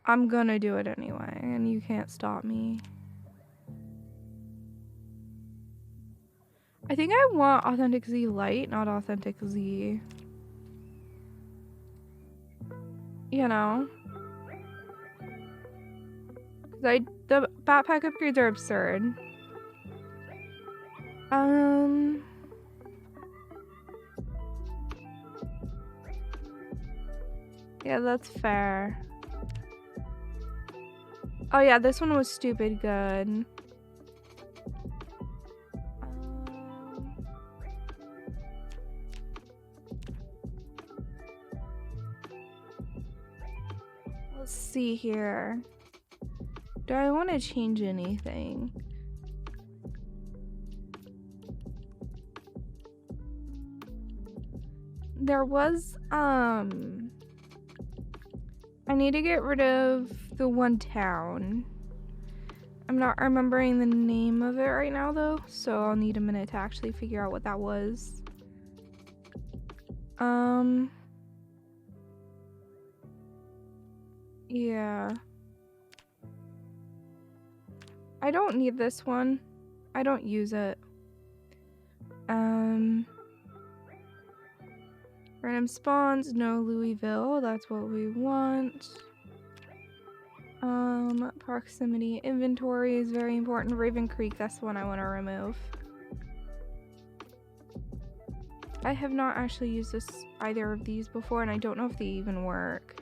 I'm gonna do it anyway, and you can't stop me. I think I want Authentic Z Light, not Authentic Z. You know? Because the backpack upgrades are absurd. Yeah, that's fair. Oh yeah, this one was stupid good. Let's see here. Do I want to change anything? There was, I need to get rid of the one town. I'm not remembering the name of it right now though, so I'll need a minute to actually figure out what that was. Yeah. I don't need this one. I don't use it. Random spawns, no Louisville, that's what we want. Proximity inventory is very important. Raven Creek, that's the one I want to remove. I have not actually used either of these before, and I don't know if they even work.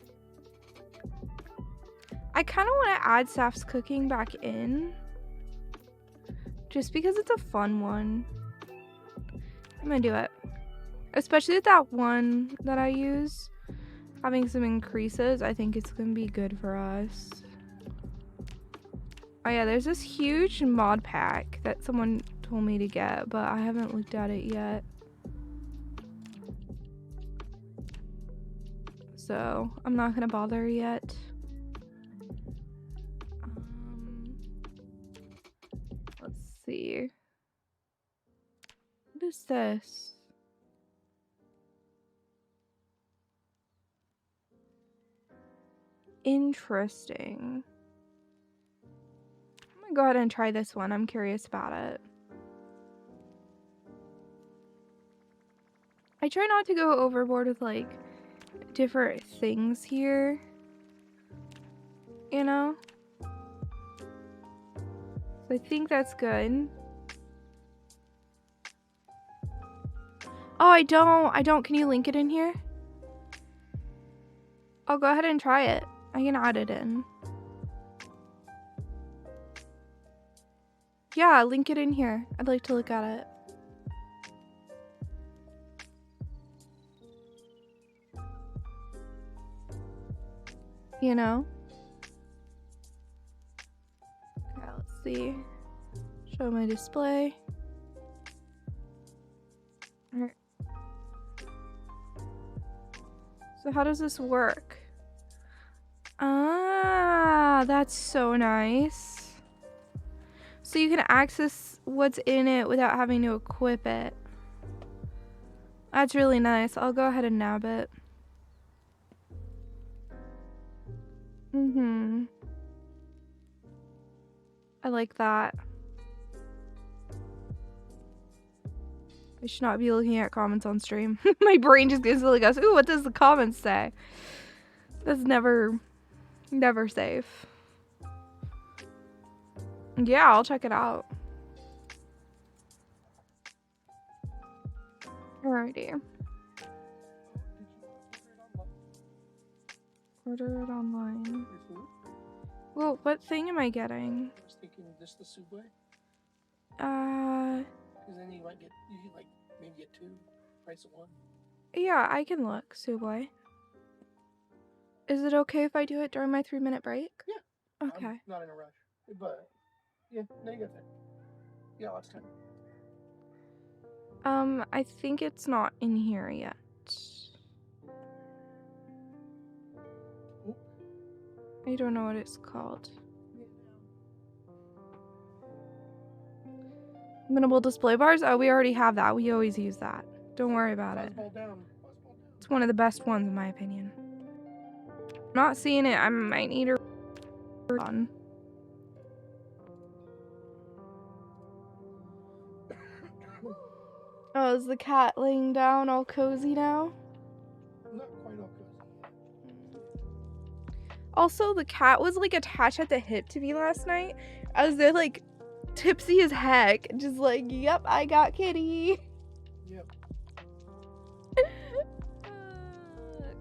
I kind of want to add Saf's cooking back in, just because it's a fun one. I'm gonna do it, especially with that one that I use having some increases. I think it's gonna be good for us. Oh yeah, there's this huge mod pack that someone told me to get, but I haven't looked at it yet. So I'm not gonna bother yet. Let's see. What is this? Interesting. I'm gonna go ahead and try this one. I'm curious about it. I try not to go overboard with like different things here, you know? So I think that's good. Oh, I don't. Can you link it in here? I'll go ahead and try it. I can add it in. Yeah, link it in here. I'd like to look at it. You know? Okay, let's see. Show my display. Alright. So how does this work? Ah, that's so nice. So you can access what's in it without having to equip it. That's really nice. I'll go ahead and nab it. I like that. I should not be looking at comments on stream. My brain just instantly goes, ooh, what does the comments say? That's never safe. Yeah, I'll check it out. Alrighty. Order it online. Well, what thing am I getting? I was thinking just the Suwey. Because then you might get, maybe get 2, price of 1. Yeah, I can look, Suwey. Is it okay if I do it during my 3-minute break? Yeah. Okay. I'm not in a rush, but yeah, no, you got that. Yeah, lots of time. I think it's not in here yet. I don't know what it's called. Minimal display bars? Oh, we already have that. We always use that. Don't worry about it. It's one of the best ones in my opinion. Not seeing it. I might need to for fun. Oh, is the cat laying down all cozy now? Not quite all cozy. Also, the cat was like attached at the hip to me last night. I was there like tipsy as heck, just like, yep, I got kitty. Yep.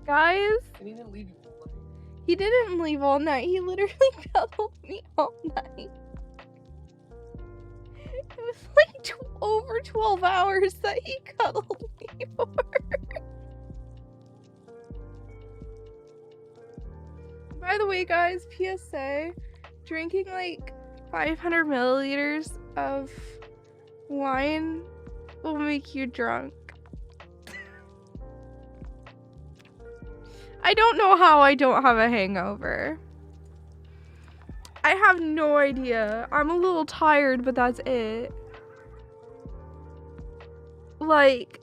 Guys, And he didn't leave you all night. He didn't leave all night. He literally cuddled me all night. It was like over 12 hours that he cuddled me for. By the way, guys, PSA, drinking like 500 milliliters of wine will make you drunk. I don't know how I don't have a hangover. I have no idea. I'm a little tired, but that's it. Like,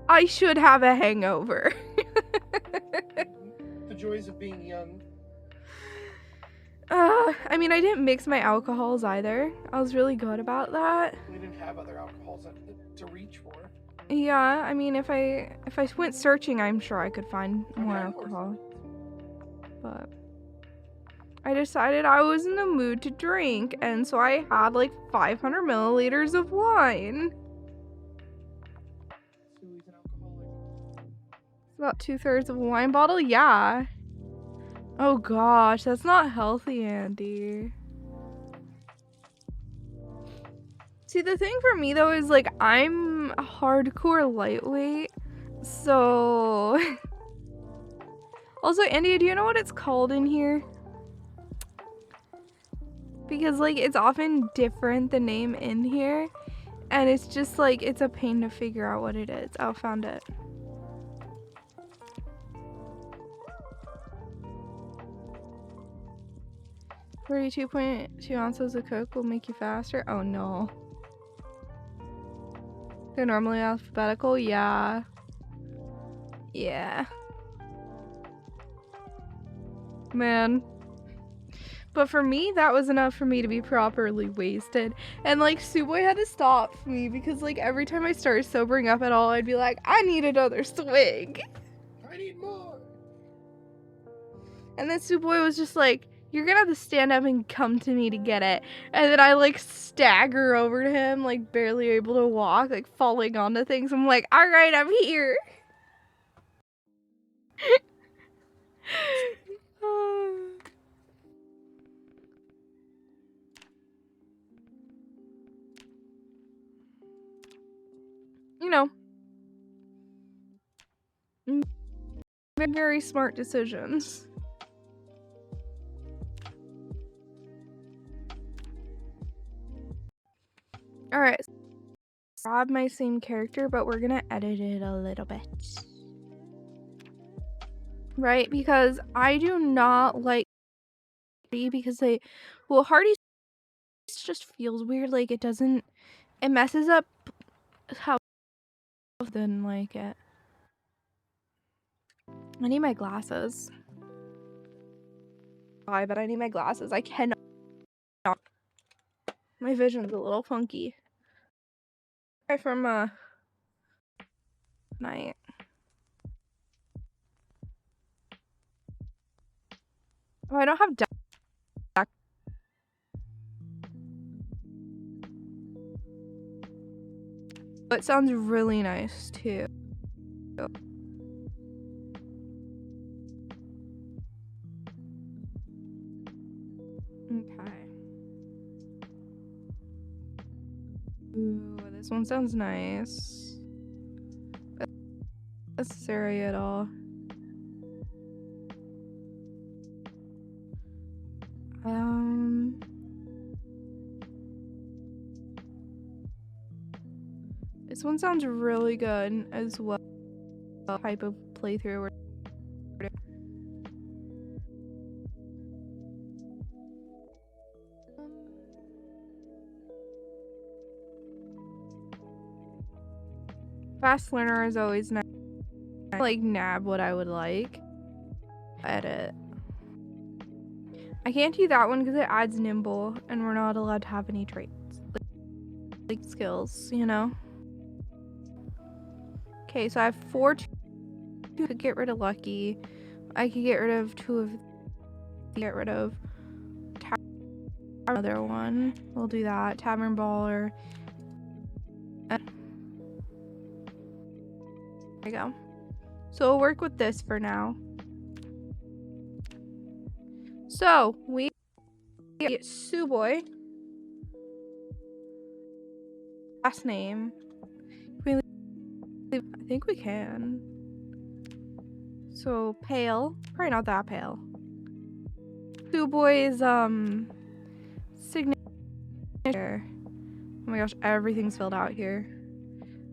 I should have a hangover. The joys of being young. I mean, I didn't mix my alcohols either. I was really good about that. We didn't have other alcohols to reach for. Yeah, I mean, if I went searching, I'm sure I could find more Okay, alcohol. But I decided I was in the mood to drink, and so I had like 500 milliliters of wine. Suwey's an alcoholic. It's about 2/3 of a wine bottle, yeah. Oh gosh, that's not healthy, Andy. See, the thing for me though is like I'm a hardcore lightweight, so. Also, Andy, do you know what it's called in here? Because like it's often different, the name in here, and it's just like it's a pain to figure out what it is. Oh, found it. .2 ounces of Coke will make you faster. Oh no. They're normally alphabetical, yeah. Yeah. Man. But for me, that was enough for me to be properly wasted. And like, Suwey had to stop me because like every time I started sobering up at all, I'd be like, I need another swig. I need more. And then Suwey was just like, you're gonna have to stand up and come to me to get it. And then I like stagger over to him, like barely able to walk, like falling onto things. I'm like, all right, I'm here. You know, very smart decisions. Alright, grab my same character, but we're gonna edit it a little bit. Right? Because I do not like because Hardy just feels weird, like it messes up how I didn't like it. I need my glasses. Why? But I need my glasses. I cannot. My vision's a little funky. From night. Oh, I don't have dark. But it sounds really nice too. Okay. Ooh, this one sounds nice. Not necessary at all. This one sounds really good as well. Type of playthrough. Fast learner is always nice. Like nab what I would like. Edit. I can't do that one because it adds nimble, and we're not allowed to have any traits. Like skills, you know? Okay, so I have 4 I could get rid of Lucky. I could get rid of 2 of get rid of another one. We'll do that. Tavern Baller. There we go. So we'll work with this for now. So we get Suwey. Last name. I think we can. So pale. Probably not that pale. Suwey's signature. Oh my gosh, everything's filled out here.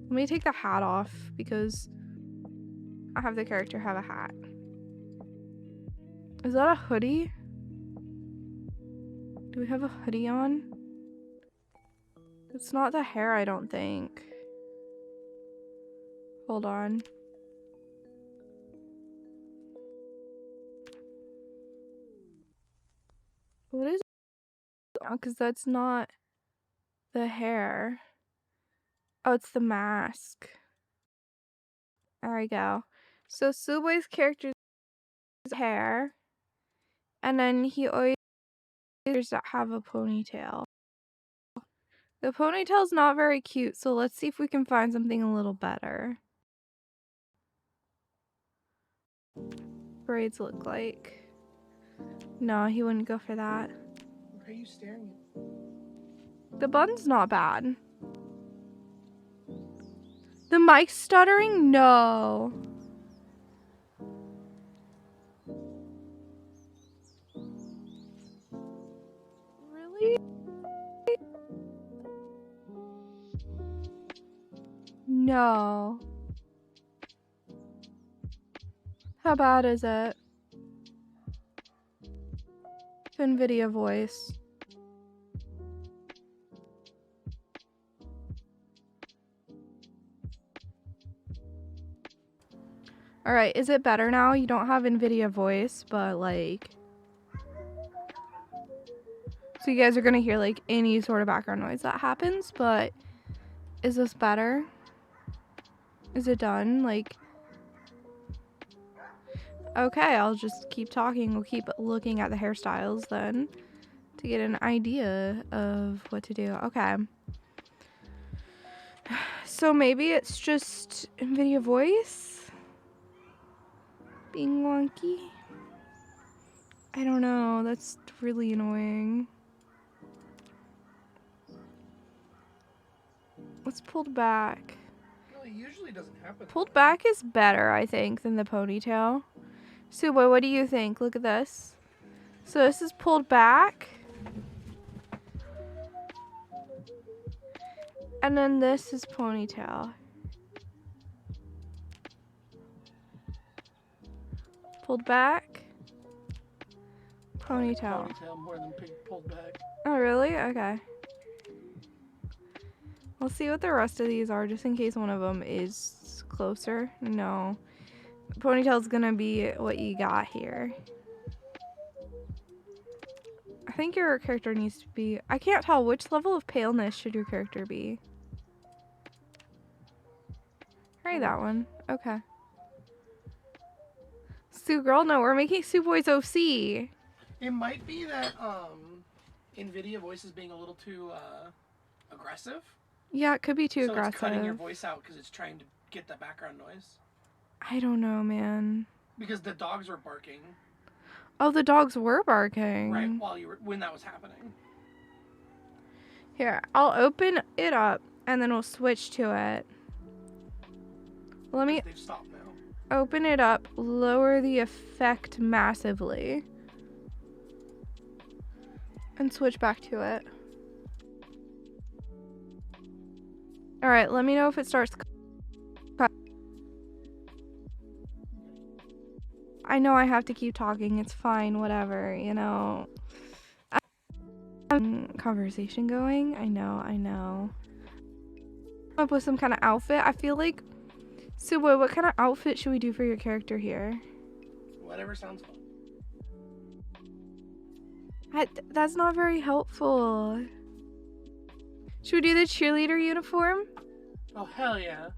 Let me take the hat off because I have the character have a hat. Is that a hoodie? Do we have a hoodie on? It's not the hair, I don't think. Hold on. What is it? Because that's not the hair. Oh, it's the mask. There we go. So Suwey's character's hair. And then he always have a ponytail. The ponytail's not very cute, so let's see if we can find something a little better. Braids look like. No, he wouldn't go for that. Why are you staring at? The bun's not bad. The mic's stuttering? No. Really? No. How bad is it? NVIDIA voice. Alright, is it better now? You don't have NVIDIA voice, but like... So you guys are gonna hear like any sort of background noise that happens, but... Is this better? Is it done? Like... Okay, I'll just keep talking. We'll keep looking at the hairstyles then to get an idea of what to do. Okay. So maybe it's just NVIDIA voice being wonky. I don't know. That's really annoying. Let's pulled back. No, it usually doesn't happen. Pulled back is better, I think, than the ponytail. Suwey, what do you think? Look at this. So this is pulled back. And then this is ponytail. Pulled back. Ponytail. Ponytail more than pulled back. Oh, really? Okay. We'll see what the rest of these are, just in case one of them is closer. No. Ponytail's gonna be what you got here. I think your character needs to be... I can't tell. Which level of paleness should your character be? Try that one. Okay. Sue Girl? No, we're making Suwey's OC. It might be that NVIDIA voice is being a little too aggressive. Yeah, it could be too aggressive. It's cutting your voice out because it's trying to get the background noise. I don't know, man. Because the dogs were barking. Oh, the dogs were barking. Right, when that was happening. Here, I'll open it up and then we'll switch to it. Let me They've stopped now. Open it up, lower the effect massively, and switch back to it. Alright, let me know if it starts. I know I have to keep talking. It's fine, whatever, you know. Conversation going. I know. Up with some kind of outfit. I feel like... Suwey, what kind of outfit should we do for your character here? Whatever sounds fun. That's not very helpful. Should we do the cheerleader uniform? Oh, hell yeah.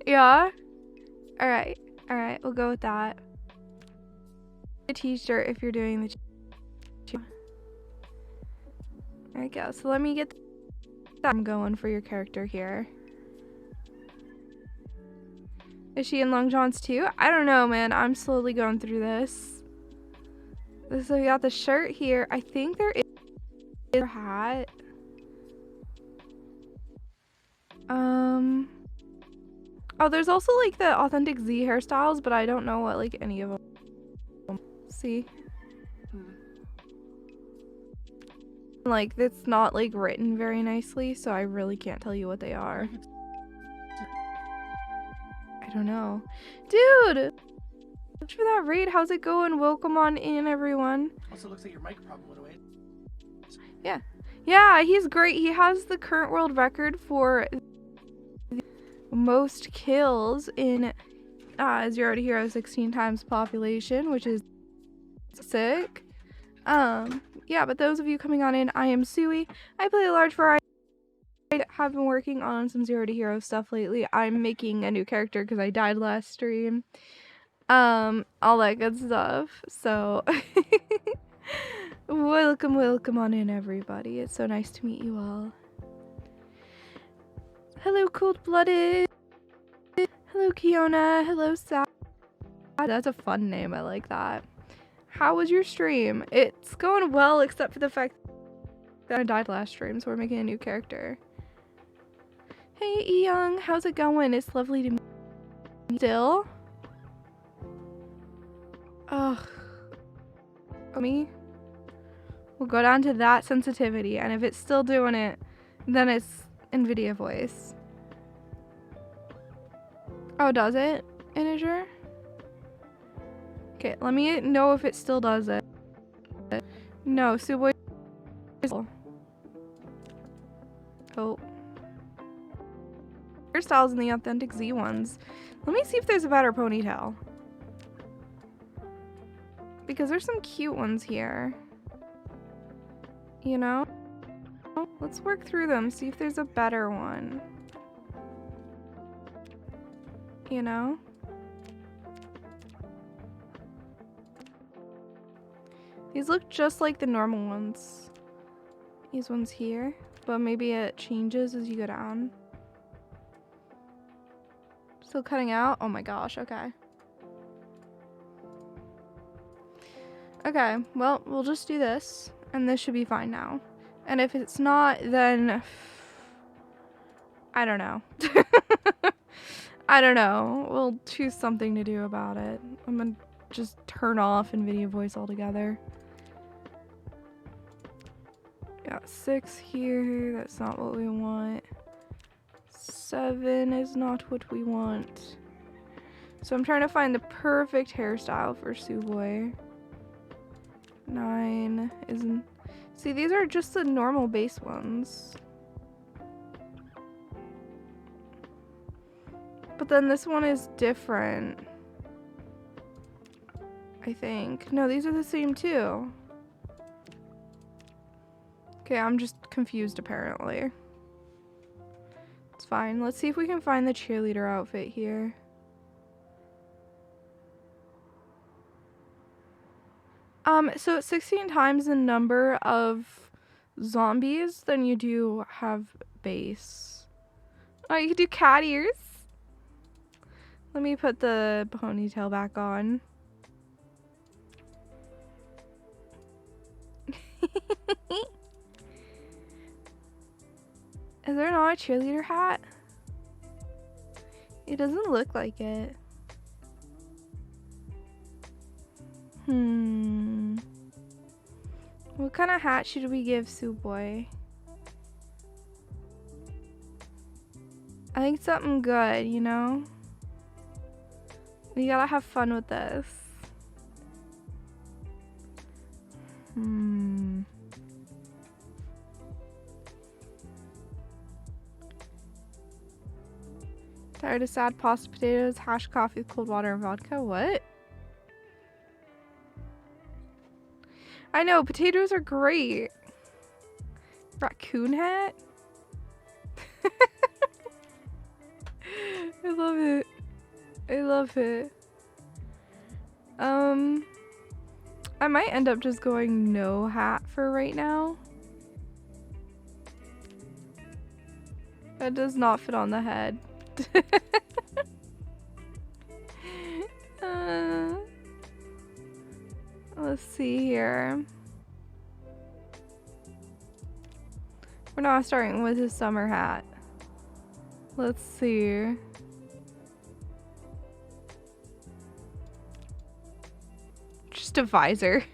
Yeah? Alright. Alright, we'll go with that. A t-shirt if you're doing the There we go. So let me get I'm going for your character here. Is she in long johns too? I don't know, man. I'm slowly going through this. So we got the shirt here. I think there is a hat. Oh, there's also like the authentic Z hairstyles, but I don't know what like any of them. See? Like, it's not like written very nicely, so I really can't tell you what they are. I don't know. Dude! Thanks for that raid. How's it going? Welcome on in, everyone. Also, looks like your mic problem went away. Yeah. Yeah, he's great. He has the current world record for most kills in 0 to hero 16 times population, which is sick. Yeah, but those of you coming on in, I am Suwey. I play a large variety. I have been working on some 0 to hero stuff lately. I'm making a new character because I died last stream. All that good stuff. So welcome on in, everybody. It's so nice to meet you all. Hello, Cold-Blooded. Hello, Kiona. Hello, Sad. That's a fun name. I like that. How was your stream? It's going well, except for the fact that I died last stream, so we're making a new character. Hey, Young. How's it going? It's lovely to meet you. Still? Ugh. Me? We'll go down to that sensitivity, and if it's still doing it, then it's NVIDIA voice. Oh, does it? Integer? Okay, let me know if it still does it. No, Suwey. Oh. Hairstyles in the authentic Z ones. Let me see if there's a better ponytail. Because there's some cute ones here. You know? Let's work through them, see if there's a better one. You know? These look just like the normal ones. These ones here. But maybe it changes as you go down. Still cutting out? Oh my gosh, okay. Okay, well, we'll just do this. And this should be fine now. And if it's not, then I don't know. I don't know. We'll choose something to do about it. I'm gonna just turn off NVIDIA voice altogether. Got 6 here. That's not what we want. 7 is not what we want. So I'm trying to find the perfect hairstyle for Suwey. 9 isn't. See, these are just the normal base ones. But then this one is different. I think. No, these are the same too. Okay, I'm just confused apparently. It's fine. Let's see if we can find the cheerleader outfit here. So it's 16 times the number of zombies than you do have base. Oh, you can do cat ears. Let me put the ponytail back on. Is there not a cheerleader hat? It doesn't look like it. What kind of hat should we give Suwey? I think something good, you know? We gotta have fun with this. Tired of sad pasta potatoes, hash coffee with cold water and vodka? What? I know, potatoes are great. Raccoon hat? I love it. I love it. I might end up just going no hat for right now. That does not fit on the head. Let's see here. We're not starting with his summer hat. Let's see. Just a visor.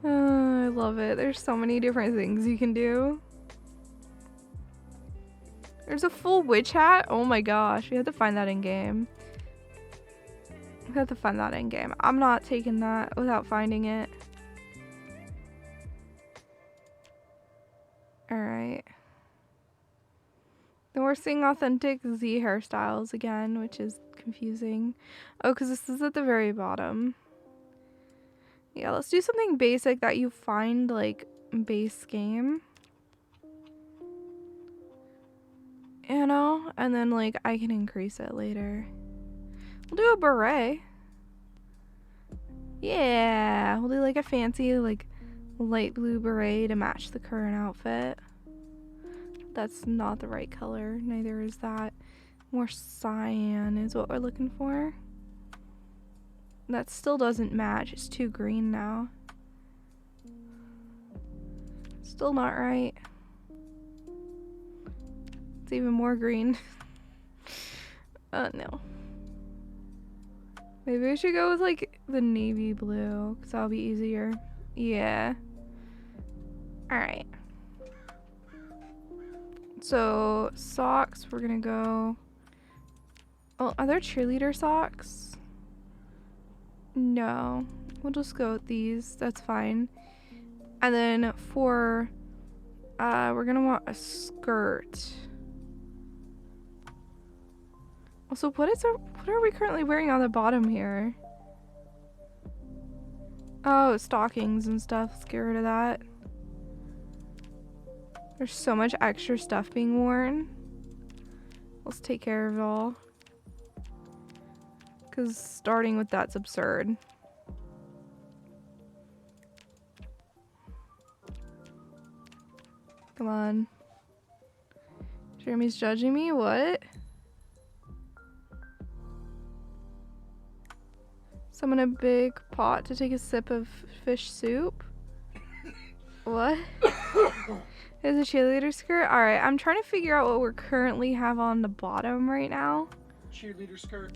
I love it. There's so many different things you can do. There's a full witch hat. Oh my gosh. We have to find that in game. We have to find that in game. I'm not taking that without finding it. Alright. Then we're seeing authentic Z hairstyles again, which is confusing. Oh, because this is at the very bottom. Yeah, let's do something basic that you find, like, base game. You know? And then, like, I can increase it later. We'll do a beret. Yeah! We'll do, like, a fancy, like, light blue beret to match the current outfit. That's not the right color. Neither is that. More cyan is what we're looking for. That still doesn't match. It's too green now. Still not right. It's even more green. No. Maybe we should go with like the navy blue, because that'll be easier. Yeah. Alright. So, socks, we're gonna go... Oh, are there cheerleader socks? No. We'll just go with these. That's fine. And then for... we're gonna want a skirt. Also, what are we currently wearing on the bottom here? Oh, stockings and stuff. Let's get rid of that. There's so much extra stuff being worn. Let's take care of it all. Because starting with that's absurd. Come on. Jeremy's judging me? What? Summon a big pot to take a sip of fish soup? What? There's a cheerleader skirt? Alright, I'm trying to figure out what we currently have on the bottom right now. Cheerleader skirt.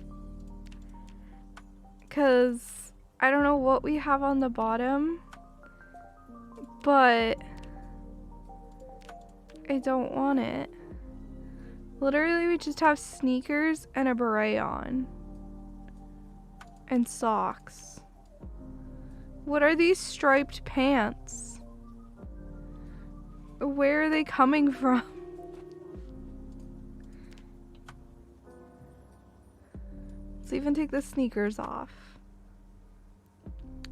Because I don't know what we have on the bottom. But I don't want it. Literally, we just have sneakers and a beret on. And socks. What are these striped pants? Where are they coming from? Let's even take the sneakers off.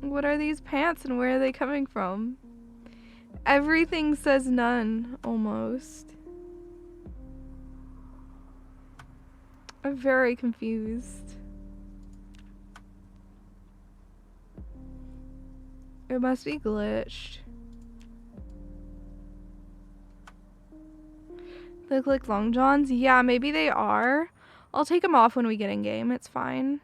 What are these pants and where are they coming from? Everything says none, almost. I'm very confused. It must be glitched. They look like long johns? Yeah, maybe they are. I'll take them off when we get in game. It's fine.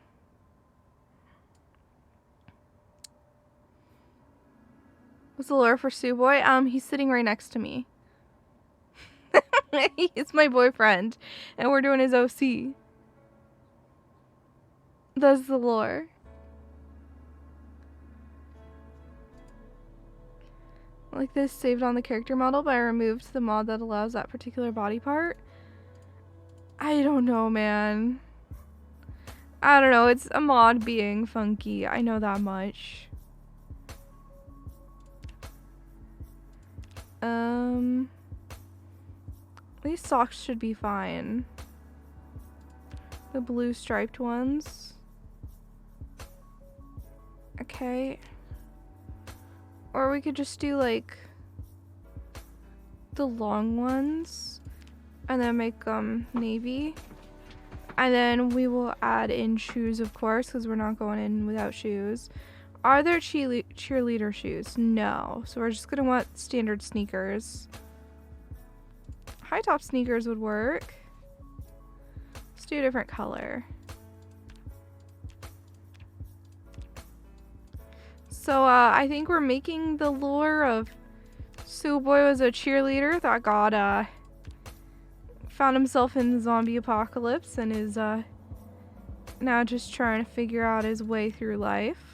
What's the lure for Suwey? He's sitting right next to me. He's my boyfriend. And we're doing his OC. That's the lore. Like this, saved on the character model, but I removed the mod that allows that particular body part. I don't know, man. I don't know. It's a mod being funky. I know that much. These socks should be fine. The blue striped ones. Okay. Or we could just do like the long ones and then make them navy. And then we will add in shoes, of course, because we're not going in without shoes. Are there cheerleader shoes? No. So we're just going to want standard sneakers. High top sneakers would work. Let's do a different color. So I think we're making the lore of Suwey was a cheerleader that got found himself in the zombie apocalypse and is now just trying to figure out his way through life.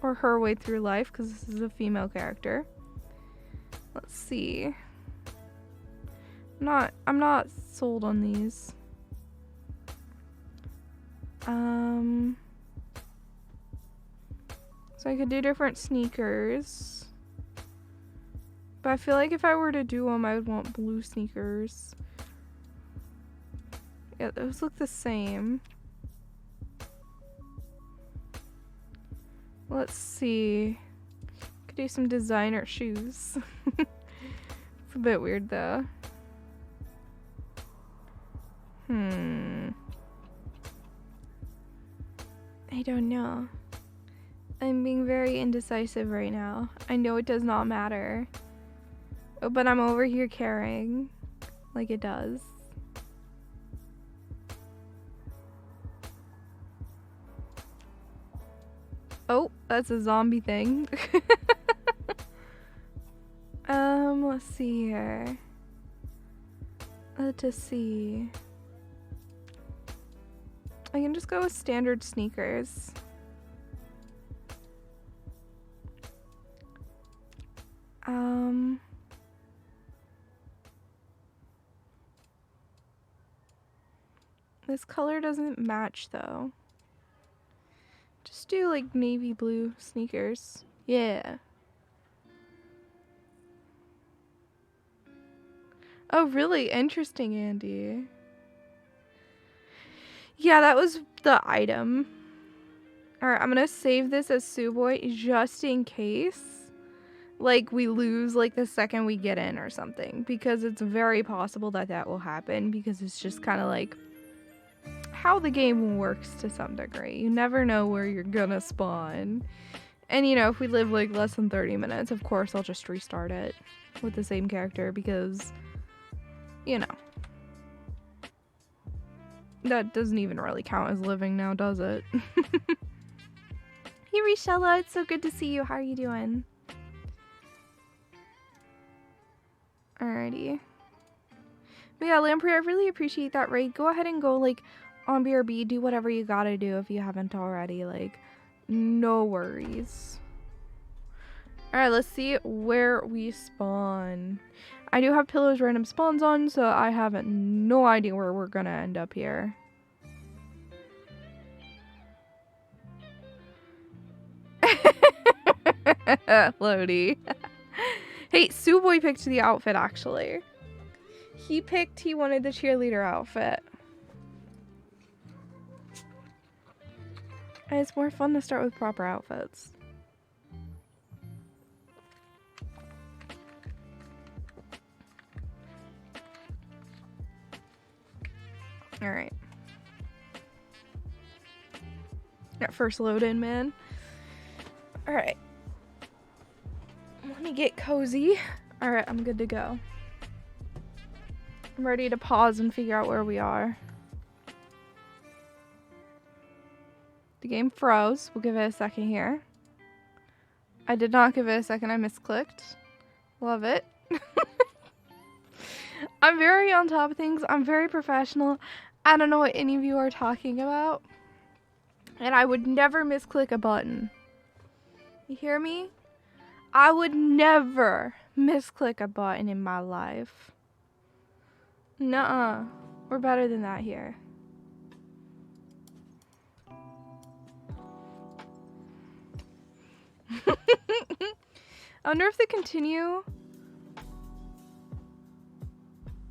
Or her way through life, because this is a female character. Let's see. I'm not sold on these. So I could do different sneakers. But I feel like if I were to do them, I would want blue sneakers. Yeah, those look the same. Let's see. Could do some designer shoes. It's a bit weird though. I don't know. I'm being very indecisive right now. I know it does not matter. But I'm over here caring. Like it does. Oh, that's a zombie thing. Let's see here. Let's see. I can just go with standard sneakers. This color doesn't match though. Just do like navy blue sneakers. Yeah. Oh, really interesting, Andy. Yeah, that was the item. Alright, I'm gonna save this as Suwey just in case. Like, we lose, like, the second we get in or something. Because it's very possible that that will happen. Because it's just kind of like how the game works to some degree. You never know where you're gonna spawn. And, you know, if we live, like, less than 30 minutes, of course I'll just restart it with the same character. Because, you know. That doesn't even really count as living now, does it? Hey, Rishella, it's so good to see you. How are you doing? Alrighty. But yeah, Lamprey, I really appreciate that raid. Go ahead and go, like, on BRB. Do whatever you gotta do if you haven't already. Like, no worries. Alright, let's see where we spawn. I do have Pillow's random spawns on, so I have no idea where we're gonna end up here. Lodi. Hey, Suwey picked the outfit, actually. He wanted the cheerleader outfit. And it's more fun to start with proper outfits. Alright. That first load in, man. Alright. Let me get cozy. Alright, I'm good to go. I'm ready to pause and figure out where we are. The game froze. We'll give it a second here. I did not give it a second. I misclicked. Love it. I'm very on top of things. I'm very professional. I don't know what any of you are talking about. And I would never misclick a button. You hear me? I would never misclick a button in my life. Nuh-uh. We're better than that here. I wonder if they continue.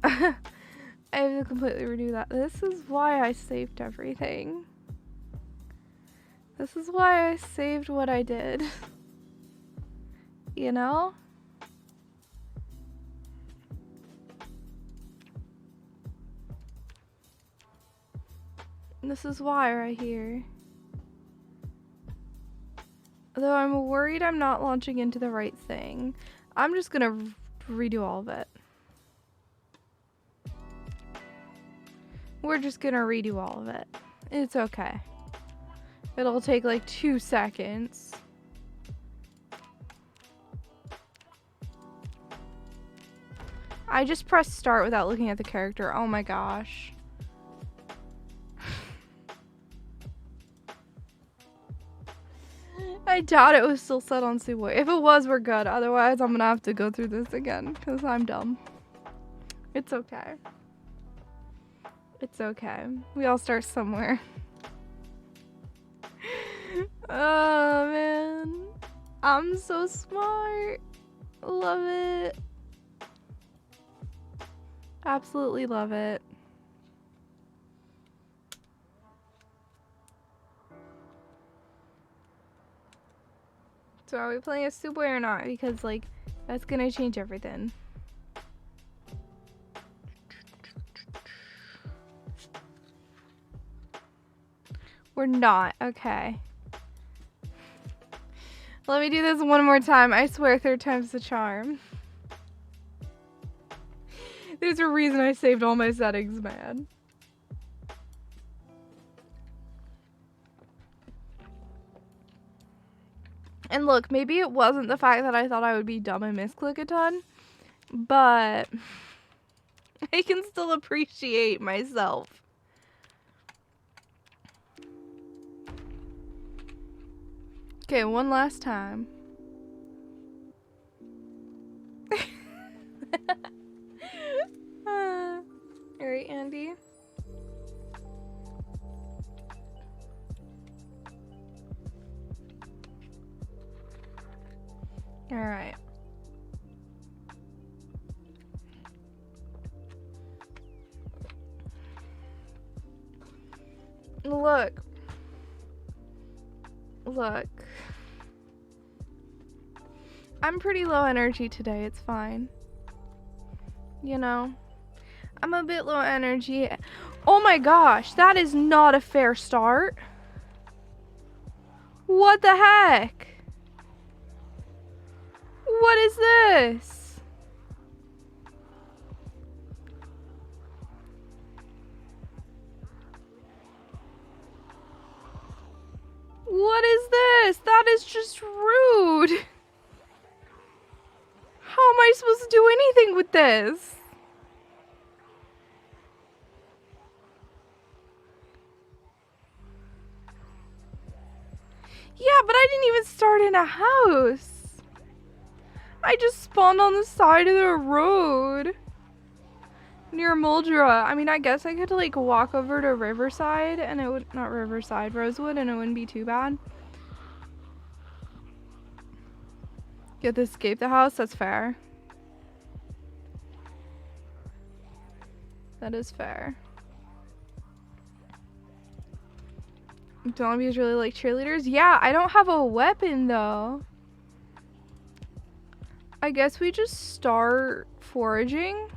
I have to completely redo that. This is why I saved everything. This is why I saved what I did. You know? This is why right here. Though I'm worried I'm not launching into the right thing. I'm just gonna redo all of it. We're just gonna redo all of it. It's okay. It'll take like 2 seconds. I just pressed start without looking at the character. Oh my gosh. I doubt it was still set on Suwey. If it was, we're good. Otherwise, I'm gonna have to go through this again because I'm dumb. It's okay. It's okay. We all start somewhere. Oh, man. I'm so smart. Love it. Absolutely love it. So are we playing a Suwey or not? Because, like, that's gonna change everything. We're not. Okay. Let me do this one more time. I swear 3rd time's the charm. There's a reason I saved all my settings, man. And look, maybe it wasn't the fact that I thought I would be dumb and misclick a ton, but I can still appreciate myself. Okay, one last time. Alright, Andy. Alright. Look. Look. I'm pretty low energy today, it's fine. You know? I'm a bit low energy. Oh my gosh, that is not a fair start. What the heck? What is this? What is this? That is just rude. How am I supposed to do anything with this? Yeah, but I didn't even start in a house. I just spawned on the side of the road. Near Muldra. I mean, I guess I could like walk over to Riverside and it would, not Riverside, Rosewood, and it wouldn't be too bad. Get to escape the house, that's fair. That is fair. Zombies really like cheerleaders? Yeah, I don't have a weapon though. I guess we just start foraging.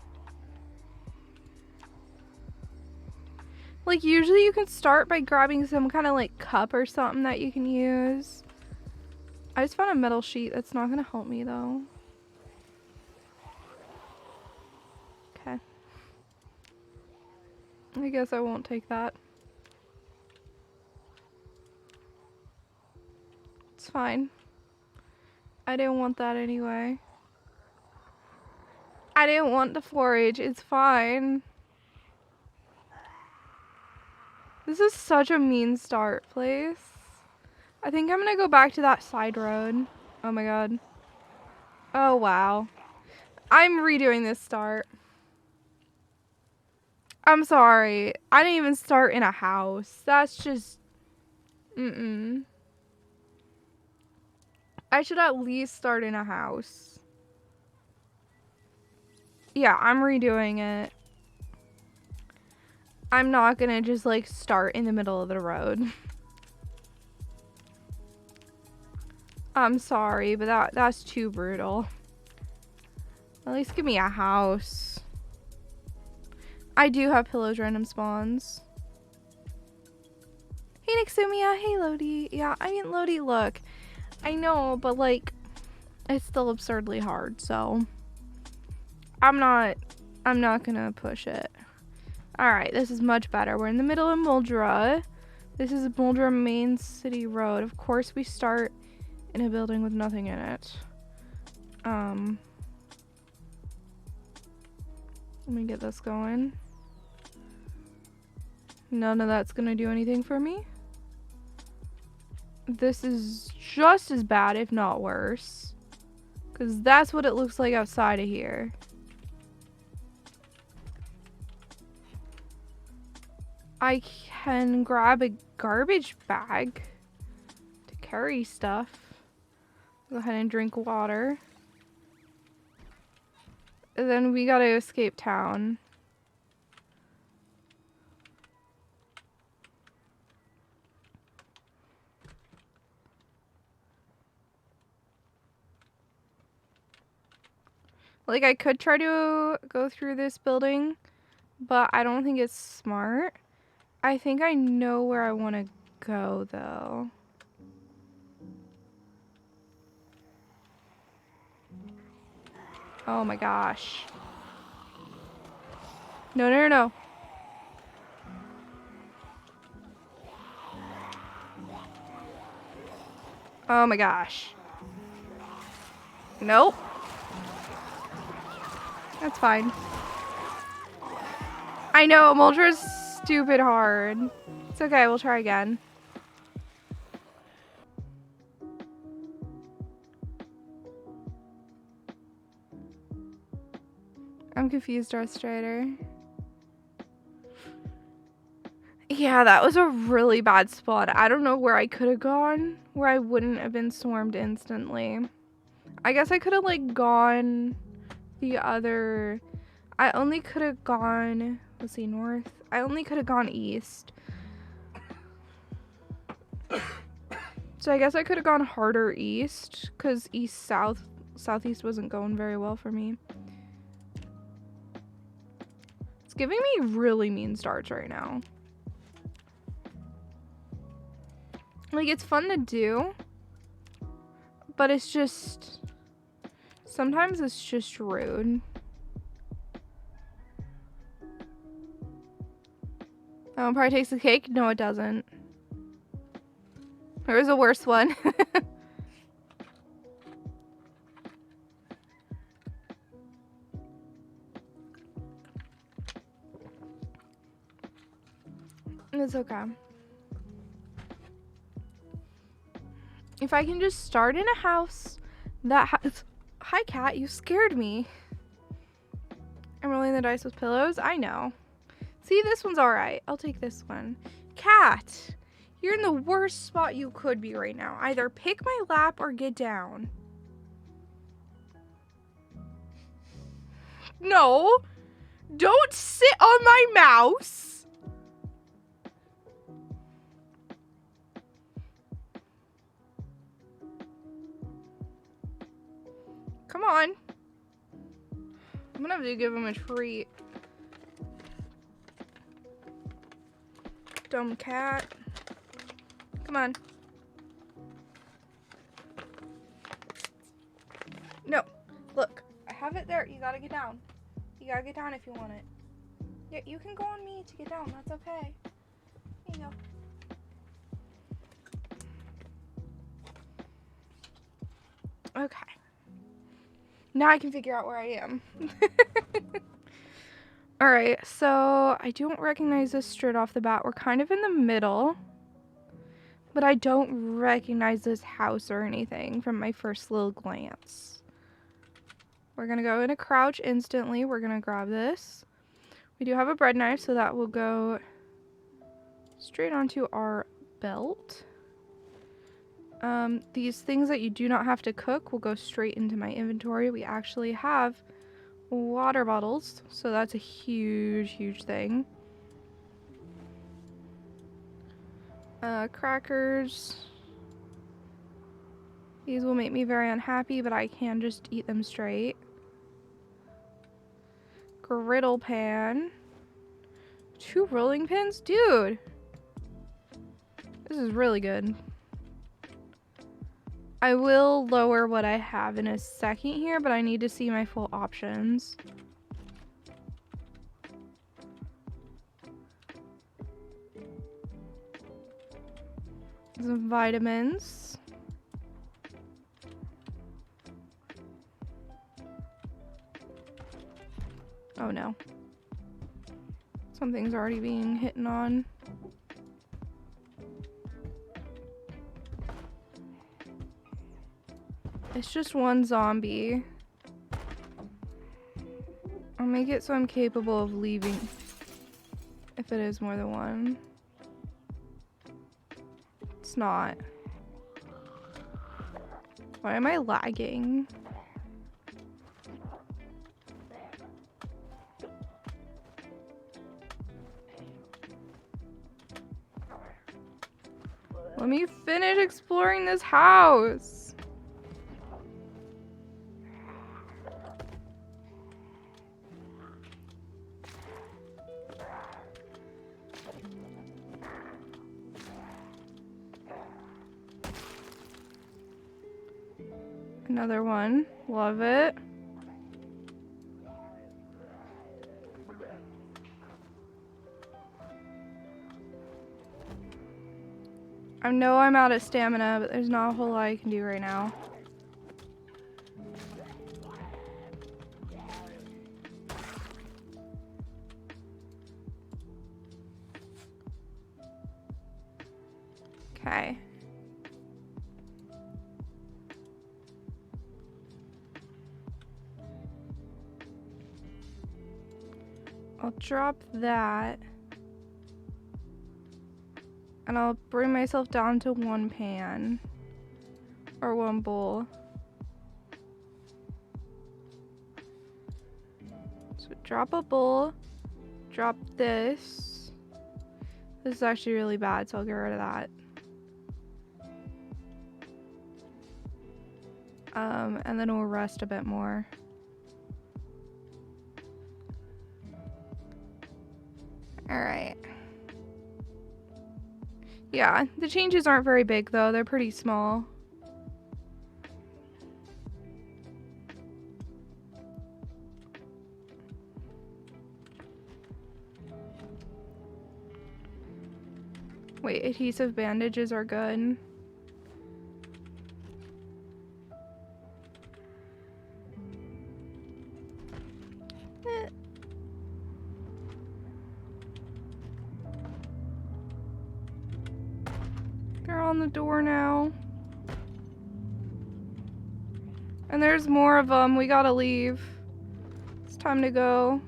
Like usually you can start by grabbing some kind of like cup or something that you can use. I just found a metal sheet. That's not gonna help me though. Okay. I guess I won't take that. It's fine. I didn't want that anyway. I didn't want to forage. It's fine. This is such a mean start place. I think I'm gonna go back to that side road. Oh my god. Oh wow. I'm redoing this start. I'm sorry. I didn't even start in a house. That's just... Mm-mm. I should at least start in a house. Yeah, I'm redoing it. I'm not gonna just like start in the middle of the road. I'm sorry, but that's too brutal. At least give me a house. I do have pillows random spawns. Hey Nixumia, hey Lodi. Yeah, I mean Lodi, look. I know, but like it's still absurdly hard, so I'm not gonna push it. Alright, this is much better. We're in the middle of Muldra. This is Muldra Main City Road. Of course we start in a building with nothing in it. Let me get this going. None of that's gonna do anything for me. This is just as bad, if not worse. Because that's what it looks like outside of here. I can grab a garbage bag to carry stuff. Go ahead and drink water. And then we gotta escape town. Like, I could try to go through this building, but I don't think it's smart. I think I know where I want to go, though. Oh my gosh. No, no, no, no. Oh my gosh. Nope. That's fine. I know, Moldra's stupid hard. It's okay, we'll try again. I'm confused, Darth Strider. Yeah, that was a really bad spot. I don't know where I could have gone, where I wouldn't have been swarmed instantly. I guess I could have, like, gone the other... I only could have gone... Let's see, north. I only could have gone east. So I guess I could have gone harder east, because east-south, southeast wasn't going very well for me. It's giving me really mean starts right now. Like, it's fun to do, but it's just... Sometimes it's just rude. Oh, it probably takes the cake? No, it doesn't. There was a worse one. It's okay. If I can just start in a house that has... Hi, cat. You scared me. I'm rolling the dice with pillows. I know. See, this one's alright. I'll take this one. Cat, you're in the worst spot you could be right now. Either pick my lap or get down. No. Don't sit on my mouse. Come on. I'm gonna have to give him a treat. Dumb cat. Come on. No. Look. I have it there. You gotta get down. You gotta get down if you want it. Yeah, you can go on me to get down. That's okay. Here you go. Okay. Now I can figure out where I am. Alright, so I don't recognize this straight off the bat. We're kind of in the middle. But I don't recognize this house or anything from my first little glance. We're going to go in a crouch instantly. We're going to grab this. We do have a bread knife, so that will go straight onto our belt. These things that you do not have to cook will go straight into my inventory. We actually have water bottles, so that's a huge thing. Crackers. These will make me very unhappy, but I can just eat them straight. Griddle pan. 2 rolling pins? Dude! This is really good. I will lower what I have in a second here, but I need to see my full options. Some vitamins. Oh no. Something's already being hit on. It's just one zombie. I'll make it so I'm capable of leaving if it is more than one. It's not. Why am I lagging? Let me finish exploring this house. Another one. Love it. I know I'm out of stamina, but there's not a whole lot I can do right now. Okay. I'll drop that. And I'll bring myself down to 1 pan. Or 1 bowl. So drop a bowl. Drop this. This is actually really bad, so I'll get rid of that. And then we'll rest a bit more. Alright. Yeah, the changes aren't very big though, they're pretty small. Wait, adhesive bandages are good. They're on the door now. And there's more of them. We gotta leave. It's time to go.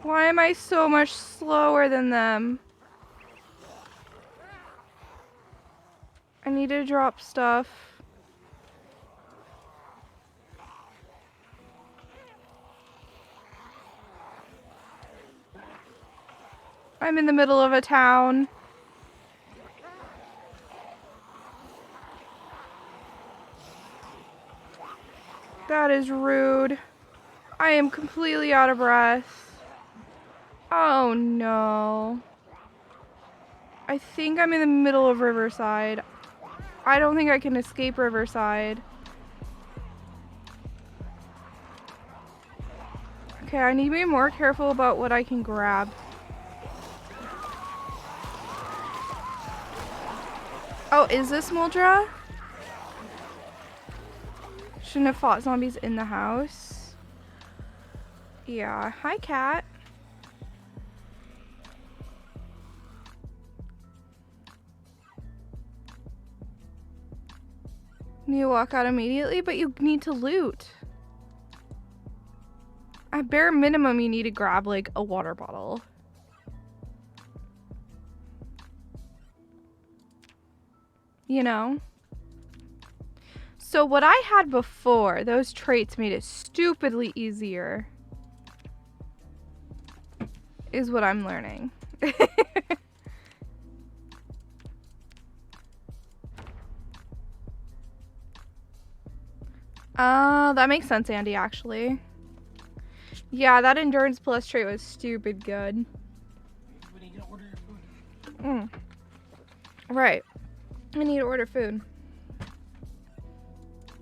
Why am I so much slower than them? I need to drop stuff. I'm in the middle of a town. That is rude. I am completely out of breath. Oh no. I think I'm in the middle of Riverside. I don't think I can escape Riverside. Okay, I need to be more careful about what I can grab. Oh, is this Muldra? Shouldn't have fought zombies in the house. Yeah. Hi, cat. Need to walk out immediately, but you need to loot. At bare minimum, you need to grab, like, a water bottle. You know? So what I had before, those traits made it stupidly easier. Is what I'm learning. That makes sense, Andy, actually. Yeah, that endurance plus trait was stupid good. We need to order your food. Right. I need to order food.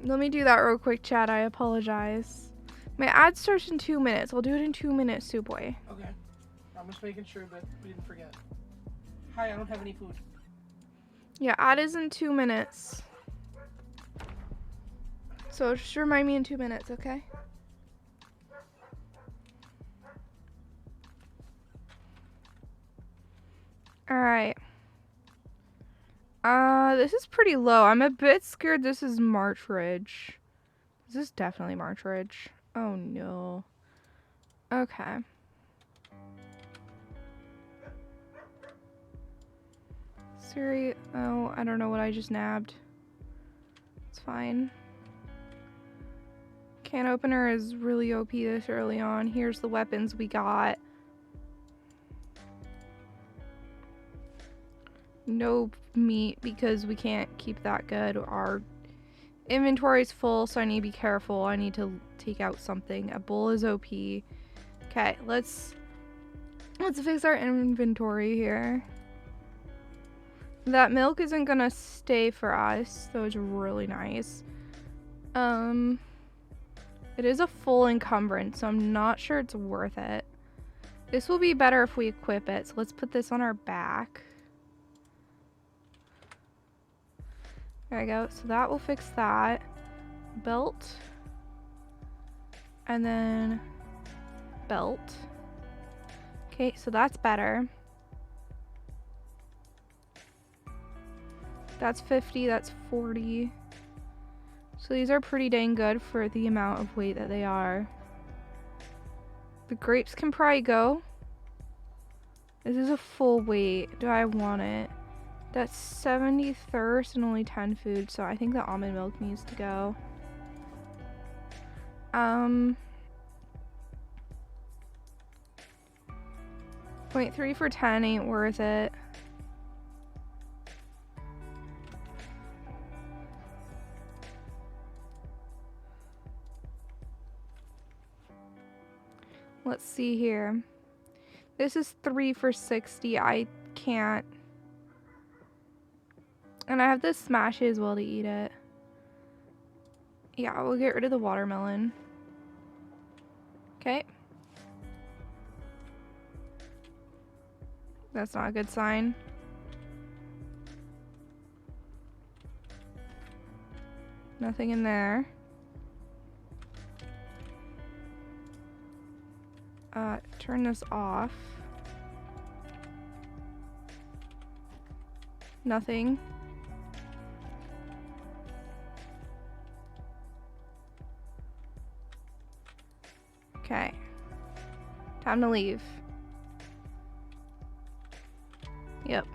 Let me do that real quick, chat. I apologize. My ad starts in 2 minutes. I'll do it in 2 minutes, Suwey. Okay. I'm just making sure that we didn't forget. Hi, I don't have any food. Yeah, ad is in 2 minutes. So just remind me in 2 minutes, okay? Alright. This is pretty low. I'm a bit scared this is March Ridge. This is definitely March Ridge. Oh no. Okay. Siri, oh, I don't know what I just nabbed. It's fine. Can opener is really OP this early on. Here's the weapons we got. No meat because we can't keep that good. Our inventory's full, so I need to be careful. I need to take out something. A bull is OP. Okay, let's fix our inventory here. That milk isn't gonna stay for us, so it's really nice. It is a full encumbrance, so I'm not sure it's worth it. This will be better if we equip it, so let's put this on our back. There we go. So that will fix that. Belt. And then belt. Okay, so that's better. That's 50, that's 40. So these are pretty dang good for the amount of weight that they are. The grapes can probably go. This is a full weight. Do I want it? That's 70 thirst and only 10 food, so I think the almond milk needs to go. 0.3 for 10 ain't worth it. Let's see here. This is 3 for 60. I can't. And I have to smash it as well to eat it. Yeah, we'll get rid of the watermelon. Okay. That's not a good sign. Nothing in there. Turn this off. Nothing. Okay. Time to leave. Yep.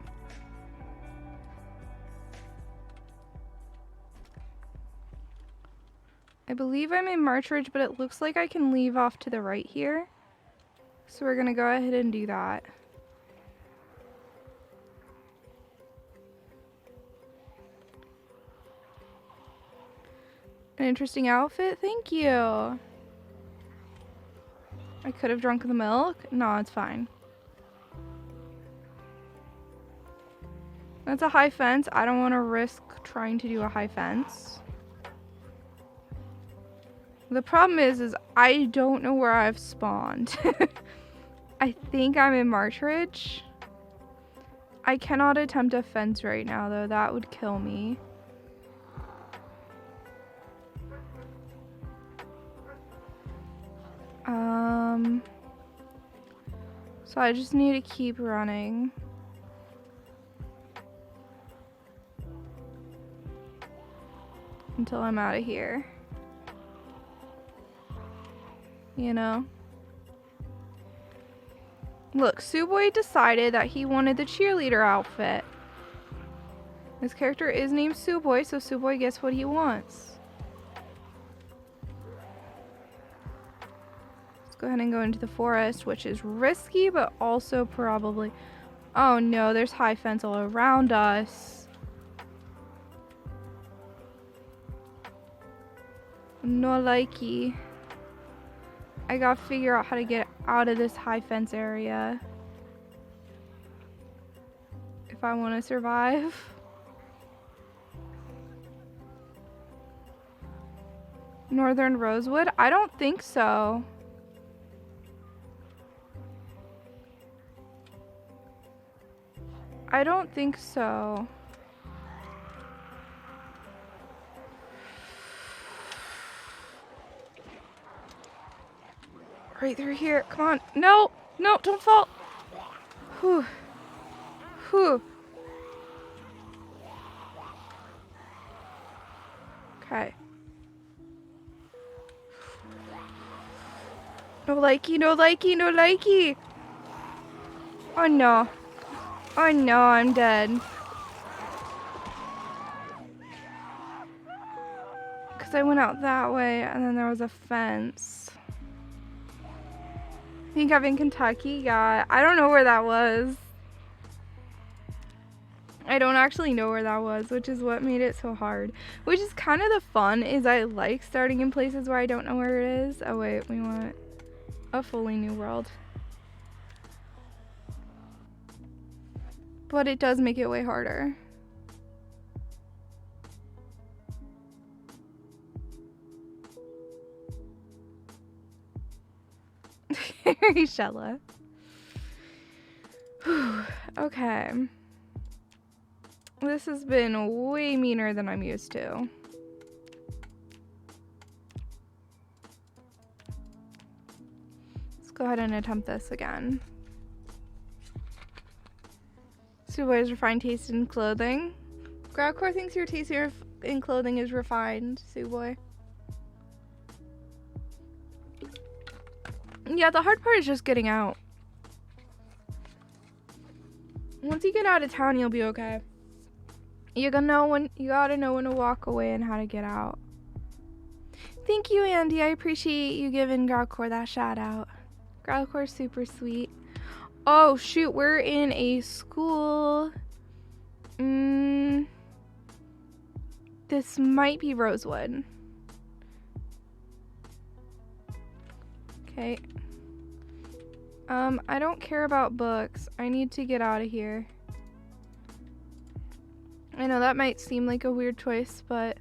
I believe I'm in March Ridge, but it looks like I can leave off to the right here. So we're gonna go ahead and do that. An interesting outfit, thank you. I could have drunk the milk. No, it's fine. That's a high fence. I don't want to risk trying to do a high fence. The problem is I don't know where I've spawned. I think I'm in March Ridge. I cannot attempt a fence right now, though. That would kill me. So I just need to keep running. Until I'm out of here. You know? Look, Suwey decided that he wanted the cheerleader outfit. His character is named Suwey, so Suwey gets what he wants. Let's go ahead and go into the forest, which is risky, but also probably... Oh no, there's high fence all around us. No likey. I gotta figure out how to get out of this high fence area if I want to survive. Northern Rosewood? I don't think so. I don't think so. Right through here. Come on. No! No, don't fall! Whew. Whew. Okay. No likey, no likey, no likey! Oh no. Oh no, I'm dead. Because I went out that way and then there was a fence. I think I'm in Kentucky. Yeah, I don't know where that was. I don't actually know where that was, which is what made it so hard. Which is kind of the fun, is I like starting in places where I don't know where it is. Oh wait, we want a fully new world. But it does make it way harder. Shella. Okay. This has been way meaner than I'm used to. Let's go ahead and attempt this again. Suwey's refined taste in clothing. Growlcore thinks your taste in clothing is refined, Suwey. Yeah, the hard part is just getting out. Once you get out of town, you'll be okay. You gotta know when to walk away and how to get out. Thank you, Andy. I appreciate you giving Growlcore that shout out. Growlcore's super sweet. Oh shoot, we're in a school. This might be Rosewood. Okay. I don't care about books. I need to get out of here. I know that might seem like a weird choice, but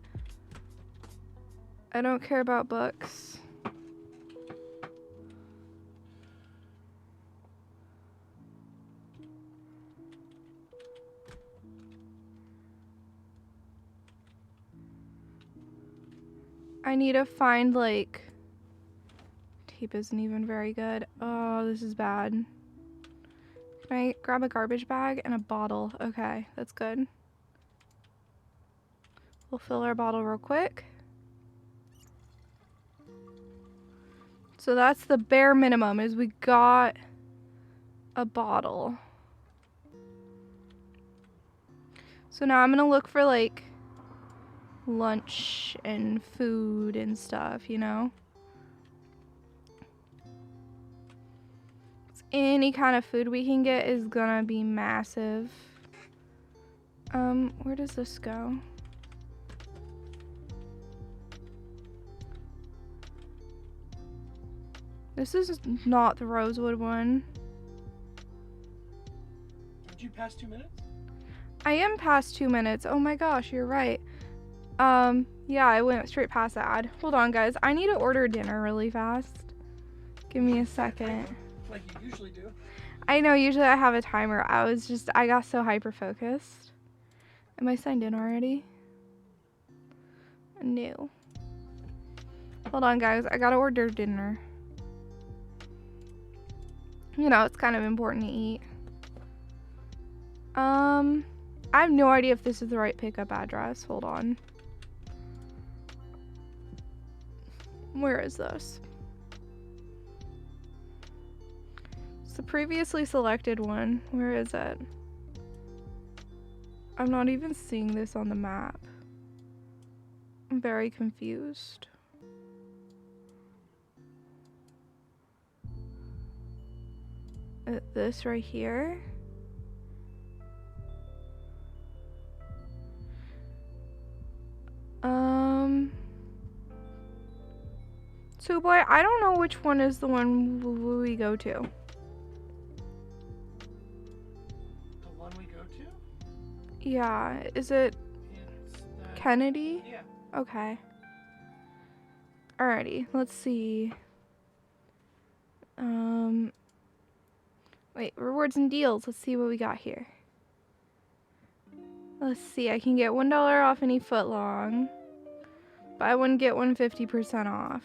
I don't care about books. I need to find, like... Tape isn't even very good. Oh, this is bad. Can I grab a garbage bag and a bottle? Okay, that's good. We'll fill our bottle real quick. So that's the bare minimum, is we got a bottle. So now I'm gonna look for like lunch and food and stuff, you know? Any kind of food we can get is gonna be massive. Where does this go? This is not the Rosewood one. Did you pass 2 minutes? I am past 2 minutes. Oh my gosh, you're right. Yeah, I went straight past the ad. Hold on, guys. I need to order dinner really fast. Give me a second. Like you usually do. I know, usually I have a timer. I got so hyper-focused. Am I signed in already? No. Hold on, guys. I gotta order dinner. You know, it's kind of important to eat. I have no idea if this is the right pickup address. Hold on. Where is this? It's the previously selected one. Where is it? I'm not even seeing this on the map. I'm very confused. this right here. Suwey, I don't know which one is the one we go to. The one we go to? Yeah, is it Kennedy? Yeah. Okay. Alrighty, let's see. Wait, rewards and deals. Let's see what we got here. Let's see, I can get $1 off any footlong. Buy one, get one 50% off.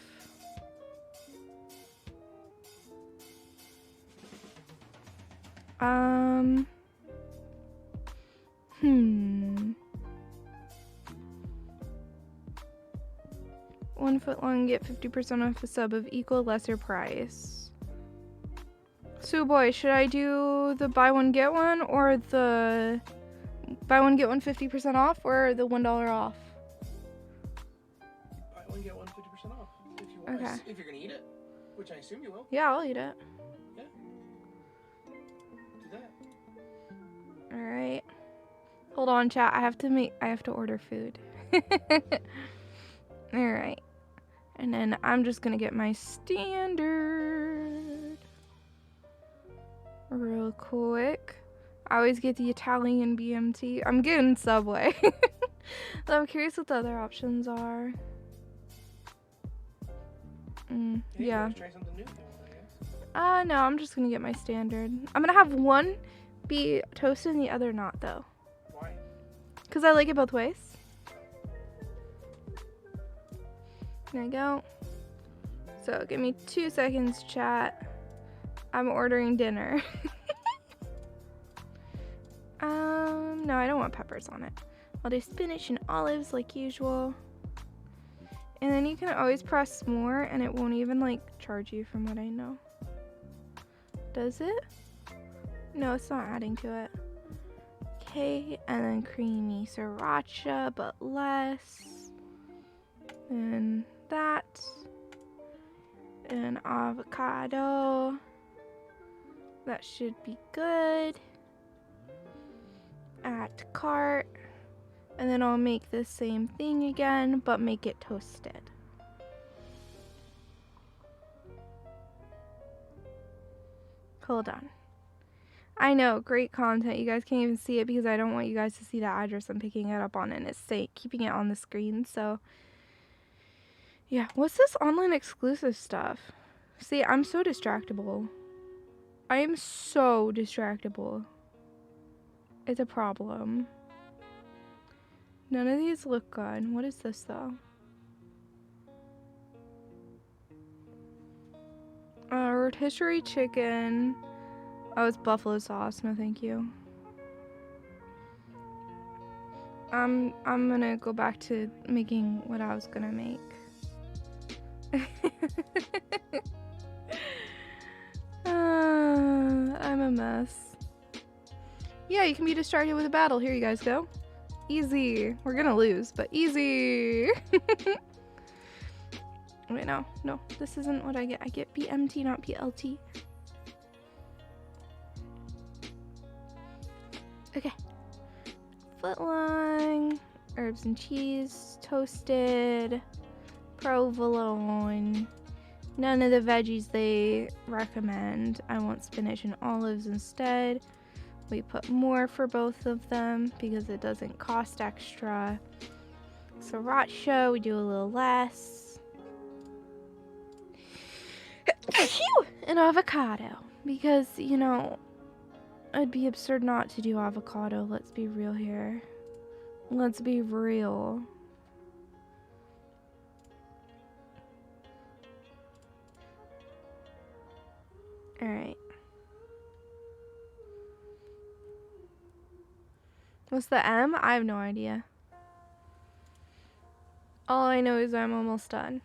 One footlong, get 50% off a sub of equal lesser price. Suwey, should I do the buy one get one or the buy one get one 50% off or the $1 off? Buy one get one 50% off if you want. Okay. If you're gonna eat it, which I assume you will. Yeah, I'll eat it. Yeah. Do that. All right. Hold on, chat. I have to order food. All right. And then I'm just gonna get my standard real quick. I always get the Italian BMT. I'm getting Subway. So I'm curious what the other options are. Yeah. Try something new if you want, I guess. No, I'm just gonna get my standard. I'm gonna have one be toasted and the other not, though. Why? Because I like it both ways. There you go. So give me 2 seconds, chat. I'm ordering dinner. No, I don't want peppers on it. I'll do spinach and olives like usual. And then you can always press more and it won't even like charge you from what I know. Does it? No, it's not adding to it. Okay, and then creamy sriracha, but less. And that. And avocado. That should be good. Add to cart. And then I'll make the same thing again, but make it toasted. Hold on. I know, great content. You guys can't even see it because I don't want you guys to see the address I'm picking it up on, and it's keeping it on the screen. So, yeah. What's this online exclusive stuff? See, I'm so distractible. I am so distractible. It's a problem. None of these look good. What is this, though? Rotisserie chicken. Oh, it's buffalo sauce. No, thank you. I'm gonna go back to making what I was gonna make. I'm a mess. Yeah, you can be distracted with a battle. Here you guys go. Easy. We're gonna lose, but easy. Wait, no. This isn't what I get. I get BMT, not BLT. Okay. Footlong, herbs and cheese, toasted, provolone. None of the veggies they recommend. I want spinach and olives instead. We put more for both of them because it doesn't cost extra. Sriracha, we do a little less. And avocado. Because, you know, it'd be absurd not to do avocado. Let's be real here. Let's be real. Alright. What's the M? I have no idea. All I know is I'm almost done.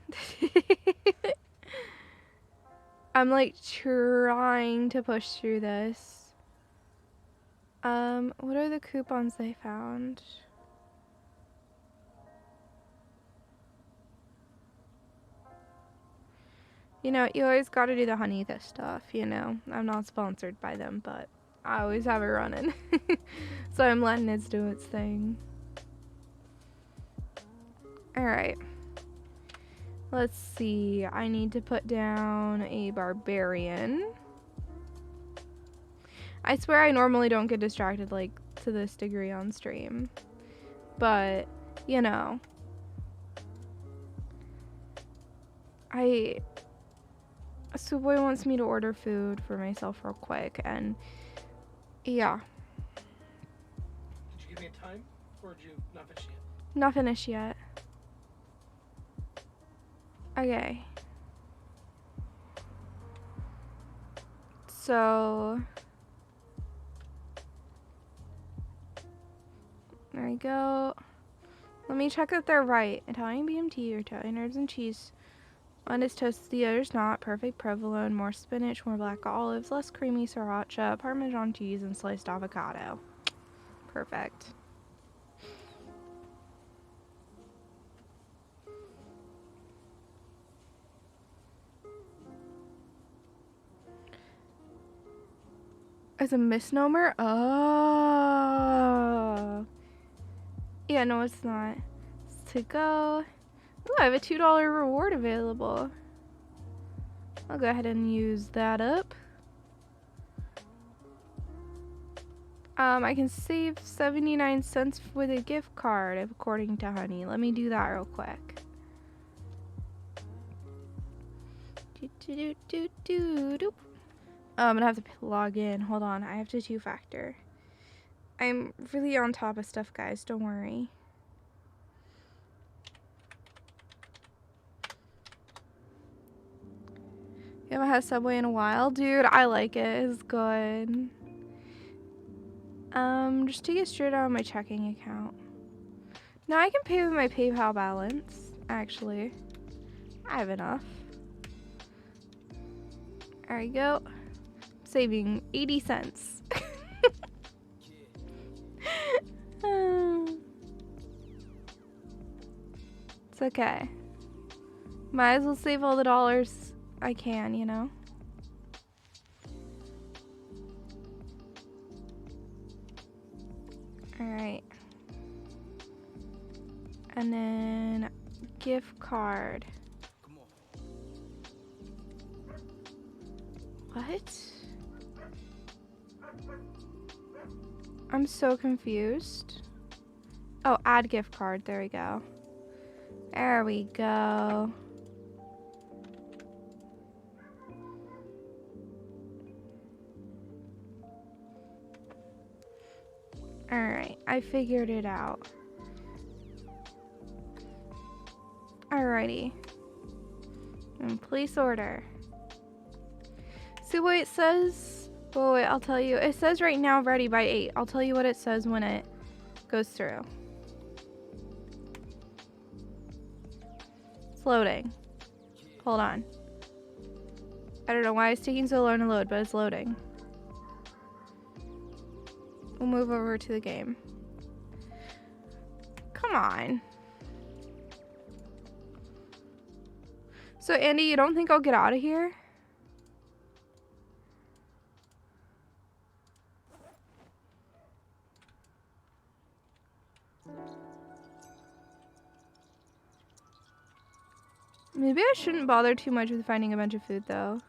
I'm like trying to push through this. What are the coupons they found? You know, you always gotta do the honey this stuff, you know. I'm not sponsored by them, but I always have it running. So I'm letting it do its thing. Alright. Let's see. I need to put down a barbarian. I swear I normally don't get distracted like to this degree on stream. But, you know. Suwey wants me to order food for myself real quick, and yeah. Did you give me a time, or did you not finish yet? Not finished yet. Okay. So there we go. Let me check that they're right. Italian BMT or Italian herbs and cheese. One is toasted, the other's not. Perfect provolone, more spinach, more black olives, less creamy sriracha, Parmesan cheese, and sliced avocado. Perfect. As a misnomer? Oh. Yeah, no, it's not. It's to go. Ooh, I have a $2 reward available. I'll go ahead and use that up. I can save 79 cents with a gift card, according to Honey. Let me do that real quick. I'm gonna have to log in. Hold on, I have to two-factor. I'm really on top of stuff, guys. Don't worry. You haven't had Subway in a while? Dude, I like it. It's good. Just take it straight out of my checking account. Now I can pay with my PayPal balance, actually. I have enough. There we go. Saving 80 cents. It's okay. Might as well save all the dollars I can, you know? Alright. And then gift card. What? I'm so confused. Oh, add gift card. There we go. There we go. Alright, I figured it out. Alrighty. And place order. See what it says? Oh, wait, I'll tell you. It says right now ready by 8. I'll tell you what it says when it goes through. It's loading. Hold on. I don't know why it's taking so long to load, but it's loading. We'll move over to the game. Come on. So, Andy, you don't think I'll get out of here? Maybe I shouldn't bother too much with finding a bunch of food, though.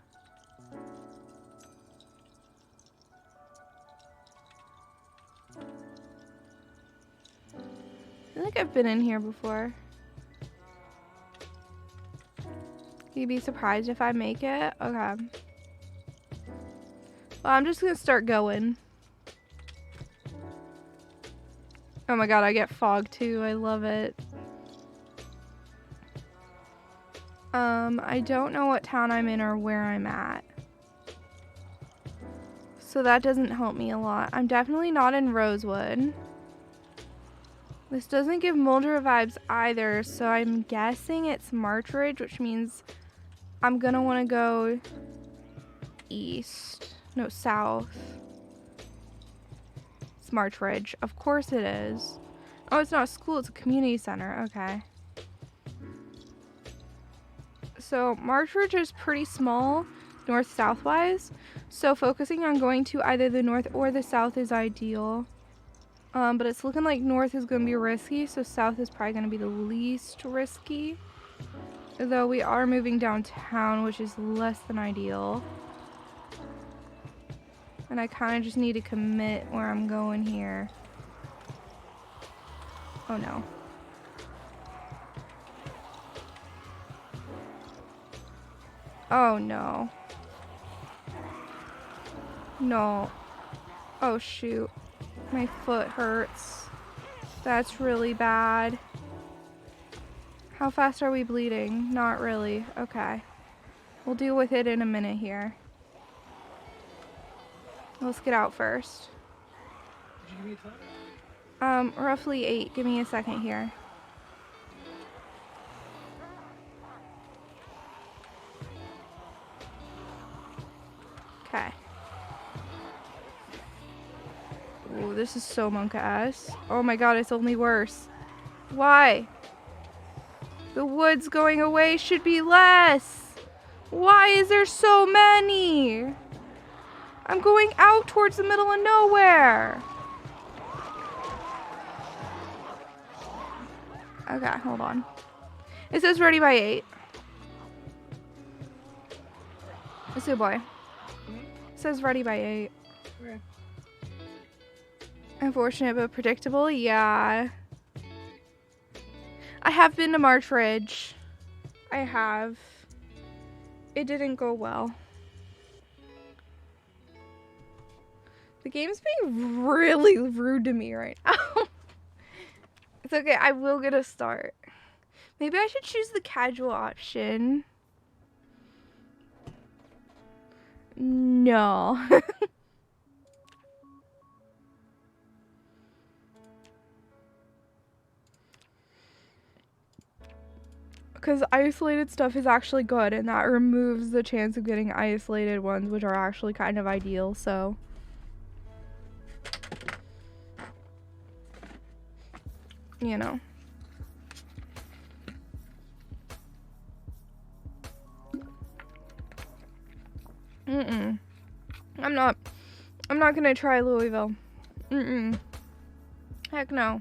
I feel like I've been in here before. You'd be surprised if I make it? Okay. Well, I'm just gonna start going. Oh my god, I get fog too. I love it. I don't know what town I'm in or where I'm at. So that doesn't help me a lot. I'm definitely not in Rosewood. This doesn't give Mulder vibes either, so I'm guessing it's Marchridge, which means I'm gonna want to go east. No, south. It's Marchridge. Of course it is. Oh, it's not a school, it's a community center. Okay. So Marchridge is pretty small, north-south wise. So focusing on going to either the north or the south is ideal. But it's looking like north is going to be risky, so south is probably going to be the least risky. Though we are moving downtown, which is less than ideal. And I kind of just need to commit where I'm going here. Oh no. Oh no. No. Oh shoot. My foot hurts. That's really bad. How fast are we bleeding? Not really. Okay. We'll deal with it in a minute here. Let's get out first. Did you give me a time? Roughly 8. Give me a second here. Okay. Ooh, this is so monk-ass. Oh my god, it's only worse. Why? The woods going away should be less. Why is there so many? I'm going out towards the middle of nowhere. Okay, hold on. It says ready by 8. Suwey. It says ready by 8. Okay. Unfortunate but predictable, yeah. I have been to Marchridge. I have. It didn't go well. The game's being really rude to me right now. It's okay, I will get a start. Maybe I should choose the casual option. No. Because isolated stuff is actually good, and that removes the chance of getting isolated ones, which are actually kind of ideal, so. You know. I'm not gonna try Louisville. Heck no.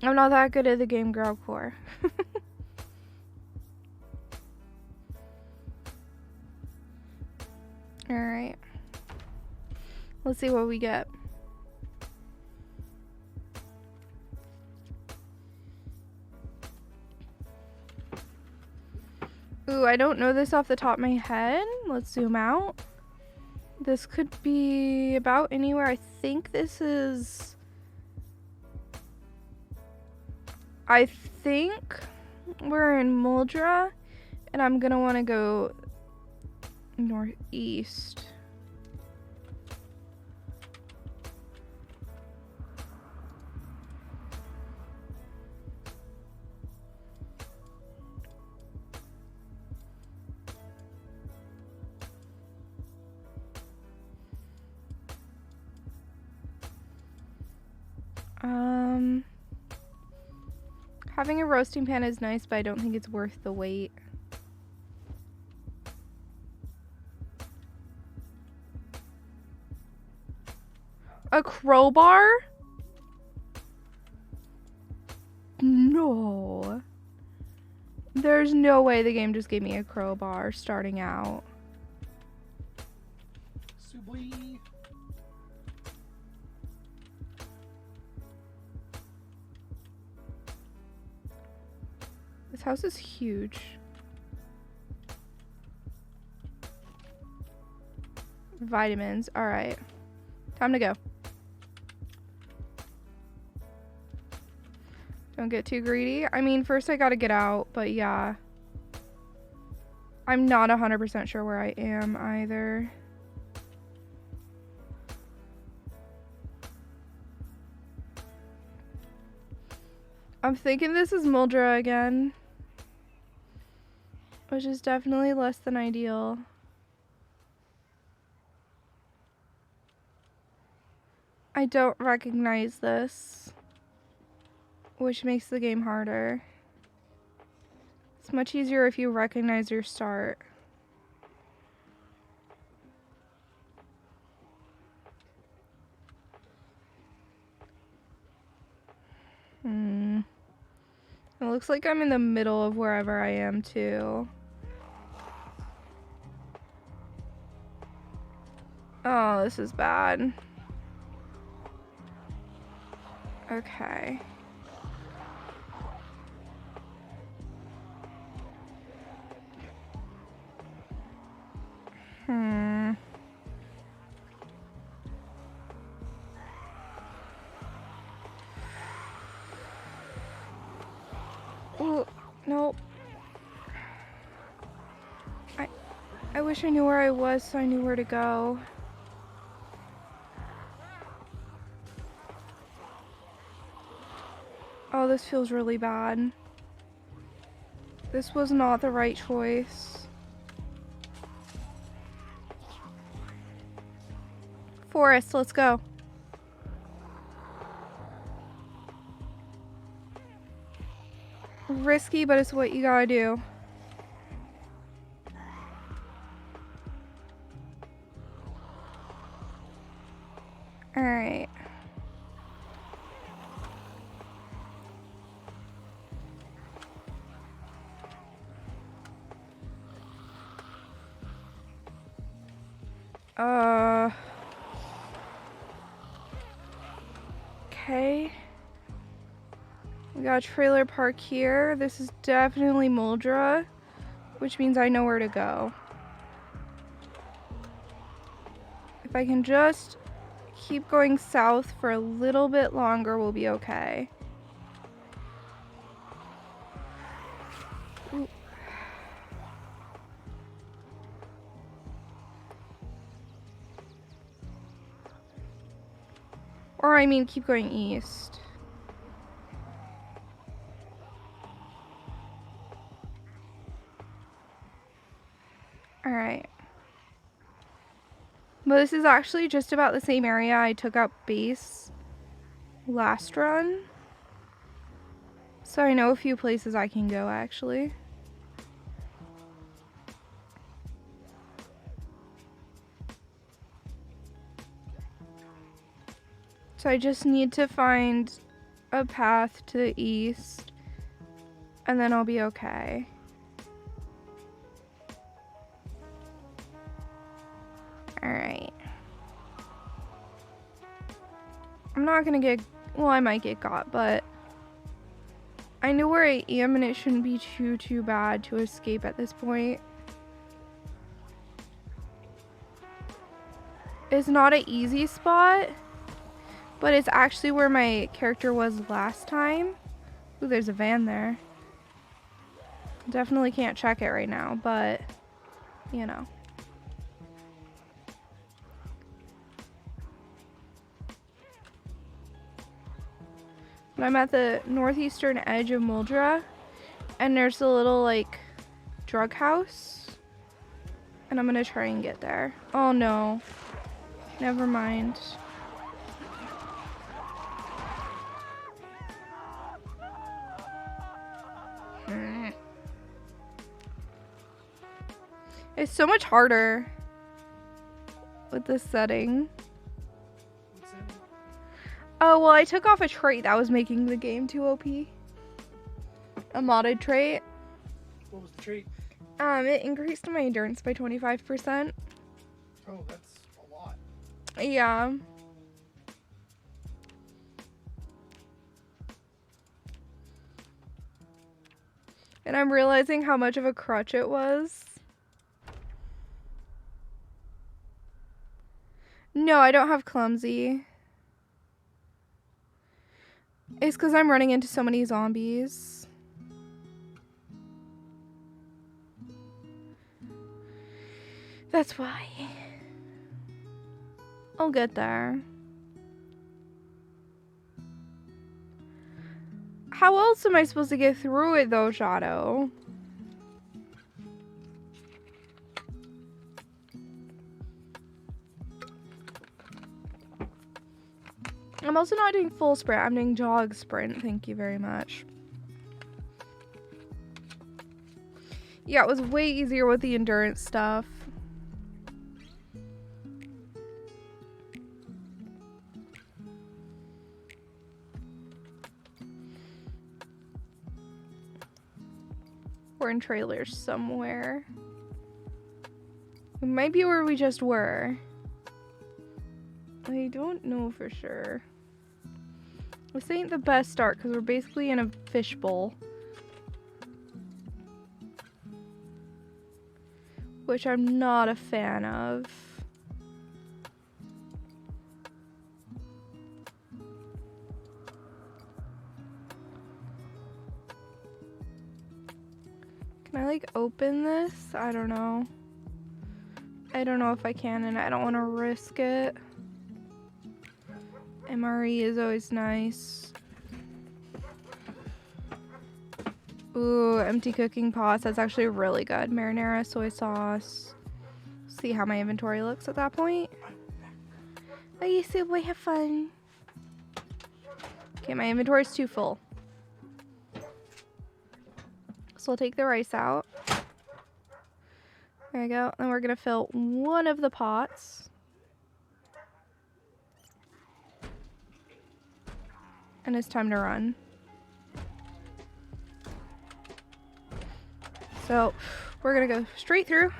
I'm not that good at the game growlcore. Alright. Let's see what we get. Ooh, I don't know this off the top of my head. Let's zoom out. This could be about anywhere. I think this is... I think we're in Muldra, and I'm gonna want to go northeast. Having a roasting pan is nice, but I don't think it's worth the wait. A crowbar? No. There's no way the game just gave me a crowbar starting out. Suwey. This house is huge. Vitamins. All right. Time to go. Don't get too greedy. I mean, first I gotta get out, but yeah. I'm not 100% sure where I am either. I'm thinking this is Muldra again, which is definitely less than ideal. I don't recognize this. which makes the game harder. It's much easier if you recognize your start. It looks like I'm in the middle of wherever I am too. Oh, this is bad. Okay. Oh, nope. I wish I knew where I was so I knew where to go. Oh, this feels really bad. This was not the right choice. Forest, let's go. Risky, but it's what you gotta do. Alright. Okay. We got a trailer park here. This is definitely Muldra, which means I know where to go. If I can just keep going south for a little bit longer, we'll be okay. Ooh. Or I mean, keep going east. Alright. But this is actually just about the same area I took out base last run. So I know a few places I can go actually. So I just need to find a path to the east and then I'll be okay. Alright. I'm not gonna get, well, I might get got, but I know where I am and it shouldn't be too bad to escape at this point. It's not an easy spot, but it's actually where my character was last time. Ooh, there's a van there. Definitely can't check it right now, but you know. But I'm at the northeastern edge of Muldra, and there's a little like drug house, and I'm gonna try and get there. Oh no, never mind. It's so much harder with this setting. Oh, well, I took off a trait that was making the game too OP. A modded trait. What was the trait? It increased my endurance by 25%. Oh, that's a lot. Yeah. And I'm realizing how much of a crutch it was. No, I don't have clumsy. It's because I'm running into so many zombies. That's why. I'll get there. How else am I supposed to get through it though, Shadow? I'm also not doing full sprint. I'm doing jog sprint. Thank you very much. Yeah, it was way easier with the endurance stuff. We're in trailers somewhere. It might be where we just were. I don't know for sure. This ain't the best start because we're basically in a fishbowl. Which I'm not a fan of. Can I like open this? I don't know. I don't know if I can and I don't want to risk it. MRE is always nice. Ooh, empty cooking pots. That's actually really good. Marinara, soy sauce. See how my inventory looks at that point. Oh, you Subway, have fun. Okay, my inventory's too full. So I'll take the rice out. There we go. Then we're gonna fill one of the pots. And it's time to run. So we're gonna go straight through.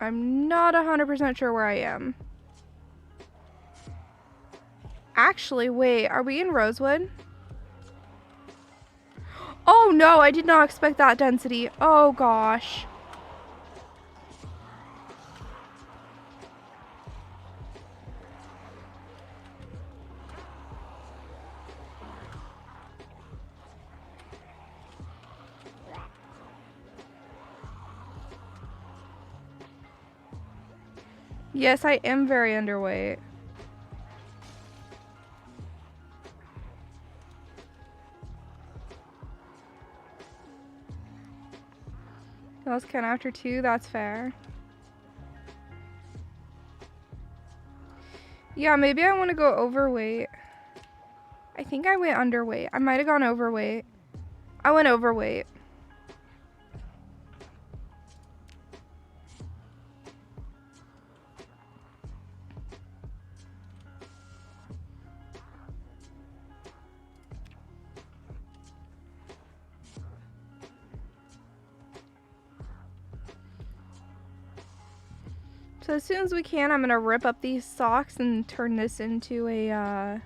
I'm not 100% sure where I am. Actually, wait, are we in Rosewood? Oh no, I did not expect that density. Oh gosh. Yes, I am very underweight. That was kind of after 2, that's fair. Yeah, maybe I want to go overweight. I think I went underweight. I might have gone overweight. I went overweight. So as soon as we can, I'm gonna rip up these socks and turn this into a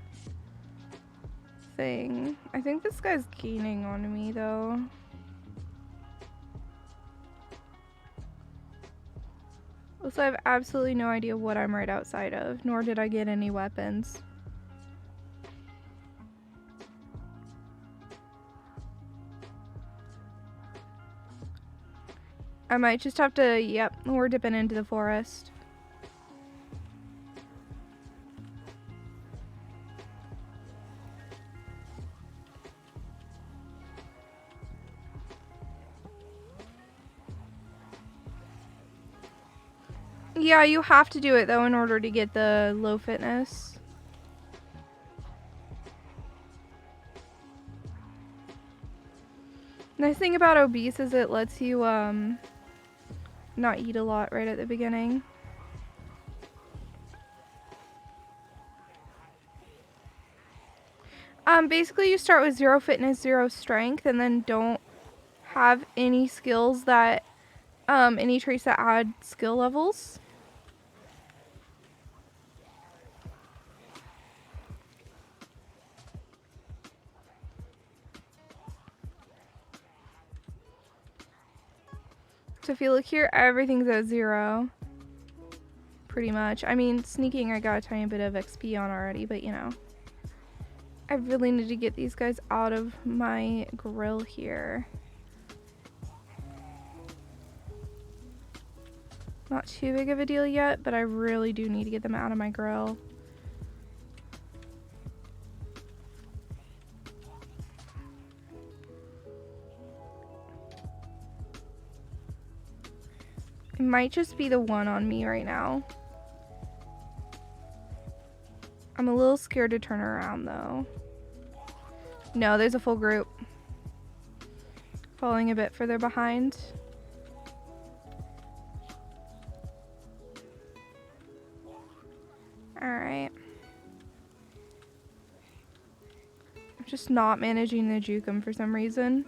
thing. I think this guy's gaining on me though. Also, I have absolutely no idea what I'm right outside of, nor did I get any weapons. I might just have to, yep, we're dipping into the forest. Yeah, you have to do it though in order to get the low fitness. Nice thing about obese is it lets you not eat a lot right at the beginning. Basically you start with 0 fitness, 0 strength, and then don't have any skills that, any traits that add skill levels. So if you look here, everything's at 0. Pretty much. I mean, sneaking I got a tiny bit of XP on already, but you know. I really need to get these guys out of my grill here. Not too big of a deal yet, but I really do need to get them out of my grill. It might just be the one on me right now. I'm a little scared to turn around though. No, there's a full group. Falling a bit further behind. Alright. I'm just not managing the juke 'em for some reason.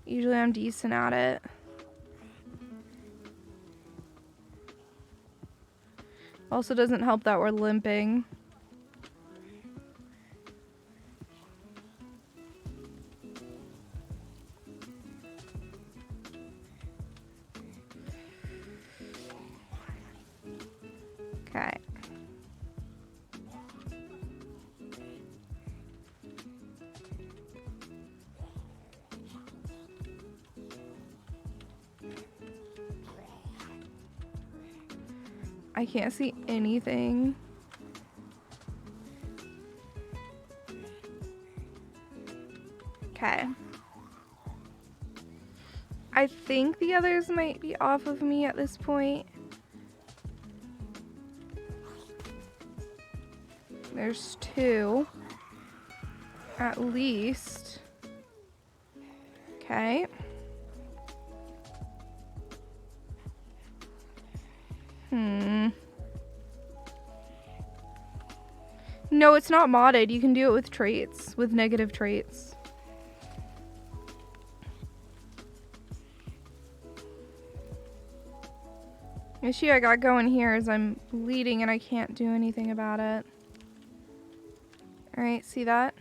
Usually I'm decent at it. Also doesn't help that we're limping. Okay. I can't see anything. Okay. I think the others might be off of me at this point. There's two. At least. Okay. No, it's not modded. You can do it with traits, with negative traits. The issue I got going here is I'm bleeding and I can't do anything about it. Alright, see that?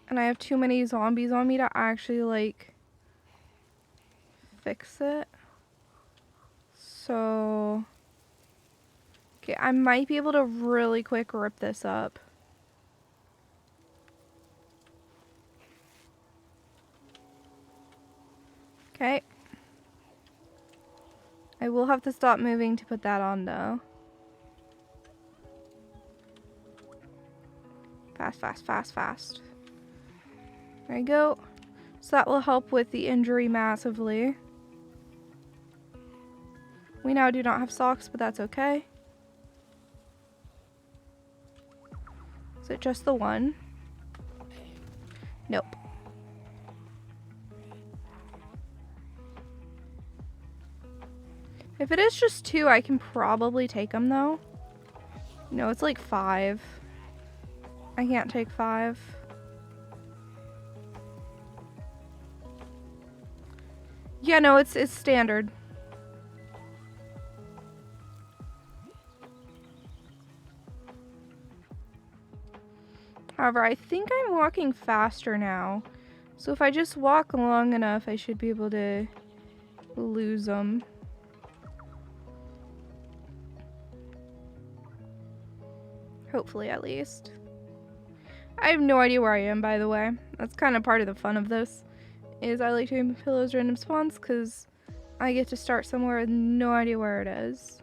And I have too many zombies on me to actually, like, fix it. So... okay, I might be able to really quick rip this up. Okay. I will have to stop moving to put that on, though. Fast, fast, fast, fast. There you go. So that will help with the injury massively. We now do not have socks, but that's okay. Is it just the one? Nope. If it is just two, I can probably take them though. No, it's like 5. I can't take 5. Yeah, no, it's standard. However, I think I'm walking faster now. So if I just walk long enough, I should be able to lose them. Hopefully, at least. I have no idea where I am, by the way. That's kind of part of the fun of this. Is I like doing pillows random spawns because I get to start somewhere with no idea where it is.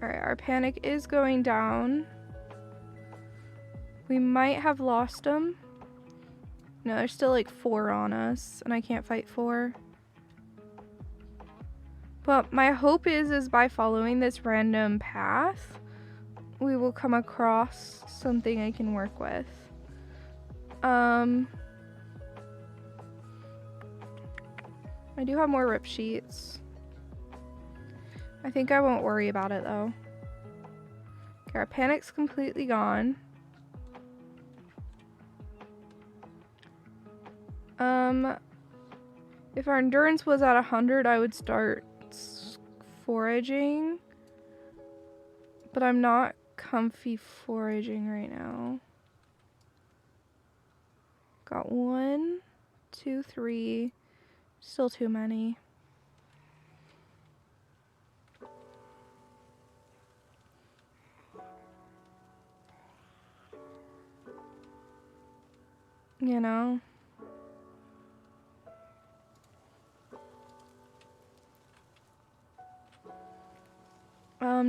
Alright, our panic is going down. We might have lost them. No, there's still like 4 on us, and I can't fight 4. But my hope is by following this random path, we will come across something I can work with. I do have more rip sheets. I think I won't worry about it though. Okay, our panic's completely gone. If our endurance was at 100, I would start foraging. But I'm not comfy foraging right now. Got 1, 2, 3. Still too many. You know?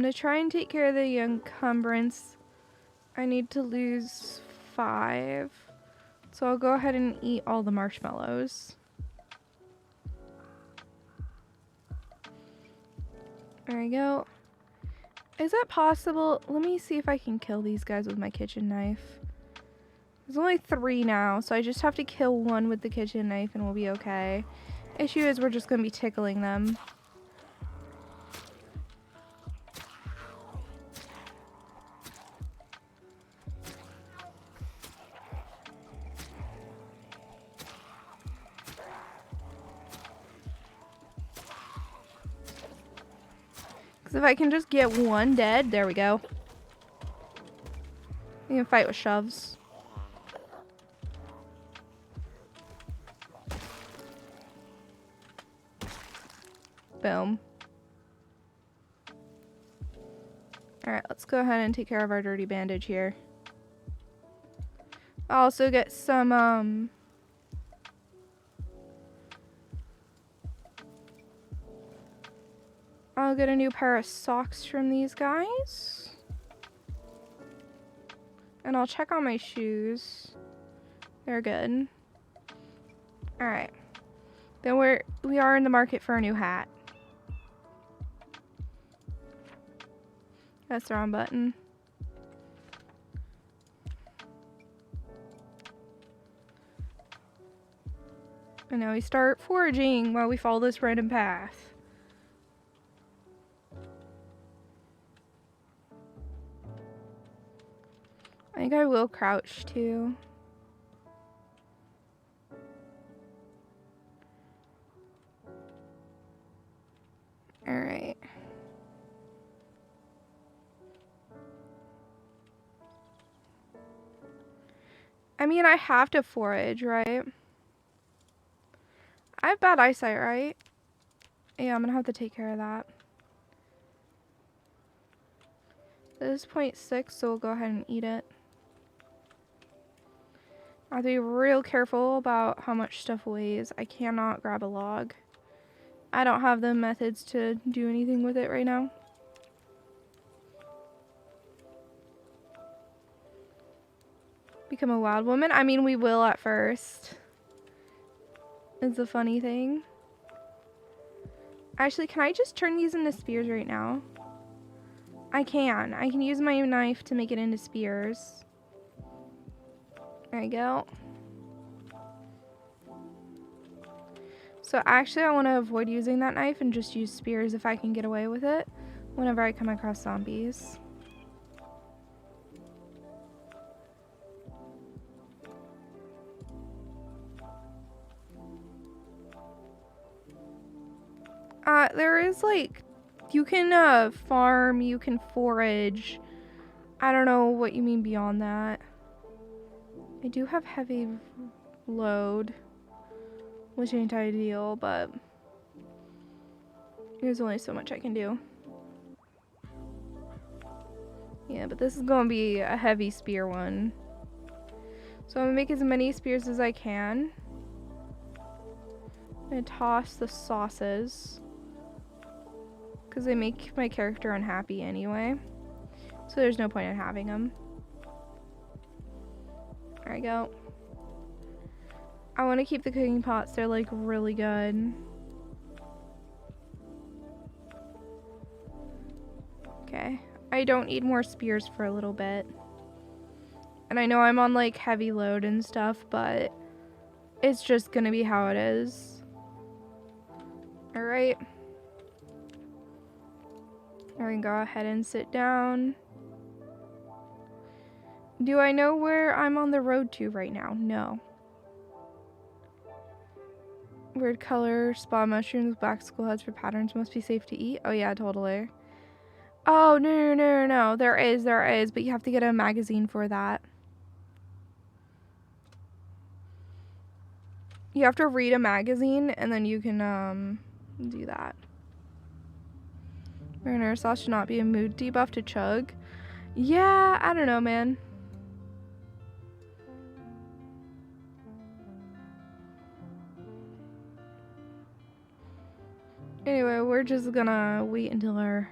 To try and take care of the encumbrance, I need to lose 5. So I'll go ahead and eat all the marshmallows. There we go. Is it possible? Let me see if I can kill these guys with my kitchen knife. There's only 3 now, so I just have to kill 1 with the kitchen knife and we'll be okay. Issue is we're just going to be tickling them. Because if I can just get 1 dead, there we go. We can fight with shoves. Boom. Alright, let's go ahead and take care of our dirty bandage here. I'll also get some, I'll get a new pair of socks from these guys. And I'll check on my shoes. They're good. Alright. Then we are in the market for a new hat. That's the wrong button. And now we start foraging while we follow this random path. I think I will crouch too. Alright. I mean, I have to forage, right? I have bad eyesight, right? Yeah, I'm gonna have to take care of that. This is 0.6, so we'll go ahead and eat it. I have to be real careful about how much stuff weighs. I cannot grab a log. I don't have the methods to do anything with it right now. Become a wild woman? I mean, we will at first. It's a funny thing. Actually, can I just turn these into spears right now? I can. I can use my knife to make it into spears. There you go. So actually, I want to avoid using that knife and just use spears if I can get away with it whenever I come across zombies. There is like, you can farm, you can forage. I don't know what you mean beyond that. I do have heavy load, which ain't ideal, but there's only so much I can do. Yeah, but this is gonna be a heavy spear one. So I'm gonna make as many spears as I can. I'm gonna toss the sauces, because they make my character unhappy anyway. So there's no point in having them. There we go. I want to keep the cooking pots. They're like really good. Okay. I don't need more spears for a little bit. And I know I'm on like heavy load and stuff, but it's just gonna be how it is. Alright. I can go ahead and sit down. Do I know where I'm on the road to right now? No. Weird color, spa mushrooms, black skull heads for patterns must be safe to eat. Oh yeah, totally. Oh, no. There is, but you have to get a magazine for that. You have to read a magazine and then you can do that. Marinara sauce should not be a mood debuff to chug. Yeah, I don't know, man. Anyway, we're just gonna wait until our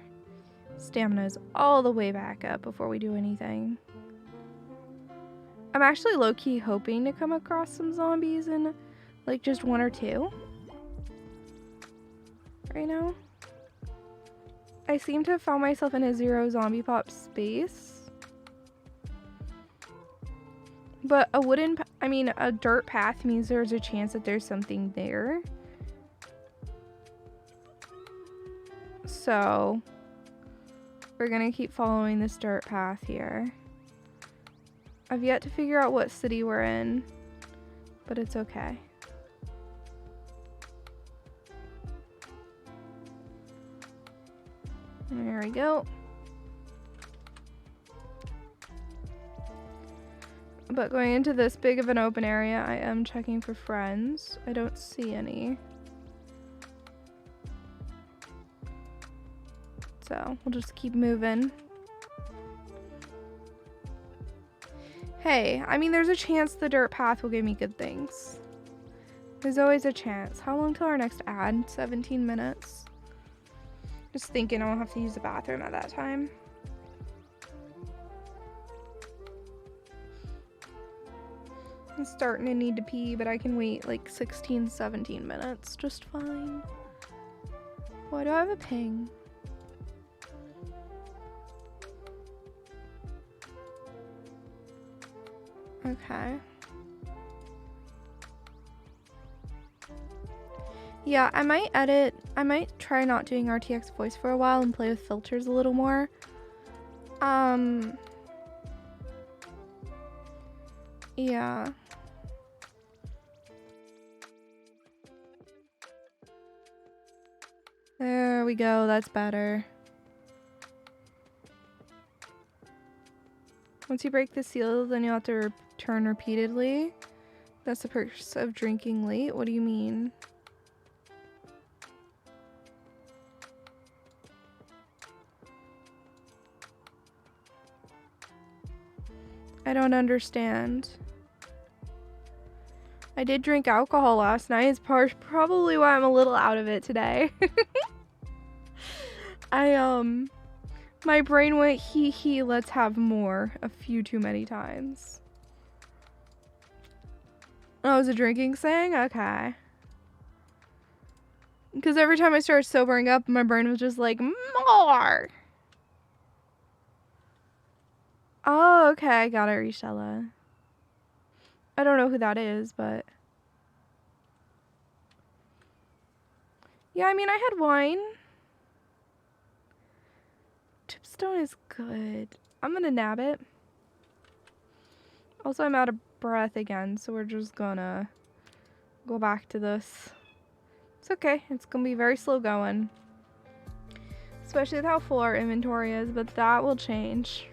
Stamina's all the way back up before we do anything. I'm actually low-key hoping to come across some zombies in like just 1 or 2 right now. I seem to have found myself in a 0 zombie pop space. But a dirt path means there's a chance that there's something there. So we're gonna keep following this dirt path here. I've yet to figure out what city we're in, but it's okay. There we go. But going into this big of an open area, I am checking for friends. I don't see any. So we'll just keep moving. Hey, I mean, there's a chance the dirt path will give me good things. There's always a chance. How long till our next ad? 17 minutes. Just thinking I'll have to use the bathroom at that time. I'm starting to need to pee, but I can wait like 16, 17 minutes just fine. Why do I have a ping? Okay. Yeah, I might try not doing RTX voice for a while and play with filters a little more. Yeah. There we go, that's better. Once you break the seal, then you'll have to return repeatedly. That's the purpose of drinking late. What do you mean? I don't understand. I did drink alcohol last night. It's probably why I'm a little out of it today. My brain went hee, let's have more a few too many times. Oh, it was a drinking thing? Okay. Because every time I started sobering up, my brain was just like, more! Oh, okay, I got it, Richella. I don't know who that is, but... Yeah, I mean, I had wine. Chipstone is good. I'm gonna nab it. Also, I'm out of breath again, so we're just gonna go back to this. It's okay. It's gonna be very slow going. Especially with how full our inventory is, but that will change.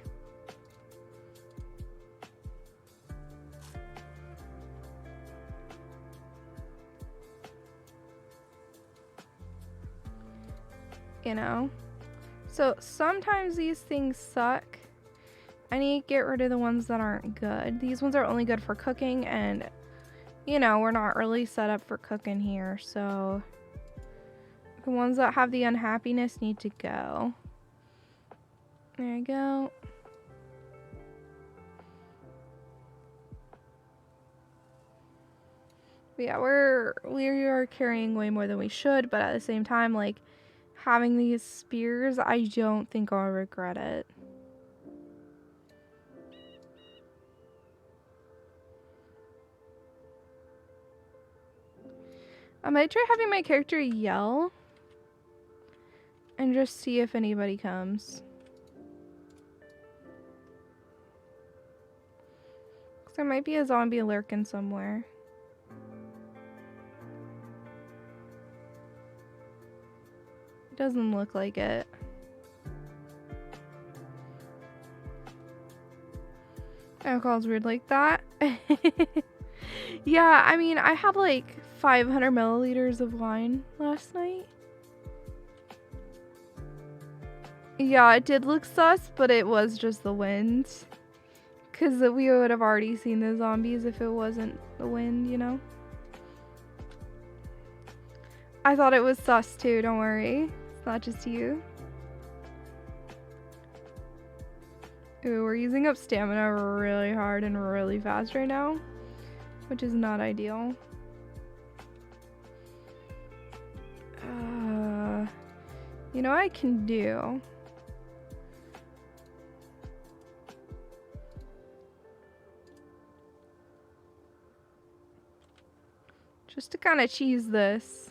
You know? So sometimes these things suck. I need to get rid of the ones that aren't good. These ones are only good for cooking, and you know, we're not really set up for cooking here, so the ones that have the unhappiness need to go. There you go. But yeah, we are carrying way more than we should, but at the same time, like, having these spears, I don't think I'll regret it. I might try having my character yell and just see if anybody comes. Because there might be a zombie lurking somewhere. Doesn't look like it. Alcohol's weird like that. Yeah, I mean, I had like 500 milliliters of wine last night. Yeah, it did look sus, but it was just the wind. Because we would have already seen the zombies if it wasn't the wind, you know? I thought it was sus too, don't worry. It's not just you. Ooh, we're using up stamina really hard and really fast right now, which is not ideal. You know what I can do? Just to kind of cheese this.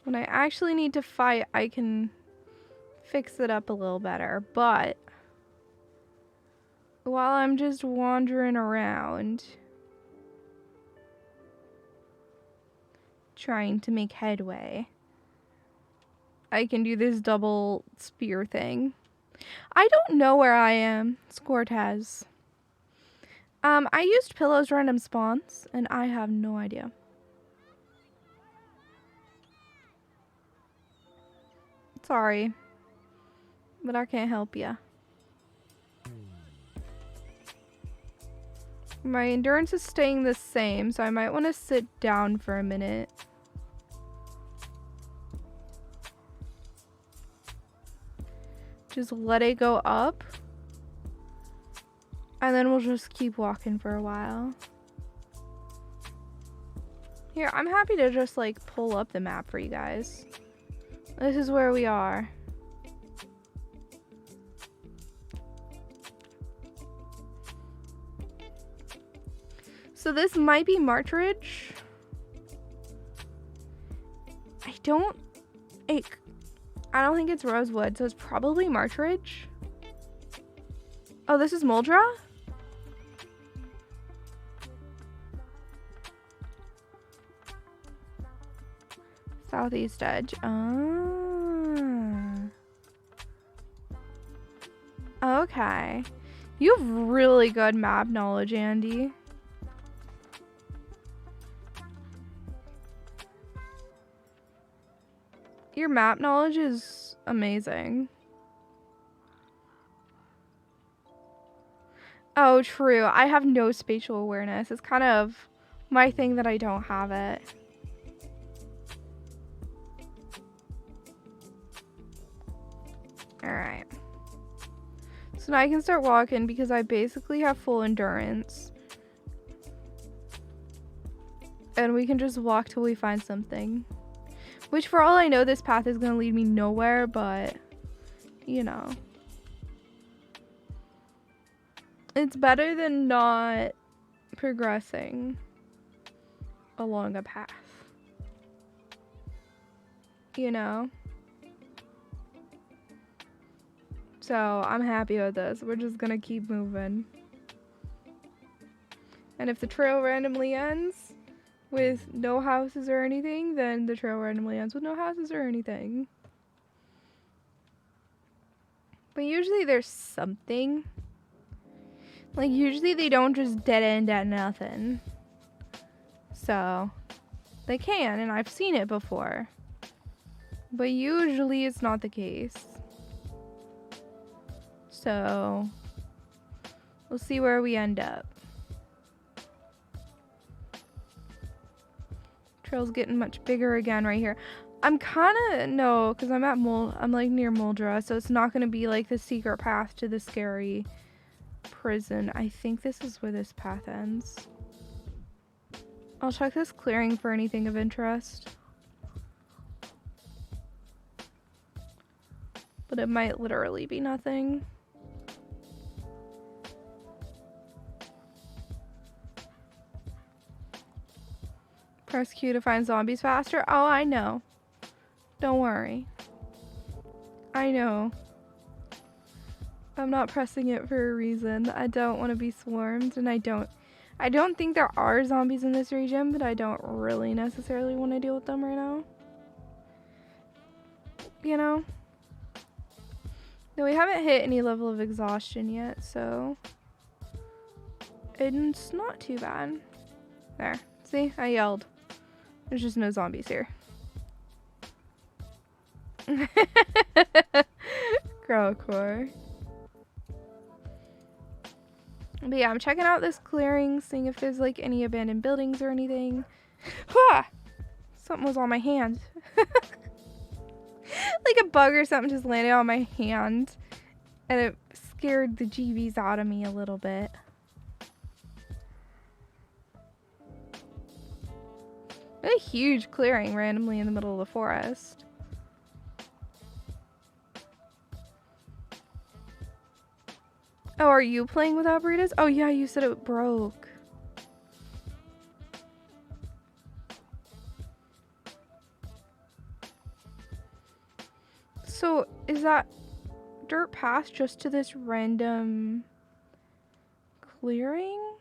When I actually need to fight, I can fix it up a little better, but while I'm just wandering around trying to make headway, I can do this double spear thing. I don't know where I am, Scortez. I used Pillow's random spawns, and I have no idea. Sorry, but I can't help ya. My endurance is staying the same, so I might want to sit down for a minute. Just let it go up. And then we'll just keep walking for a while. Here, I'm happy to just like pull up the map for you guys. This is where we are. So this might be Martridge. I don't think it's Rosewood, so it's probably Martridge. Oh, this is Muldra? Southeast edge. Okay. You have really good map knowledge, Andy. Your map knowledge is amazing. Oh, true. I have no spatial awareness. It's kind of my thing that I don't have it. Alright. So now I can start walking because I basically have full endurance. And we can just walk till we find something. Which, for all I know, this path is going to lead me nowhere, but, you know. It's better than not progressing along a path. You know? So, I'm happy with this. We're just going to keep moving. And if the trail randomly ends with no houses or anything, then the trail randomly ends with no houses or anything. But usually there's something. Like, usually they don't just dead end at nothing. So, they can, and I've seen it before. But usually it's not the case. So, we'll see where we end up. Trail's getting much bigger again right here. I'm kind of, no, because I'm like near Muldra, so it's not going to be like the secret path to the scary prison. I think this is where this path ends. I'll check this clearing for anything of interest. But it might literally be nothing. Press Q to find zombies faster. Oh, I know. Don't worry. I know. I'm not pressing it for a reason. I don't want to be swarmed, and I don't think there are zombies in this region, but I don't really necessarily want to deal with them right now. You know? No, we haven't hit any level of exhaustion yet, so it's not too bad. There. See? I yelled. There's just no zombies here. Growcore. But yeah, I'm checking out this clearing, seeing if there's like any abandoned buildings or anything. Ah! Something was on my hand. Like a bug or something just landed on my hand. And it scared the GVs out of me a little bit. A huge clearing randomly in the middle of the forest. Oh, are you playing without burritos? Oh yeah, you said it broke. So is that dirt path just to this random clearing?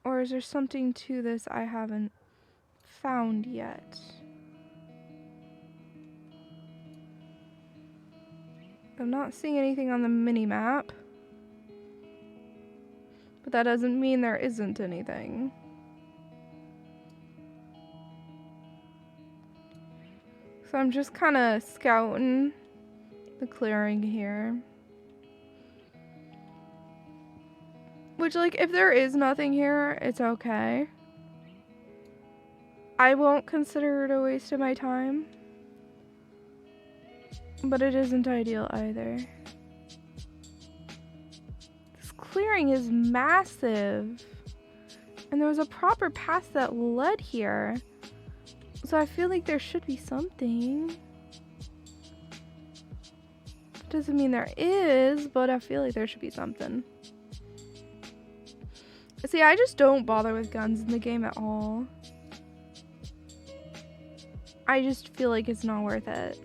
Or is there something to this I haven't found yet? I'm not seeing anything on the mini-map. But that doesn't mean there isn't anything. So I'm just kind of scouting the clearing here. Which, like, if there is nothing here, it's okay. I won't consider it a waste of my time. But it isn't ideal either. This clearing is massive. And there was a proper path that led here. So I feel like there should be something. Doesn't mean there is, but I feel like there should be something. See, I just don't bother with guns in the game at all. I just feel like it's not worth it.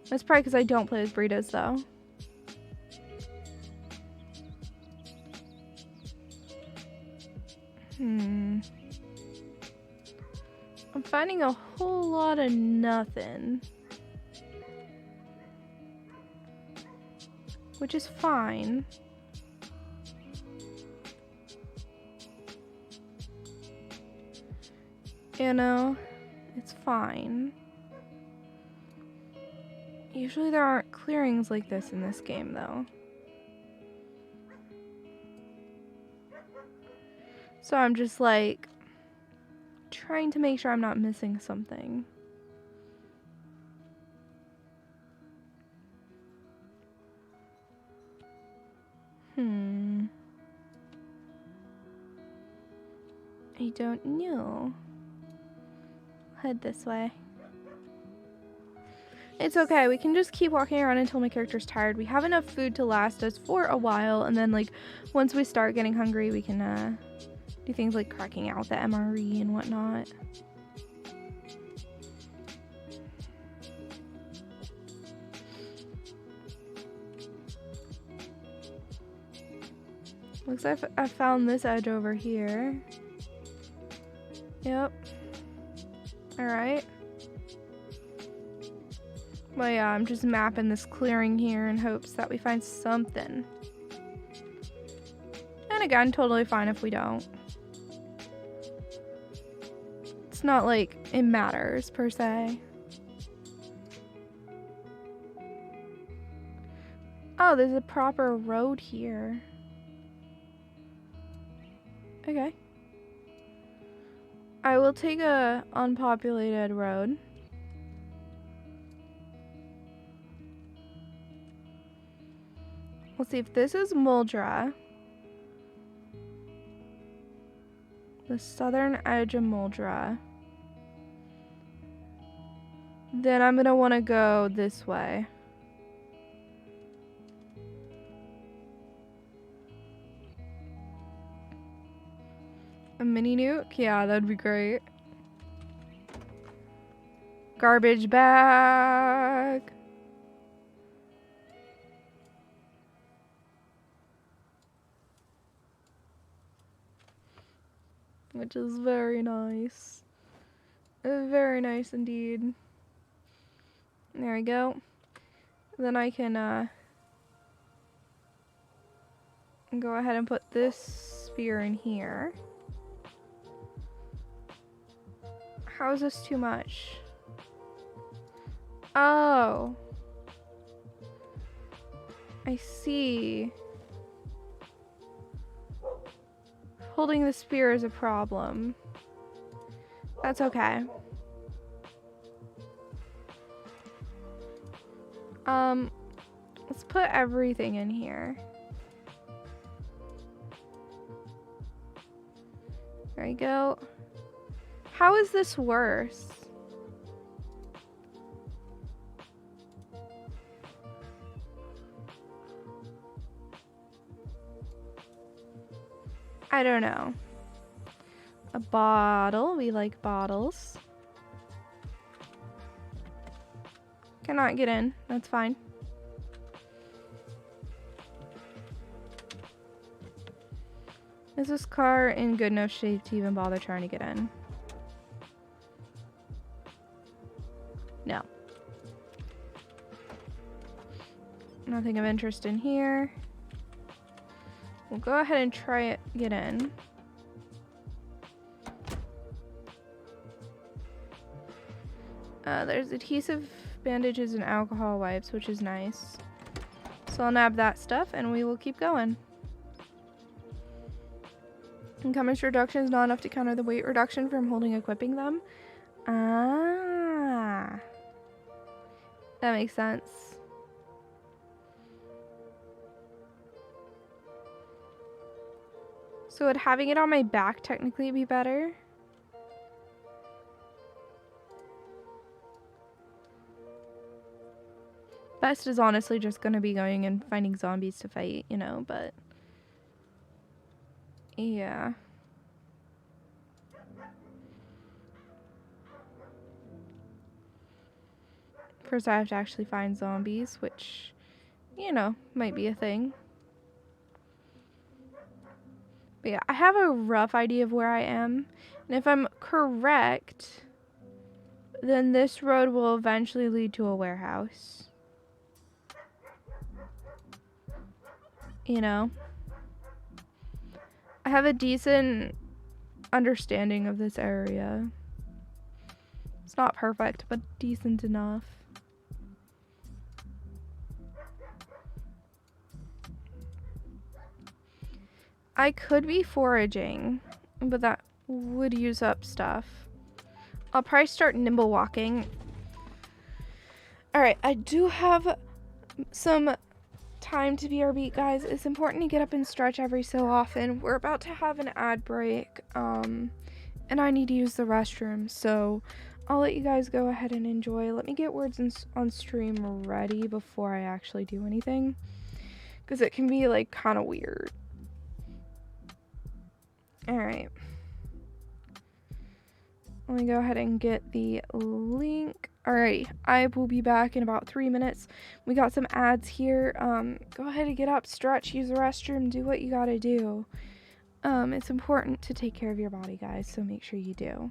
That's probably because I don't play with burritos, though. I'm finding a whole lot of nothing. Which is fine. You know, it's fine. Usually there aren't clearings like this in this game, though. So I'm just like trying to make sure I'm not missing something. I don't know. Head this way. It's okay, we can just keep walking around until my character's tired. We have enough food to last us for a while, and then like once we start getting hungry we can do things like cracking out the MRE and whatnot. Looks like I found this edge over here. Yep. Alright. Well, yeah, I'm just mapping this clearing here in hopes that we find something. And again, totally fine if we don't. It's not like it matters, per se. Oh, there's a proper road here. Okay. I will take a unpopulated road. Let's see if this is Muldra. The southern edge of Muldra. Then I'm gonna want to go this way. A mini nuke? Yeah, that'd be great. Garbage bag. Which is very nice. Very nice indeed. There we go. Then I can go ahead and put this spear in here. How is this too much? Oh. I see. Holding the spear is a problem. That's okay. Let's put everything in here. There you go. How is this worse? I don't know. A bottle. We like bottles. Cannot get in. That's fine. Is this car in good enough shape to even bother trying to get in? No. Nothing of interest in here. We'll go ahead and try it, get in. There's adhesive bandages and alcohol wipes, which is nice. So I'll nab that stuff and we will keep going. Encumbrance reduction is not enough to counter the weight reduction from holding equipping them. Ah. That makes sense. So would having it on my back technically be better? Best is honestly just gonna be going and finding zombies to fight, you know, but yeah. First I have to actually find zombies, which, you know, might be a thing. But yeah, I have a rough idea of where I am. And if I'm correct, then this road will eventually lead to a warehouse. You know? I have a decent understanding of this area. It's not perfect, but decent enough. I could be foraging, but that would use up stuff. I'll probably start nimble walking. Alright, I do have some time to BRB, guys. It's important to get up and stretch every so often. We're about to have an ad break, and I need to use the restroom, so I'll let you guys go ahead and enjoy. Let me get words on stream ready before I actually do anything, because it can be like kind of weird. Alright. Let me go ahead and get the link. Alright, I will be back in about 3 minutes. We got some ads here. Go ahead and get up, stretch, use the restroom, do what you gotta do. It's important to take care of your body, guys, so make sure you do.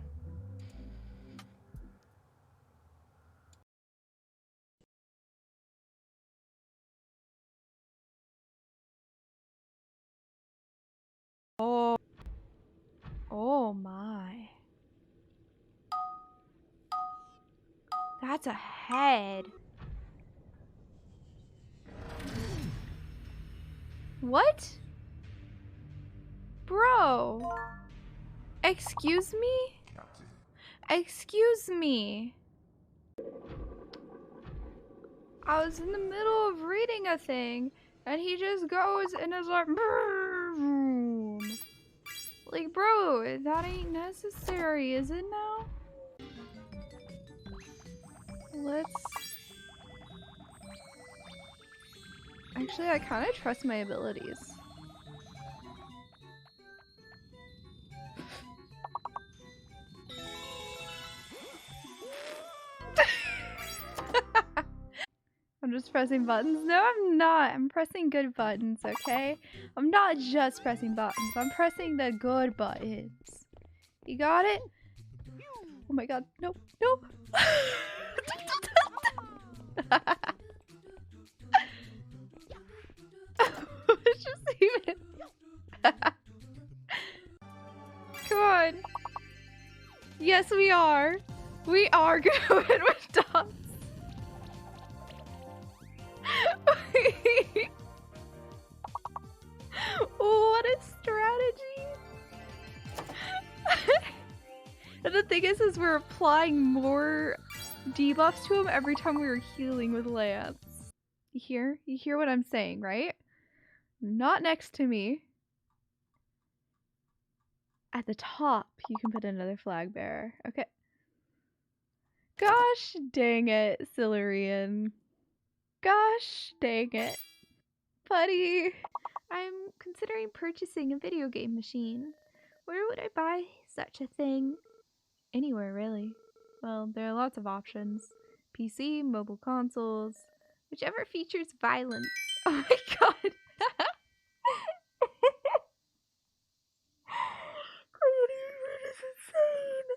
Oh my. That's a head. What? Bro. Excuse me? Excuse me. I was in the middle of reading a thing, and he just goes and is like, boom. Like, bro, that ain't necessary, is it now? Let's... Actually, I kind of trust my abilities. I'm just pressing buttons. No, I'm not. I'm pressing good buttons, okay? I'm not just pressing buttons. I'm pressing the good buttons. You got it? Oh my god. Nope. Nope. It's just even... Come on. Yes, we are. We are going with dots. What a strategy. And the thing is we're applying more debuffs to him every time we were healing with Lance. You hear what I'm saying, right? Not next to me. At the top, you can put another flag bearer. Okay. Gosh dang it, Silurian. Gosh dang it. Buddy, I'm considering purchasing a video game machine. Where would I buy such a thing? Anywhere, really. Well, there are lots of options. PC, mobile consoles, whichever features violence. Oh my god. This is insane.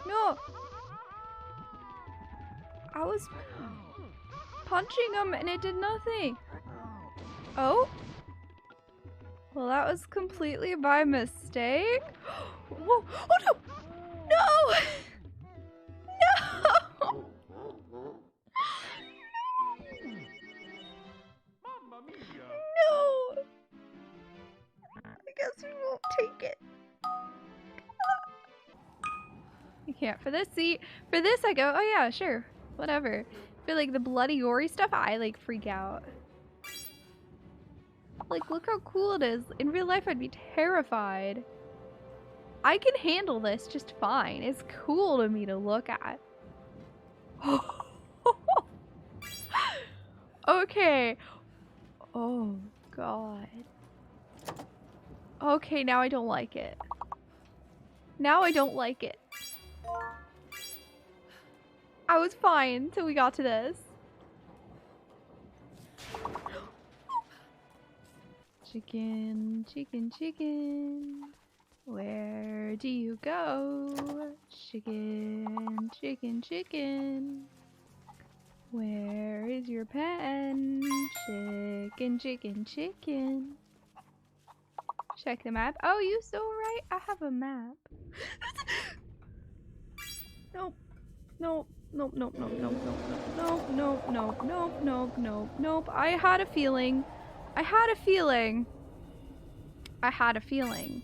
No. I was punching him and it did nothing. Oh? Well, that was completely by mistake. Whoa. Oh no! No! No! No! I guess we won't take it. You can't. For this, see, for this I go, oh yeah, sure, whatever. For like the bloody gory stuff, I like freak out. Like, look how cool it is. In real life, I'd be terrified. I can handle this just fine. It's cool to me to look at. Okay. Oh, God. Okay, now I don't like it. Now I don't like it. I was fine until we got to this. Chicken, chicken, chicken. Where do you go? Chicken, chicken, chicken. Where is your pen? Chicken, chicken, chicken. Check the map. Oh, you so right. I have a map. Nope. Nope. Nope, nope, nope, nope, nope, nope, nope, nope, nope, nope, nope. I had a feeling. I had a feeling. I had a feeling.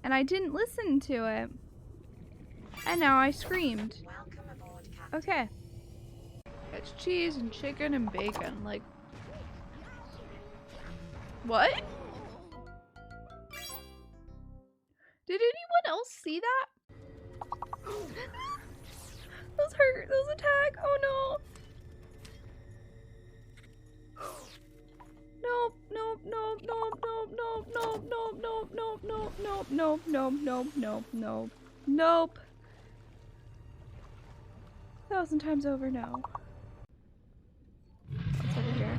And I didn't listen to it. And now I screamed. Okay. It's cheese and chicken and bacon. Like, what? Did anyone else see that? Those hurt. Those attack. Oh no. Nope, nope, nope, nope, nope, nope, nope, nope, nope, nope, nope, nope, nope, nope, nope, nope, nope. 1,000 times over, no. What's over here?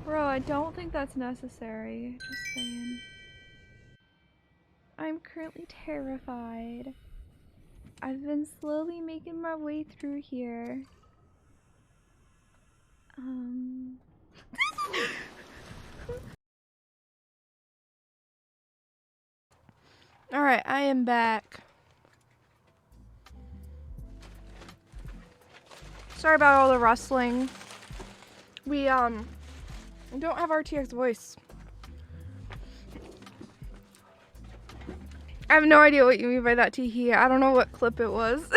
Bro, I don't think that's necessary. Just saying. I'm currently terrified. I've been slowly making my way through here. Alright, I am back. Sorry about all the rustling. We don't have RTX voice. I have no idea what you mean by that, Teehee. I don't know what clip it was.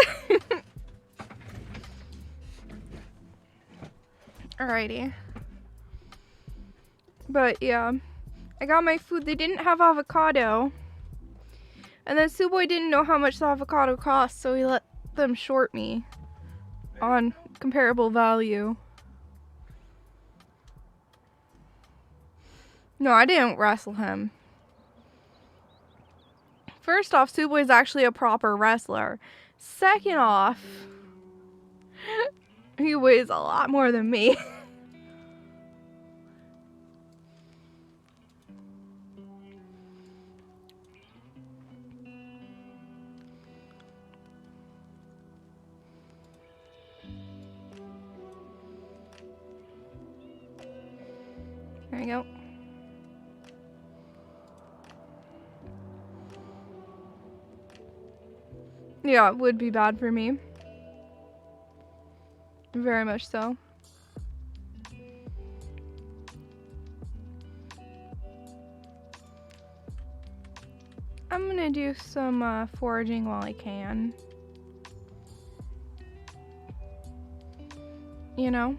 Alrighty. But yeah, I got my food. They didn't have avocado. And then Suwey didn't know how much the avocado cost, so he let them short me on comparable value. No, I didn't wrestle him. First off, Suwey's actually a proper wrestler. Second off, he weighs a lot more than me. There you go. Yeah, it would be bad for me. Very much so. I'm gonna do some foraging while I can. You know?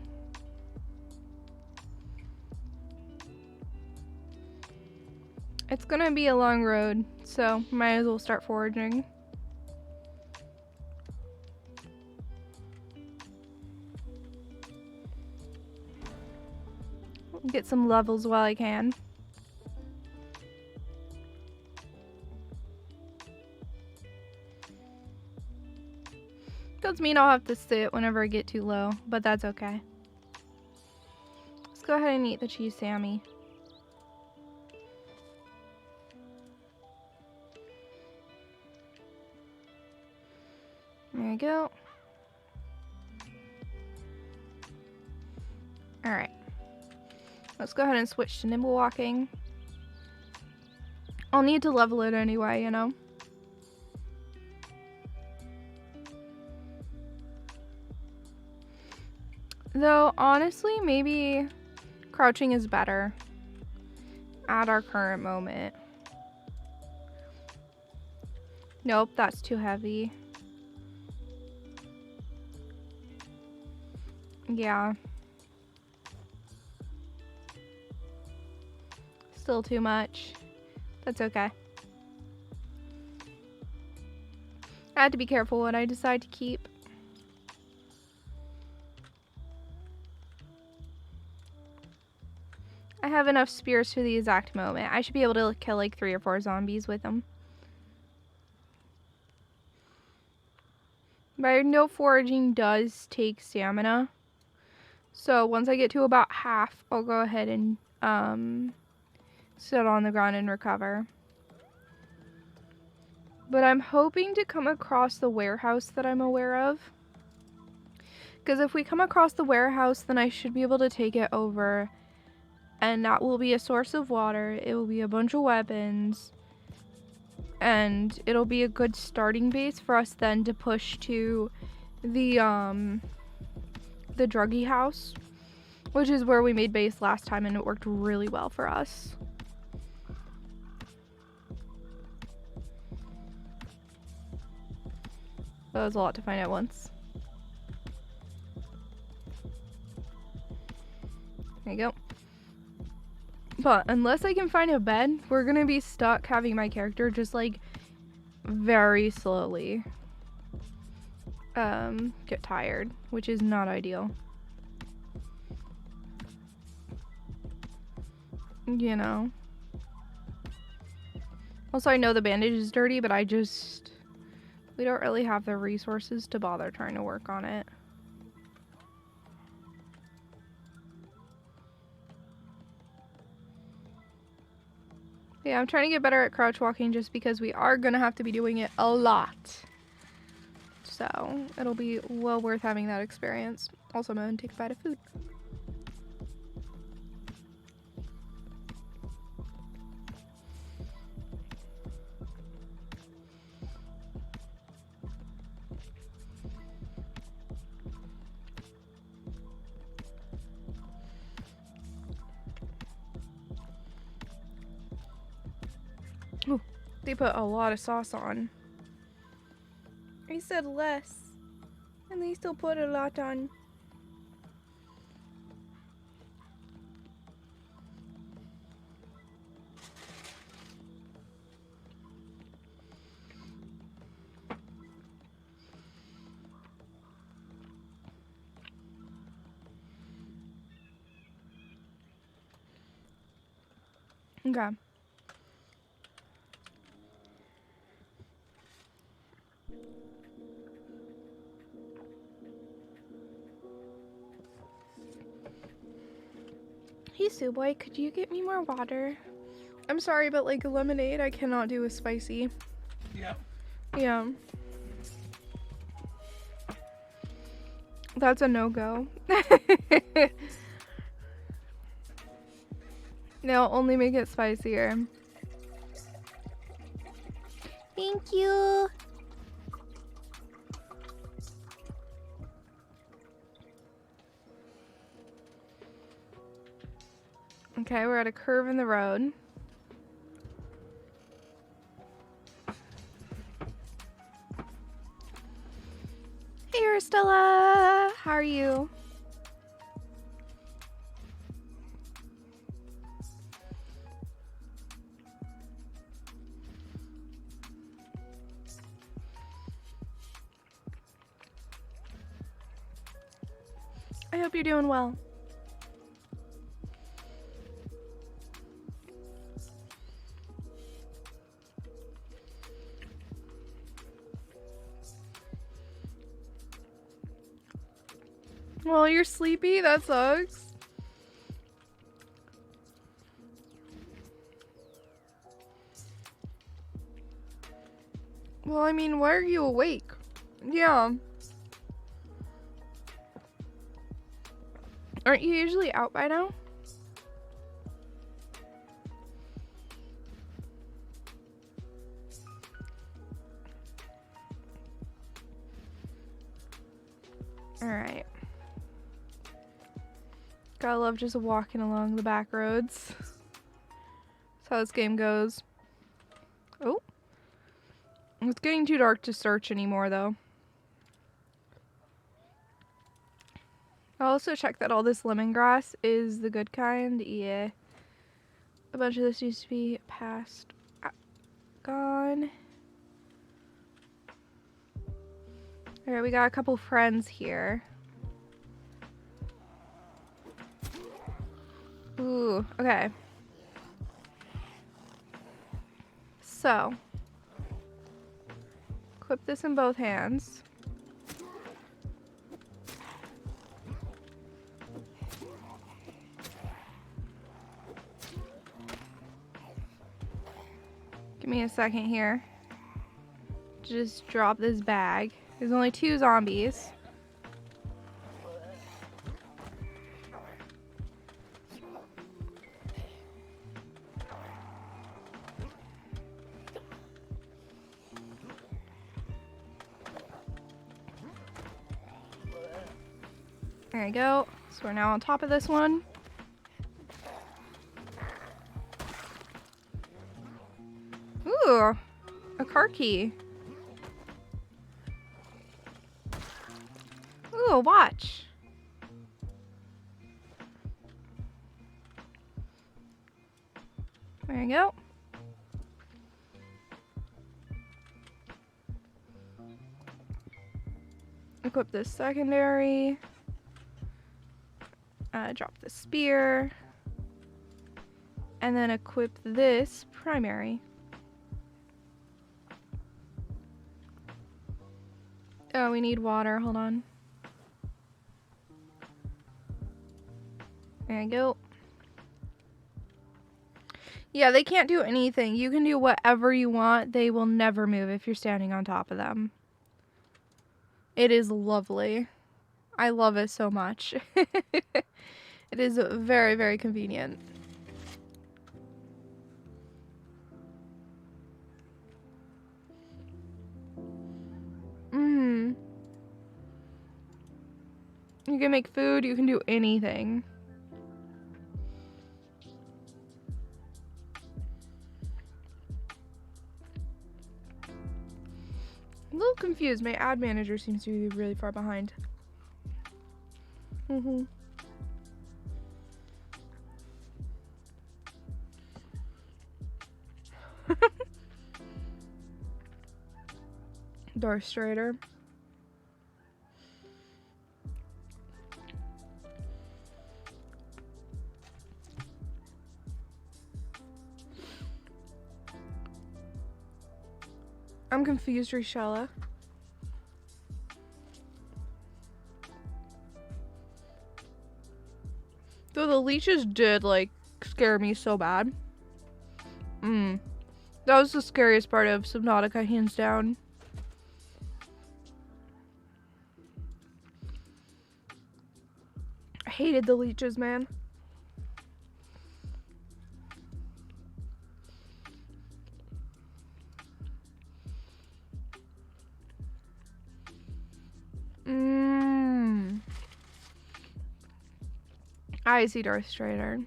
It's gonna be a long road, so might as well start foraging. Get some levels while I can. Does mean I'll have to sit whenever I get too low, but that's okay. Let's go ahead and eat the cheese Sammy. There you go. Alright. Let's go ahead and switch to nimble walking. I'll need to level it anyway, you know? Though, honestly, maybe crouching is better at our current moment. Nope, that's too heavy. Yeah. Still too much. That's okay. I had to be careful what I decide to keep. I have enough spears for the exact moment. I should be able to kill like 3 or 4 zombies with them. But I know foraging does take stamina. So once I get to about half, I'll go ahead and sit on the ground and recover. But I'm hoping to come across the warehouse that I'm aware of. Because if we come across the warehouse, then I should be able to take it over. And that will be a source of water. It will be a bunch of weapons. And it'll be a good starting base for us then to push to the druggie house. Which is where we made base last time and it worked really well for us. That was a lot to find at once. There you go. But unless I can find a bed, we're gonna be stuck having my character just like very slowly get tired, which is not ideal. You know. Also, I know the bandage is dirty, but we don't really have the resources to bother trying to work on it. Yeah, I'm trying to get better at crouch walking just because we are gonna have to be doing it a lot. So, it'll be well worth having that experience. Also, I'm gonna take a bite of food. Ooh, they put a lot of sauce on. I said less, and they still put a lot on. Okay. Hey, Suwey, could you get me more water? I'm sorry, but like lemonade, I cannot do with spicy. Yeah. Yeah. That's a no-go. No, only make it spicier. Thank you. Okay, we're at a curve in the road. Stella. How are you? I hope you're doing well. Well, you're sleepy? That sucks. Well, I mean, why are you awake? Yeah. Aren't you usually out by now? Alright. Gotta love just walking along the back roads. That's how this game goes. Oh. It's getting too dark to search anymore, though. I'll also check that all this lemongrass is the good kind. Yeah. A bunch of this used to be past. Gone. Alright, we got a couple friends here. Ooh, okay. So. Equip this in both hands. Give me a second here. Just drop this bag. There's only 2 zombies. There we go. So we're now on top of this one. Ooh, a car key. Ooh, a watch. There you go. Equip this secondary. Drop the spear. And then equip this primary. Oh, we need water. Hold on. There you go. Yeah, they can't do anything. You can do whatever you want. They will never move if you're standing on top of them. It is lovely. I love it so much. It is very, very convenient. You can make food, you can do anything. I'm a little confused. My ad manager seems to be really far behind. Darth Strider. I'm confused, Rishella. Though the leeches did, like, scare me so bad. That was the scariest part of Subnautica, hands down. I hated the leeches, man. I see Darth Strider.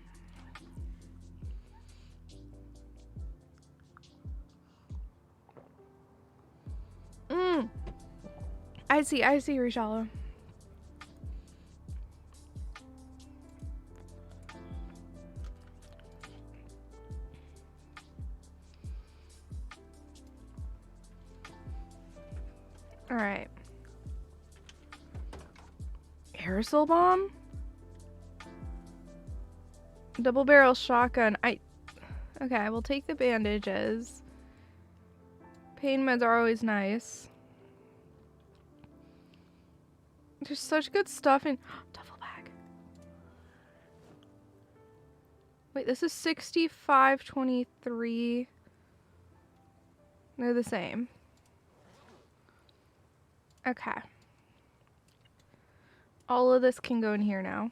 I see Rishala. Alright. Aerosol bomb? Double barrel shotgun. Okay, we'll take the bandages. Pain meds are always nice. There's such good stuff in duffel bag. Wait, this is 65.23. They're the same. Okay. All of this can go in here now.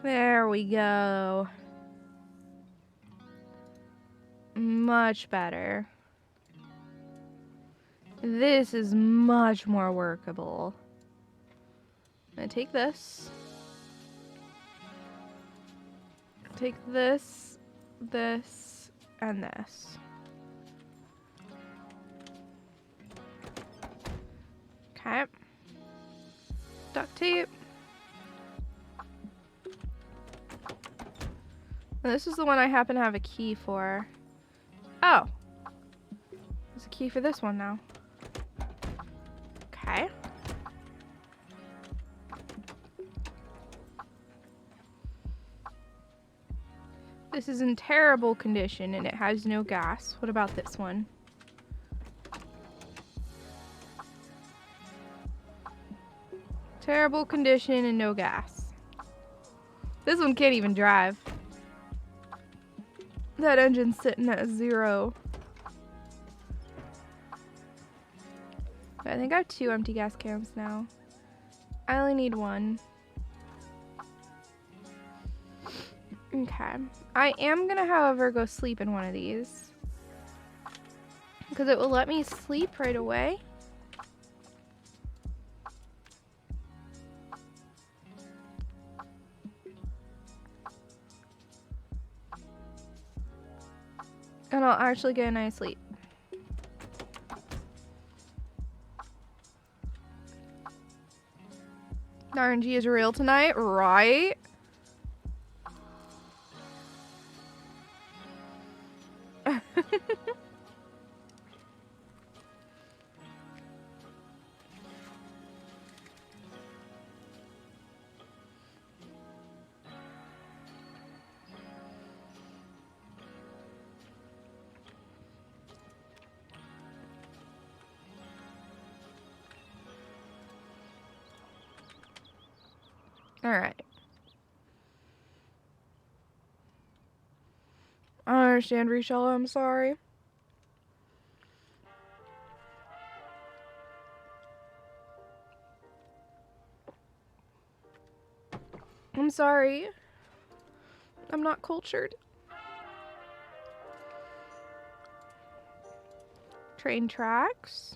There we go. Much better. This is much more workable. I'm gonna take this. Take this, this, and this. Okay. Duct tape. And this is the one I happen to have a key for. Oh. There's a key for this one now. Okay. This is in terrible condition and it has no gas. What about this one? Terrible condition and no gas. This one can't even drive. That engine's sitting at 0. I think I have 2 empty gas cans now. I only need 1. Okay. I am gonna, however, go sleep in one of these. Because it will let me sleep right away. And I'll actually get a nice sleep. RNG is real tonight, right? Alright. I don't understand, Rachel. I'm sorry. I'm sorry. I'm not cultured. Train tracks.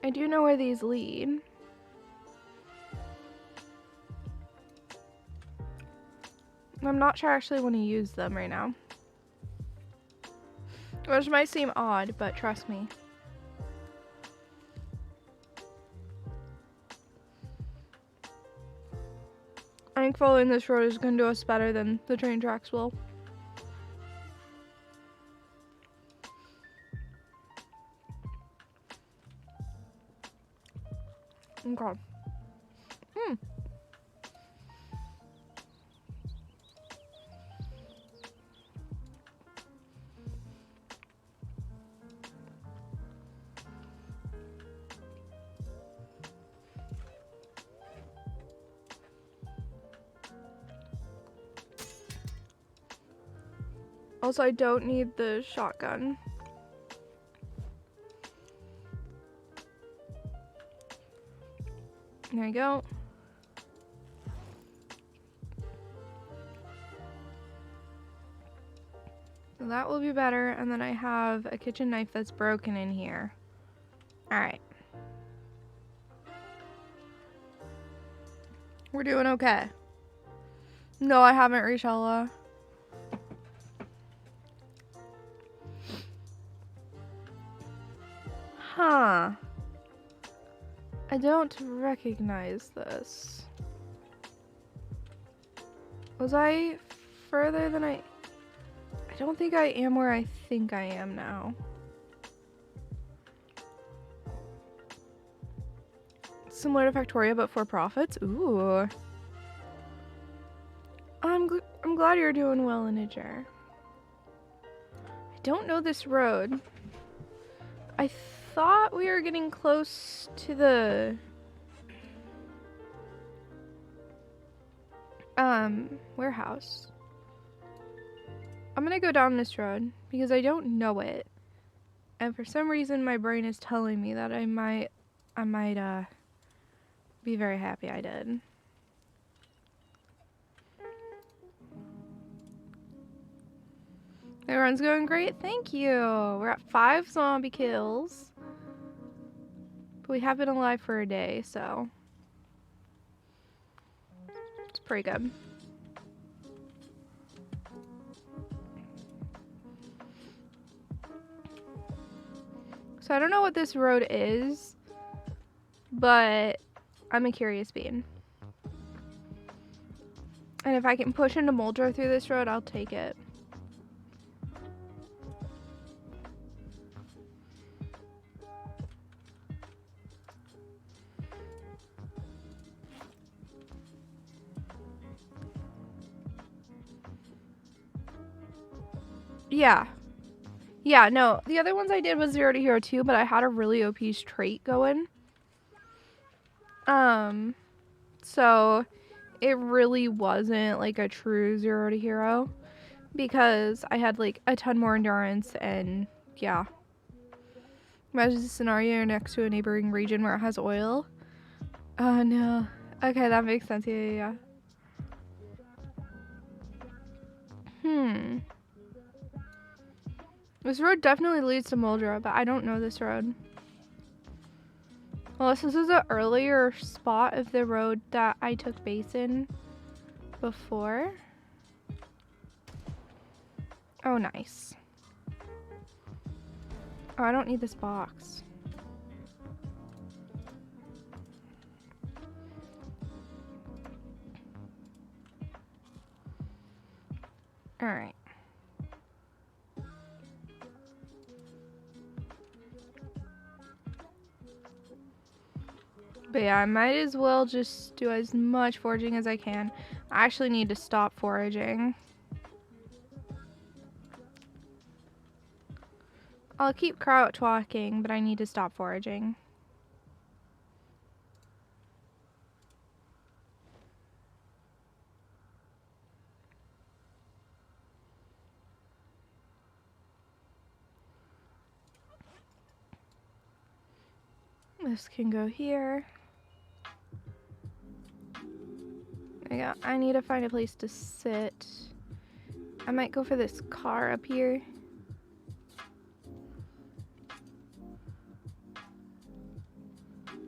I do know where these lead. I'm not sure I actually want to use them right now. Which might seem odd, but trust me. I think following this road is going to do us better than the train tracks will. Okay. Also, I don't need the shotgun. There you go. So that will be better. And then I have a kitchen knife that's broken in here. Alright. We're doing okay. No, I haven't, Richella. Huh. I don't recognize this. Was I further than I don't think I am where I think I am now. Similar to Factoria, but for profits. Ooh. I'm glad you're doing well, Integer. I don't know this road. I thought we were getting close to the warehouse. I'm gonna go down this road because I don't know it. And for some reason my brain is telling me that I might be very happy I did. Everyone's going great, thank you. We're at 5 zombie kills. But we have been alive for a day, so it's pretty good. So I don't know what this road is, but I'm a curious being. And if I can push into Moldra through this road, I'll take it. Yeah. Yeah, no. The other ones I did was 0 to Hero 2, but I had a really OP trait going. So it really wasn't like a true 0 to Hero because I had like a ton more endurance and yeah. Imagine a scenario next to a neighboring region where it has oil. Oh no. Okay, that makes sense. Yeah. This road definitely leads to Moldra, but I don't know this road. Unless this is an earlier spot of the road that I took base in before. Oh, nice. Oh, I don't need this box. Alright. But yeah, I might as well just do as much foraging as I can. I actually need to stop foraging. I'll keep crouch walking, but I need to stop foraging. This can go here. I need to find a place to sit. I might go for this car up here.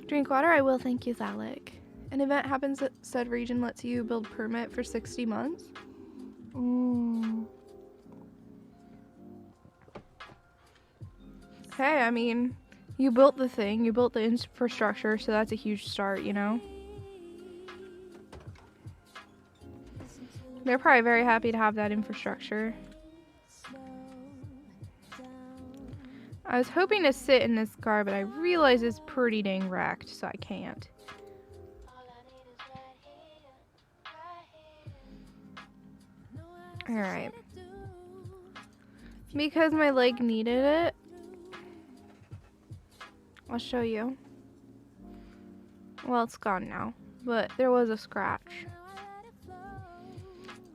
Drink water? I will, thank you, Zalek. An event happens that said region lets you build permit for 60 months. Hey, I mean, you built the thing, you built the infrastructure, so that's a huge start, you know? They're probably very happy to have that infrastructure. I was hoping to sit in this car, but I realize it's pretty dang wrecked, so I can't. Alright. Because my leg needed it, I'll show you. Well, it's gone now, but there was a scratch.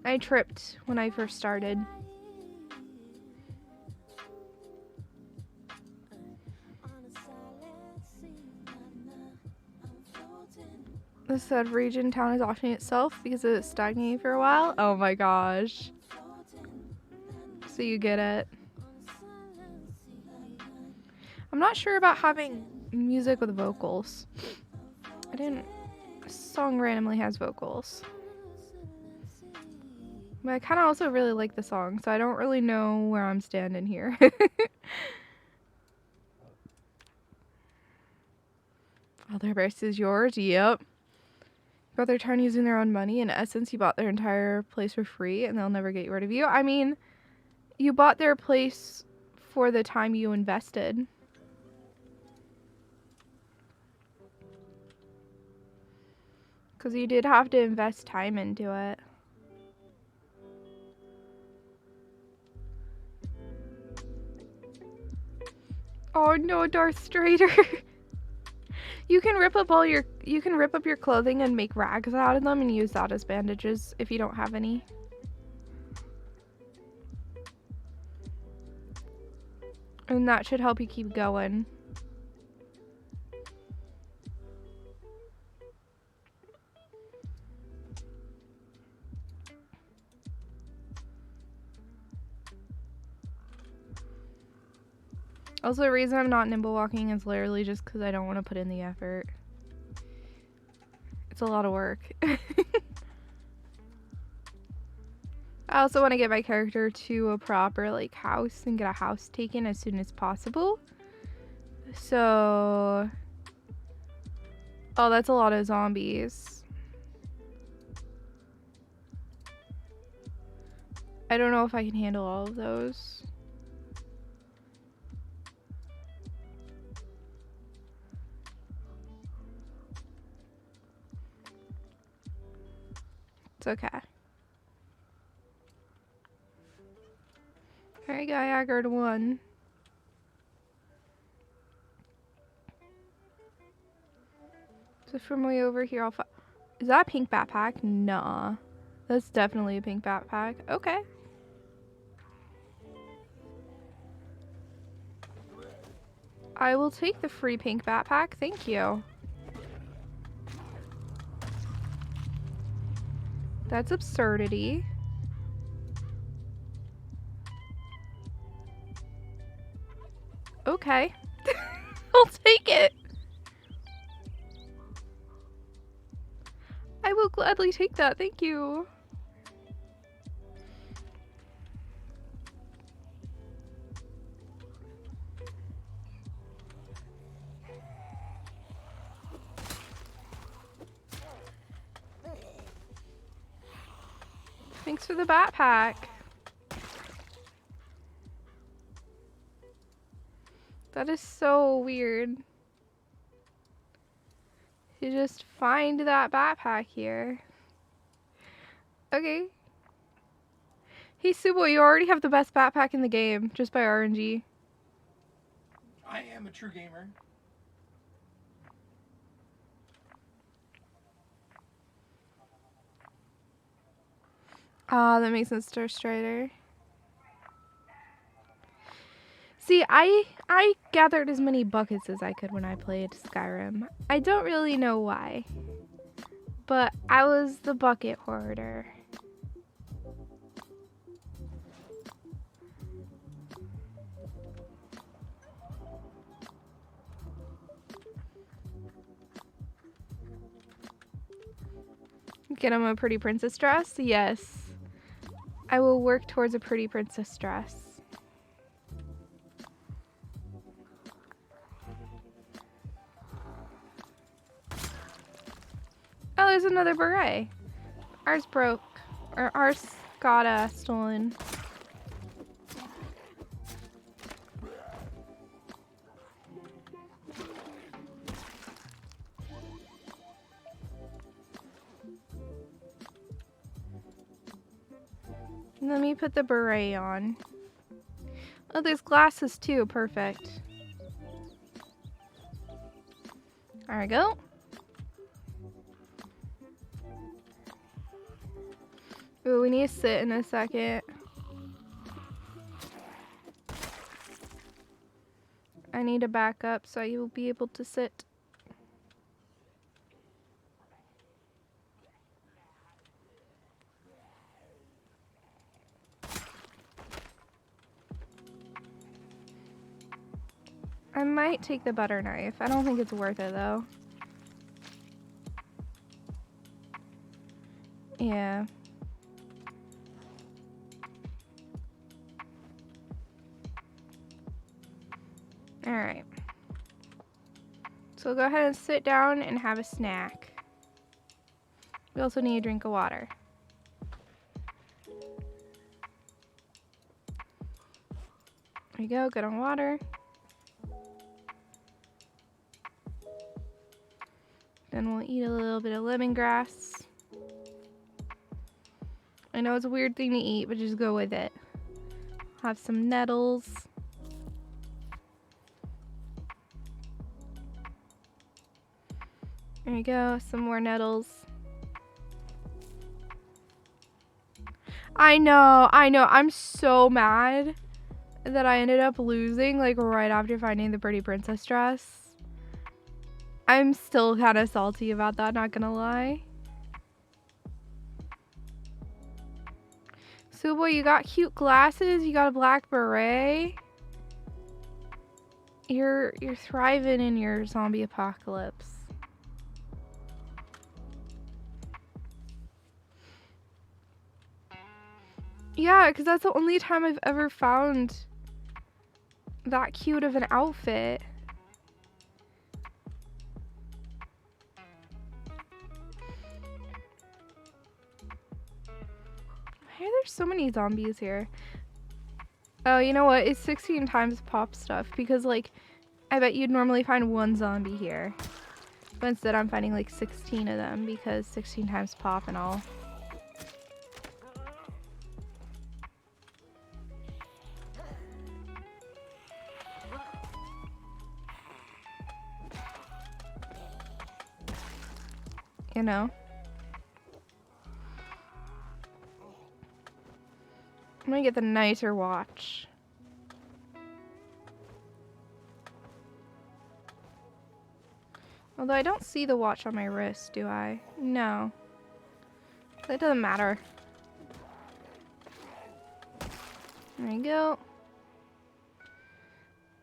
I tripped when I first started. This said region town is auctioning itself because it stagnated for a while. Oh my gosh. So you get it. I'm not sure about having music with vocals. A song randomly has vocals. But I kind of also really like the song, so I don't really know where I'm standing here. Other versus yours? Yep. But they're trying using their own money. In essence, you bought their entire place for free and they'll never get rid of you. I mean, you bought their place for the time you invested. Because you did have to invest time into it. Oh no, Darth Strider. You can rip up your clothing and make rags out of them and use that as bandages if you don't have any. And that should help you keep going. Also, the reason I'm not nimble walking is literally just because I don't want to put in the effort. It's a lot of work. I also want to get my character to a proper like house and get a house taken as soon as possible. So, oh, that's a lot of zombies. I don't know if I can handle all of those. It's okay. Alright, guy, I got one. So from way over here, I'll find. Is that a pink backpack? Nah. That's definitely a pink backpack. Okay. I will take the free pink backpack. Thank you. That's absurdity. Okay. I'll take it. I will gladly take that. Thank you. Thanks for the backpack. That is so weird. You just find that backpack here. Okay. Hey, Suwey, you already have the best backpack in the game, just by RNG. I am a true gamer. Ah, that makes sense, Darth Strider. See, I gathered as many buckets as I could when I played Skyrim. I don't really know why, but I was the bucket hoarder. Get him a pretty princess dress? Yes. I will work towards a pretty princess dress. Oh, there's another beret. Ours broke. Or ours got stolen. Let me put the beret on. Oh, there's glasses too. Perfect. There we go. Ooh, we need to sit in a second. I need to back up so you will be able to sit. I might take the butter knife. I don't think it's worth it though. Yeah. Alright. So go ahead and sit down and have a snack. We also need a drink of water. There you go, good on water. Then we'll eat a little bit of lemongrass. I know it's a weird thing to eat, but just go with it. Have some nettles. There you go, some more nettles. I know. I'm so mad that I ended up losing like right after finding the pretty princess dress. I'm still kind of salty about that, not gonna lie. Suwey, you got cute glasses, you got a black beret. You're thriving in your zombie apocalypse. Yeah, because that's the only time I've ever found that cute of an outfit. Why are there so many zombies here? Oh, you know what? It's 16 times pop stuff because, like, I bet you'd normally find one zombie here. But instead I'm finding like 16 of them because 16 times pop and all. You know? I'm gonna get the nicer watch. Although I don't see the watch on my wrist, do I? No. That doesn't matter. There you go.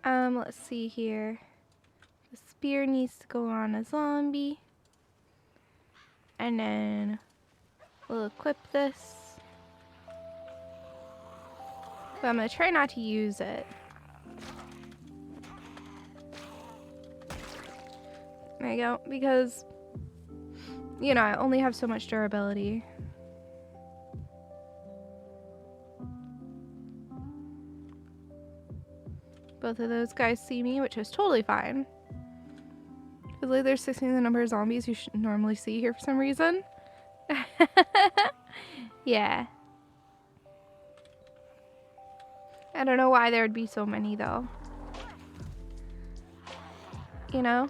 Let's see here. The spear needs to go on a zombie. And then we'll equip this. But I'm gonna try not to use it. There you go, because, you know, I only have so much durability. Both of those guys see me, which is totally fine. Because like they're 16 the number of zombies you should normally see here for some reason. Yeah. I don't know why there would be so many though. You know?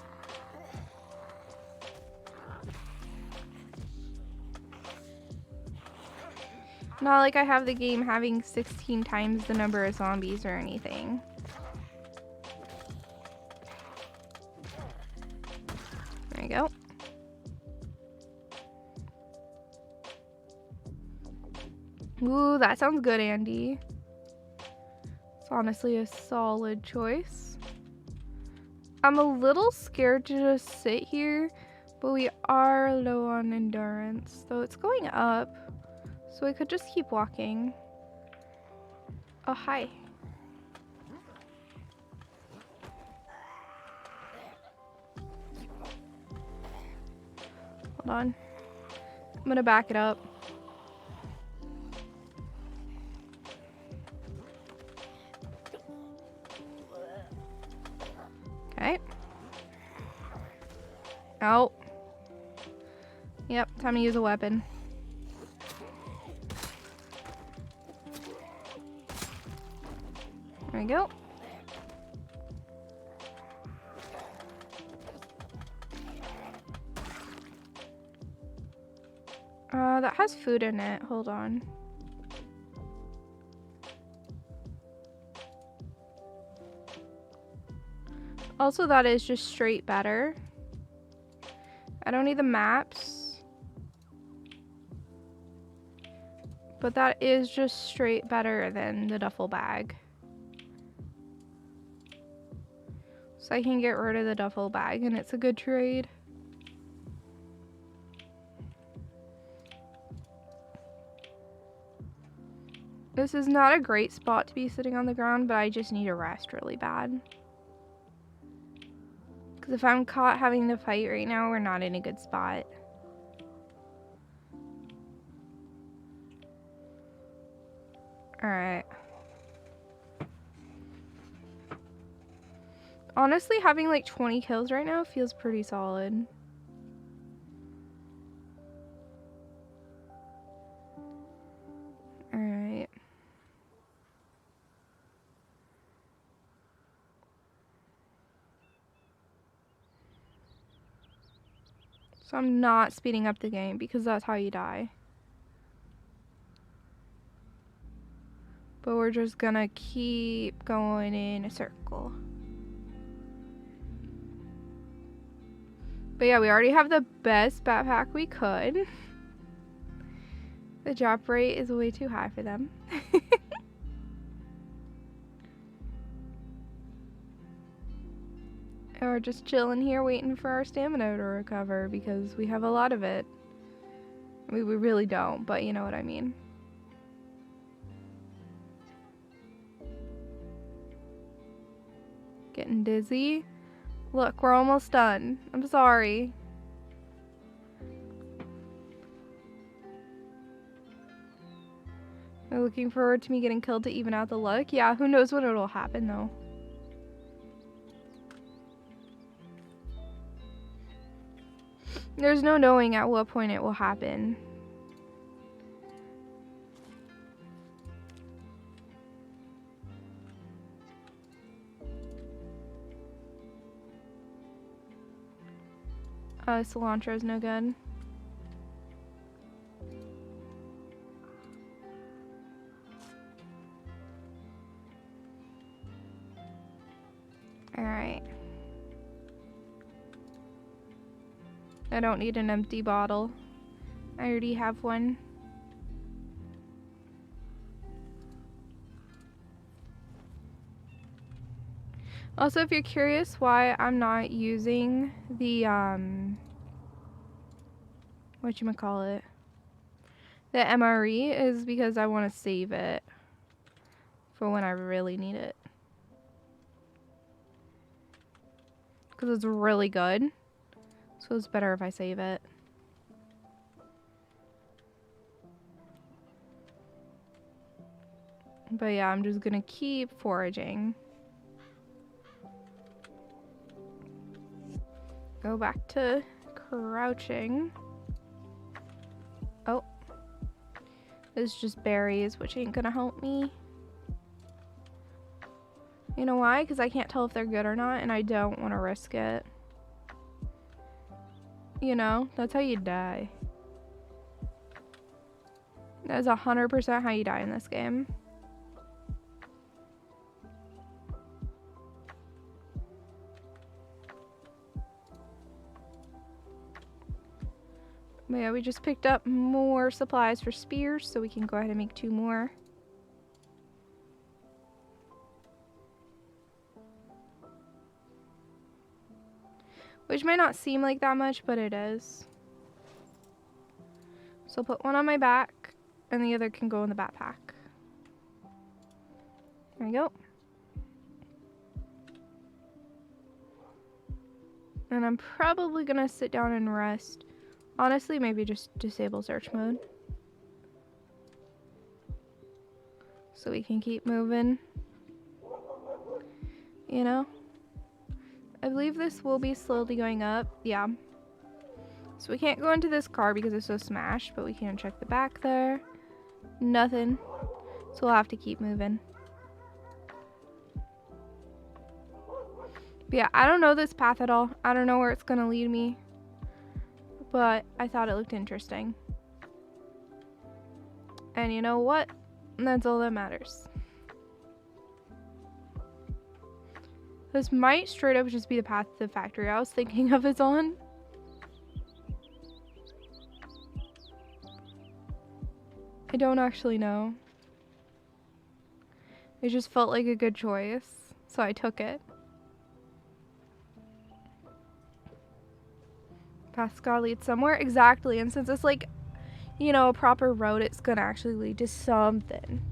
Not like I have the game having 16 times the number of zombies or anything. There you go. Ooh, that sounds good, Andy. It's honestly a solid choice. I'm a little scared to just sit here, but we are low on endurance, so it's going up. So I could just keep walking. Oh, hi. Hold on. I'm gonna back it up. Okay. Oh. Yep, time to use a weapon. There we go. That has food in it. Hold on. Also, that is just straight better. I don't need the maps. But that is just straight better than the duffel bag. So I can get rid of the duffel bag and it's a good trade. This is not a great spot to be sitting on the ground, but I just need a rest really bad. Because if I'm caught having to fight right now, we're not in a good spot. Alright. Honestly, having like 20 kills right now feels pretty solid. Alright. So I'm not speeding up the game because that's how you die. But we're just gonna keep going in a circle. But yeah, we already have the best backpack we could. The drop rate is way too high for them. And we're just chilling here waiting for our stamina to recover because we have a lot of it. I mean, we really don't, but you know what I mean. Getting dizzy. Look, we're almost done. I'm sorry. I'm looking forward to me getting killed to even out the luck. Yeah, who knows when it'll happen though. There's no knowing at what point it will happen. Cilantro's no good. Alright. I don't need an empty bottle. I already have one. Also, if you're curious why I'm not using the, whatchamacallit, the MRE is because I want to save it for when I really need it. Because it's really good. So it's better if I save it. But yeah, I'm just gonna keep foraging. Go back to crouching. Oh. It's just berries, which ain't gonna help me. You know why? Because I can't tell if they're good or not, and I don't want to risk it. You know, that's how you die. That's 100% how you die in this game. But yeah, we just picked up more supplies for spears, so we can go ahead and make 2 more. Which might not seem like that much, but it is. So I'll put one on my back, and the other can go in the backpack. There we go. And I'm probably gonna sit down and rest. Honestly, maybe just disable search mode. So we can keep moving. You know? I believe this will be slowly going up. Yeah. So we can't go into this car because it's so smashed, but we can check the back there. Nothing. So we'll have to keep moving. But yeah, I don't know this path at all. I don't know where it's gonna lead me. But I thought it looked interesting. And you know what? That's all that matters. This might straight up just be the path to the factory I was thinking of is on. I don't actually know. It just felt like a good choice, so I took it. Path's gotta lead somewhere. Exactly, and since it's like, you know, a proper road, it's gonna actually lead to something.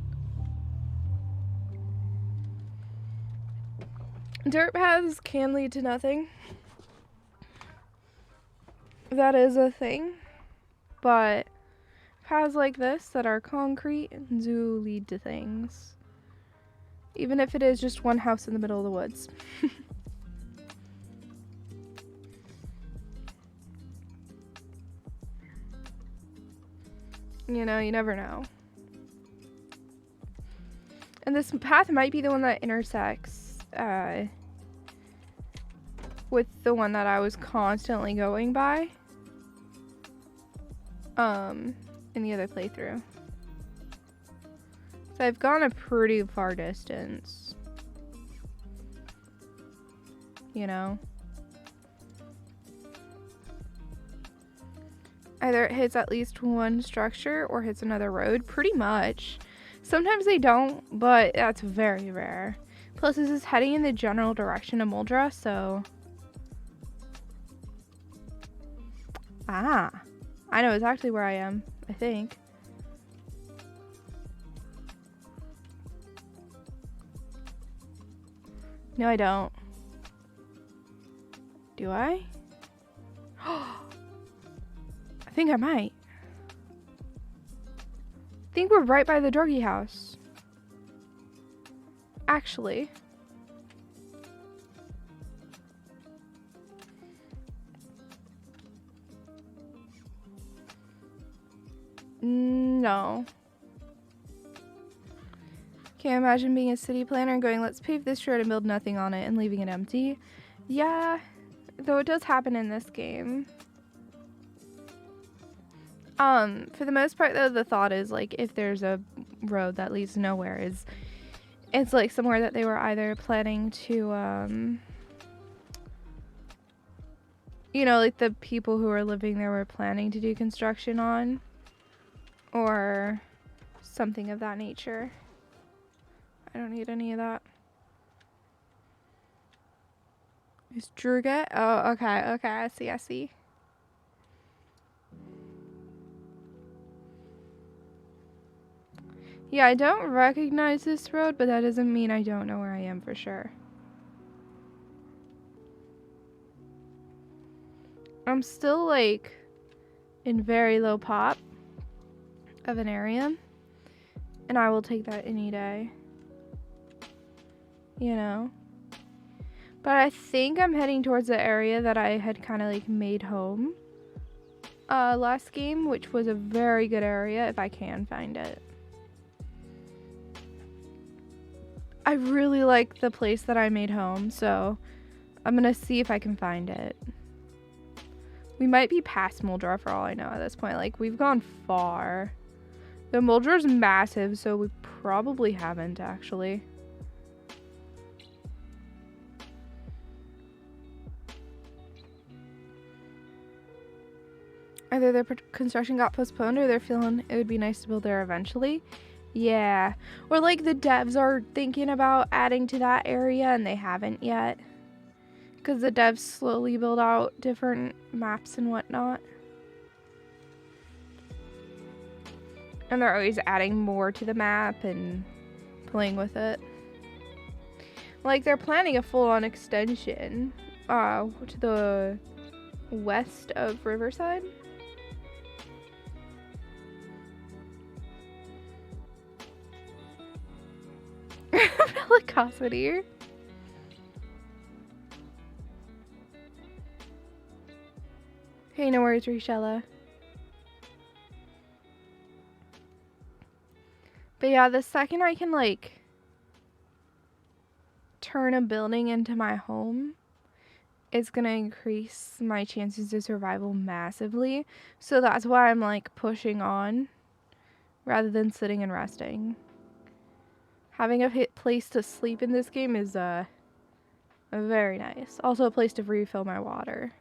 Dirt paths can lead to nothing. That is a thing. But paths like this that are concrete do lead to things. Even if it is just one house in the middle of the woods. You know, you never know. And this path might be the one that intersects with the one that I was constantly going by in the other playthrough. So I've gone a pretty far distance. You know? Either it hits at least one structure or hits another road, pretty much. Sometimes they don't, but that's very rare. Plus, this is heading in the general direction of Muldra, so... Ah. I know exactly where I am, I think. No, I don't. Do I? I think I might. I think we're right by the druggie house. Actually. No. Can't imagine being a city planner and going, let's pave this road and build nothing on it and leaving it empty. Yeah, though it does happen in this game. For the most part though, the thought is like if there's a road that leads nowhere, it's like somewhere that they were either planning to you know, like the people who are living there were planning to do construction on, or something of that nature. I don't need any of that. Is Druga? Oh, okay, I see. Yeah, I don't recognize this road, but that doesn't mean I don't know where I am for sure. I'm still like in very low pop of an area, and I will take that any day. You know? But I think I'm heading towards the area that I had kind of like made home last game, which was a very good area if I can find it. I really like the place that I made home, so I'm gonna see if I can find it. We might be past Muldra for all I know at this point. Like, we've gone far. The Muldra's massive, so we probably haven't actually. Either their construction got postponed or they're feeling it would be nice to build there eventually. Yeah. Or like the devs are thinking about adding to that area and they haven't yet. Because the devs slowly build out different maps and whatnot. And they're always adding more to the map and playing with it. Like they're planning a full-on extension to the west of Riverside. Velocity. Hey, no worries, Rishella. But yeah, the second I can like turn a building into my home, it's gonna increase my chances of survival massively. So that's why I'm like pushing on rather than sitting and resting. Having a place to sleep in this game is very nice. Also a place to refill my water.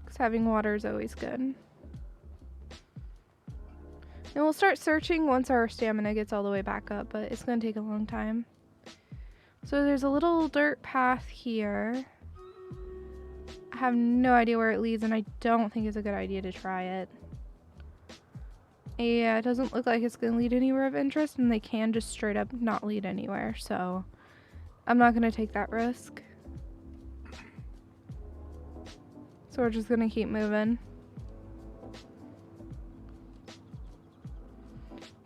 Because having water is always good. And we'll start searching once our stamina gets all the way back up, but it's going to take a long time. So there's a little dirt path here. I have no idea where it leads, and I don't think it's a good idea to try it. Yeah, it doesn't look like it's going to lead anywhere of interest, and they can just straight up not lead anywhere, so I'm not going to take that risk. So we're just going to keep moving.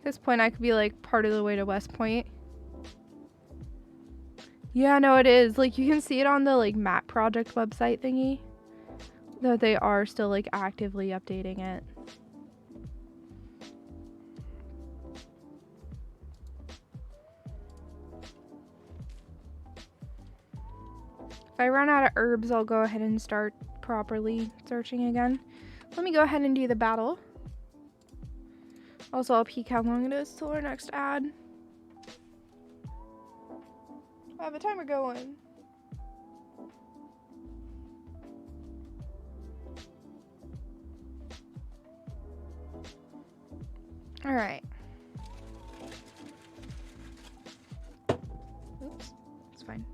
this point, I could be like part of the way to West Point. Yeah, no, it is. Like, you can see it on the like map project website thingy that they are still like actively updating it. If I run out of herbs, I'll go ahead and start properly searching again. Let me go ahead and do the battle. Also, I'll peek how long it is till our next ad. I have a timer going. All right. Oops, it's fine.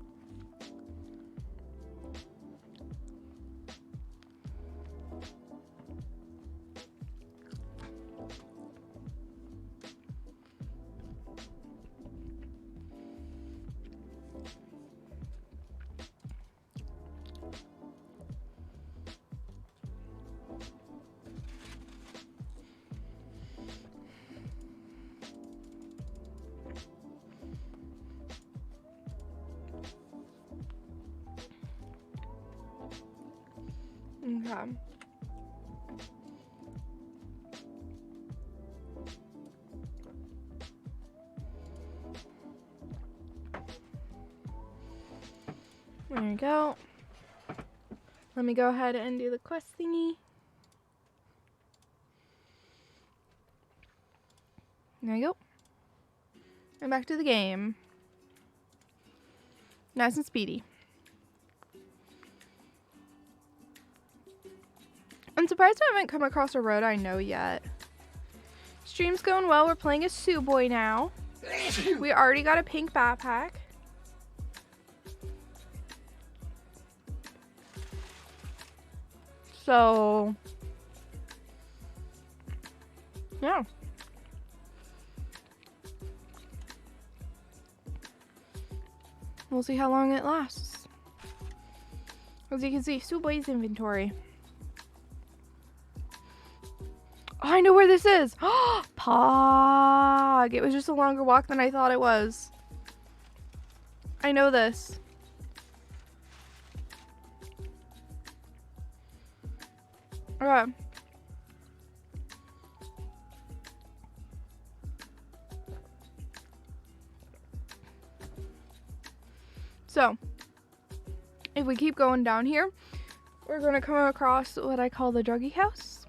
Okay. There you go. Let me go ahead and do the quest thingy. There you go. And back to the game. Nice and speedy. I'm surprised I haven't come across a road I know yet. Stream's going well. We're playing as Suwey now. We already got a pink backpack. So, yeah. We'll see how long it lasts. As you can see, Suwey's inventory. Oh, I know where this is. Pog. It was just a longer walk than I thought it was. I know this. Okay. So, if we keep going down here, we're going to come across what I call the druggie house.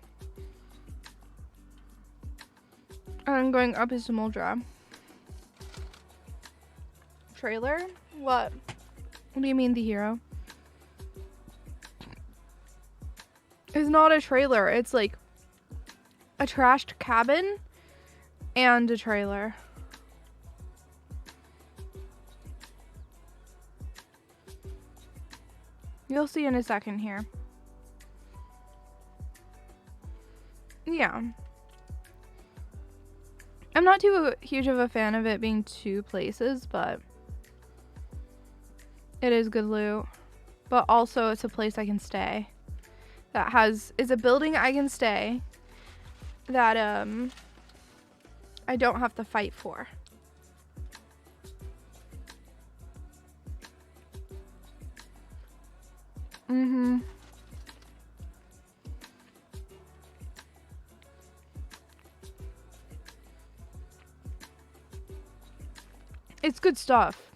And I'm going up is Muldra. Trailer? What? What do you mean the hero? It's not a trailer. It's like a trashed cabin and a trailer. You'll see in a second here. Yeah. I'm not too huge of a fan of it being two places, but it is good loot. But also it's a place I can stay. It's a building I can stay that I don't have to fight for. Mm-hmm. It's good stuff.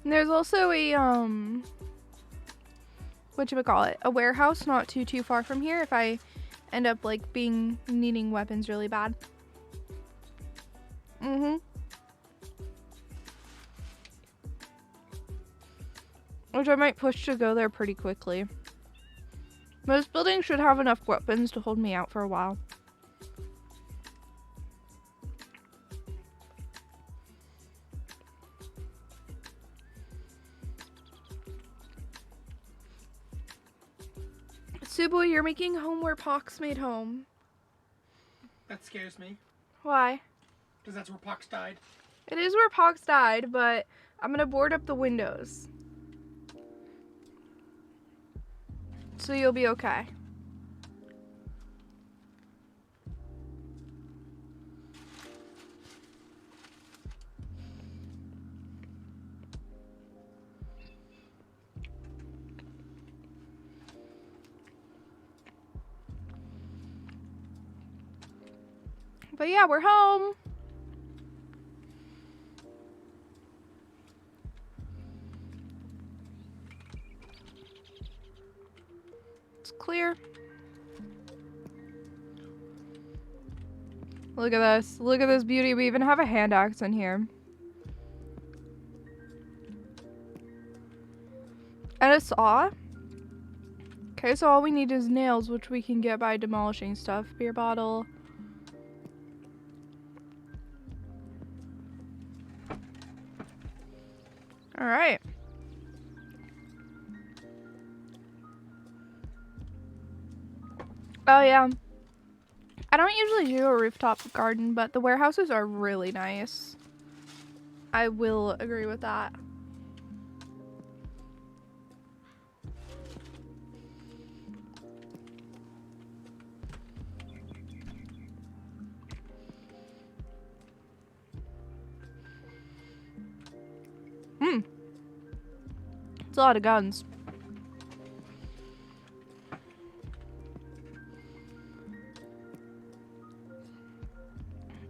And there's also a whatchamacallit, a warehouse not too far from here if I end up like needing weapons really bad. Mm-hmm. Which I might push to go there pretty quickly. Most buildings should have enough weapons to hold me out for a while. Suwey, you're making home where Pox made home. That scares me. Why? Because that's where Pox died. It is where Pox died, but I'm gonna board up the windows. So you'll be okay. But yeah, we're home. It's clear. Look at this. Look at this beauty. We even have a hand axe in here. And a saw. Okay, so all we need is nails, which we can get by demolishing stuff. Beer bottle. Alright. Oh yeah. I don't usually do a rooftop garden, but the warehouses are really nice. I will agree with that. It's a lot of guns.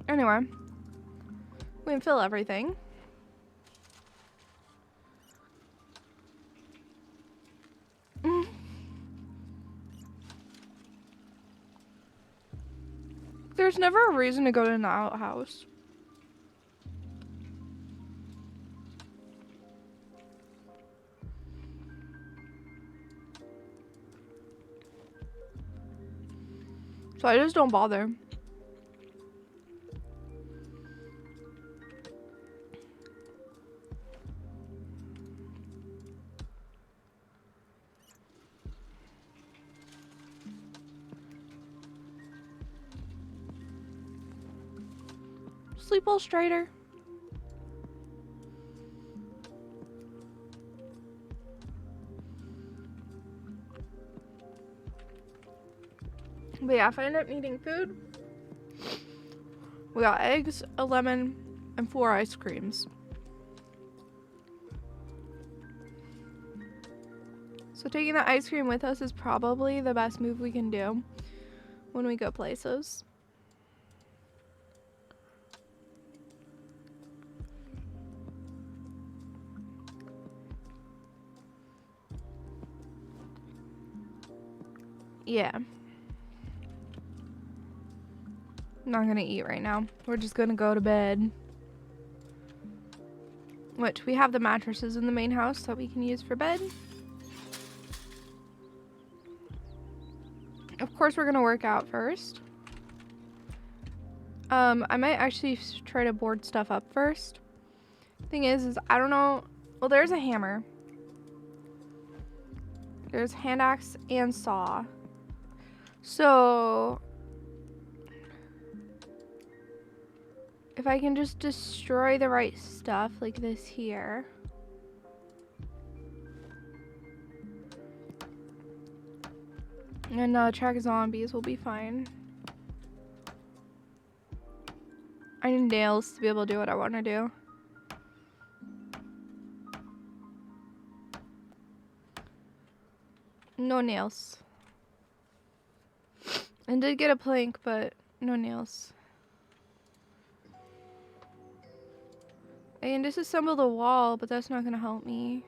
Anyway, we can fill everything. There's never a reason to go to an outhouse. So I just don't bother. Sleep a little straighter. But yeah, if I end up needing food, we got eggs, a lemon, and 4 ice creams. So taking the ice cream with us is probably the best move we can do when we go places. Yeah. I'm not gonna eat right now. We're just gonna go to bed. Which we have the mattresses in the main house that we can use for bed. Of course, we're gonna work out first. I might actually try to board stuff up first. Thing is I don't know. Well, there's a hammer. There's hand axe and saw. So if I can just destroy the right stuff like this here. And track zombies will be fine. I need nails to be able to do what I want to do. No nails. I did get a plank, but no nails. I can disassemble the wall, but that's not going to help me.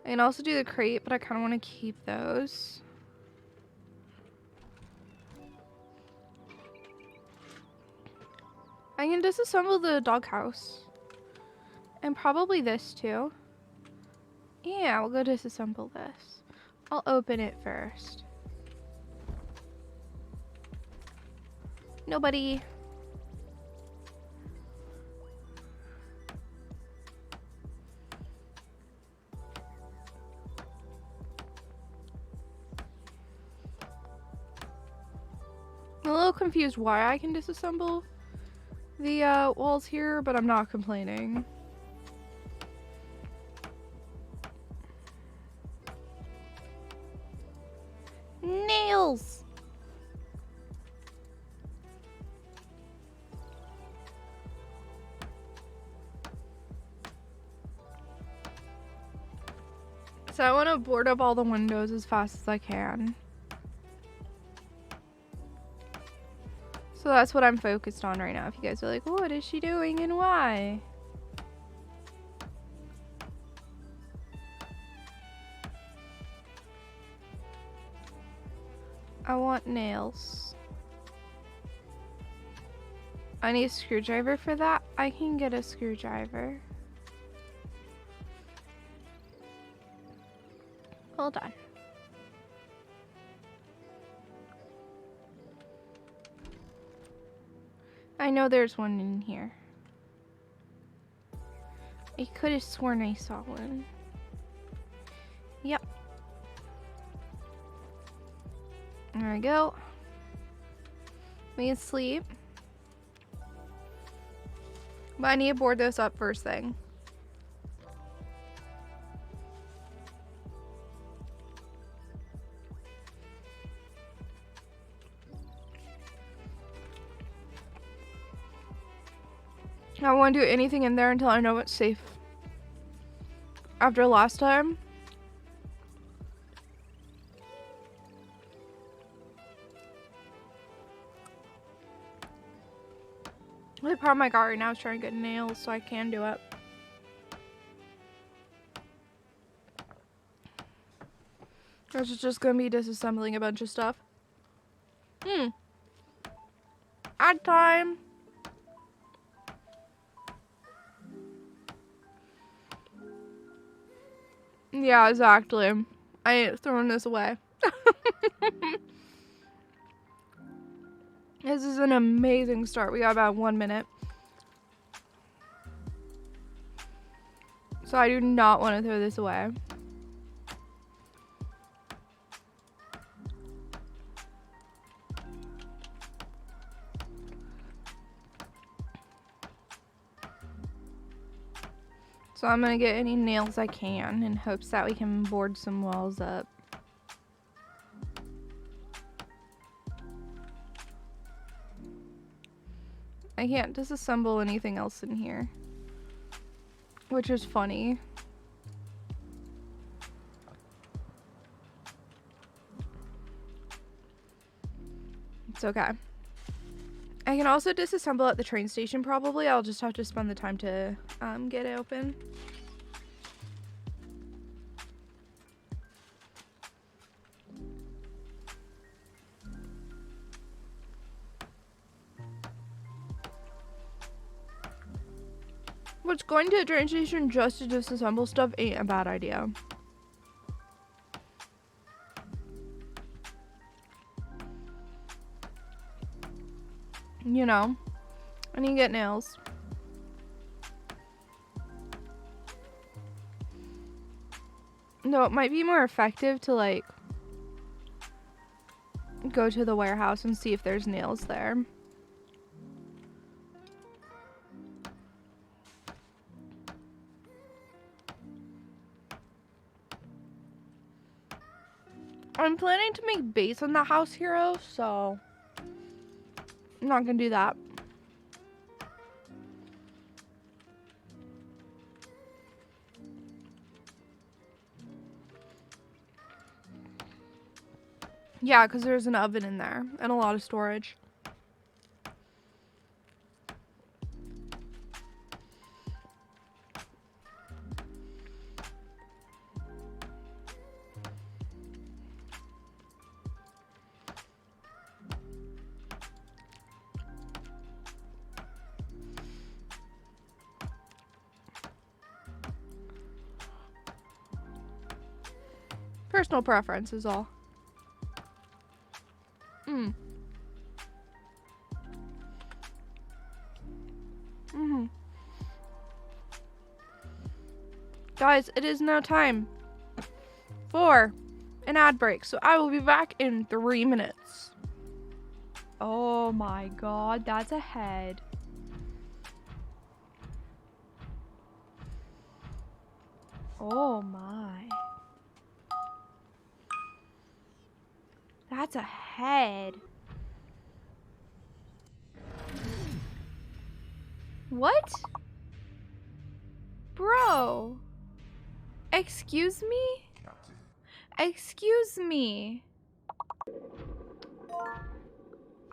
I can also do the crate, but I kind of want to keep those. I can disassemble the doghouse. And probably this too. Yeah, we'll go disassemble this. I'll open it first. Nobody. I'm a little confused why I can disassemble the walls here, but I'm not complaining. nails. So I want to board up all the windows as fast as I can. So that's what I'm focused on right now. If you guys are like, what is she doing and why? I want nails. I need a screwdriver for that. I can get a screwdriver. Hold on. I know there's one in here. I could have sworn I saw one. Yep. There we go. We can sleep. But I need to board this up first thing. I don't want to do anything in there until I know it's safe. After last time. The problem I got right now is trying to get nails so I can do it. This is just gonna be disassembling a bunch of stuff. Ad time. Yeah, exactly. I ain't throwing this away. This is an amazing start. We got about 1 minute. So I do not want to throw this away. So I'm gonna get any nails I can in hopes that we can board some walls up. I can't disassemble anything else in here, which is funny. It's okay. I can also disassemble at the train station probably. I'll just have to spend the time to get it open. Which going to a train station just to disassemble stuff ain't a bad idea. You know, I need to get nails. No, it might be more effective to like go to the warehouse and see if there's nails there. I'm planning to make base on the house hero, so I'm not gonna do that. Yeah, because there's an oven in there and a lot of storage. Personal preference is all. Guys, it is now time for an ad break, so I will be back in 3 minutes. Oh my god, that's a head. Oh my. That's a head. What? Bro. Excuse me? Excuse me.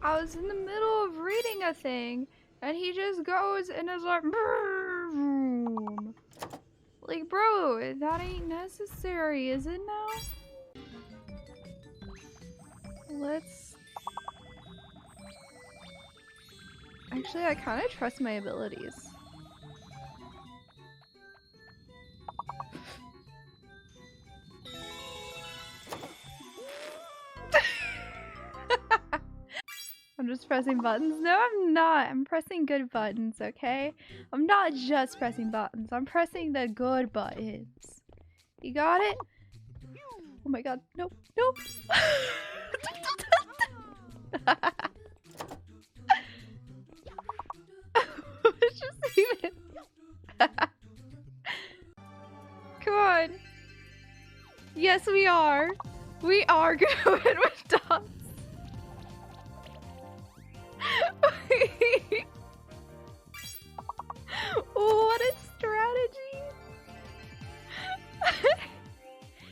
I was in the middle of reading a thing, and he just goes and is like, boom. Like, bro, that ain't necessary, is it now? Let's... Actually, I kind of trust my abilities. I'm just pressing buttons. No, I'm not. I'm pressing good buttons, okay? I'm not just pressing buttons. I'm pressing the good buttons. You got it? Oh my god. Nope. Nope. Just even. Come on. Yes, we are. We are good with dots. What a strategy!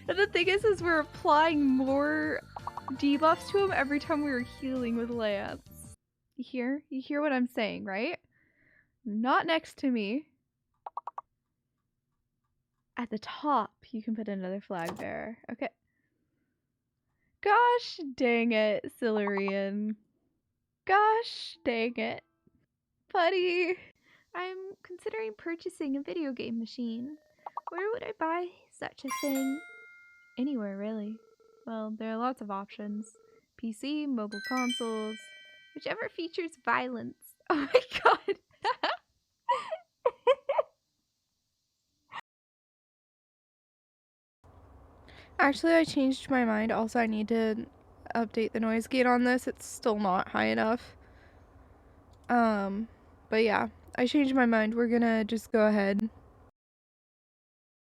And the thing is we're applying more debuffs to him every time we were healing with Lance. You hear? You hear what I'm saying, right? Not next to me. At the top, you can put another flag bearer. Okay. Gosh dang it, Silurian. Gosh dang it. Buddy. I'm considering purchasing a video game machine. Where would I buy such a thing? Anywhere, really. Well, there are lots of options. PC, mobile consoles, whichever features violence. Oh my god. Actually, I changed my mind. Also, I need to update the noise gate on this. It's still not high enough. But yeah, I changed my mind. We're gonna just go ahead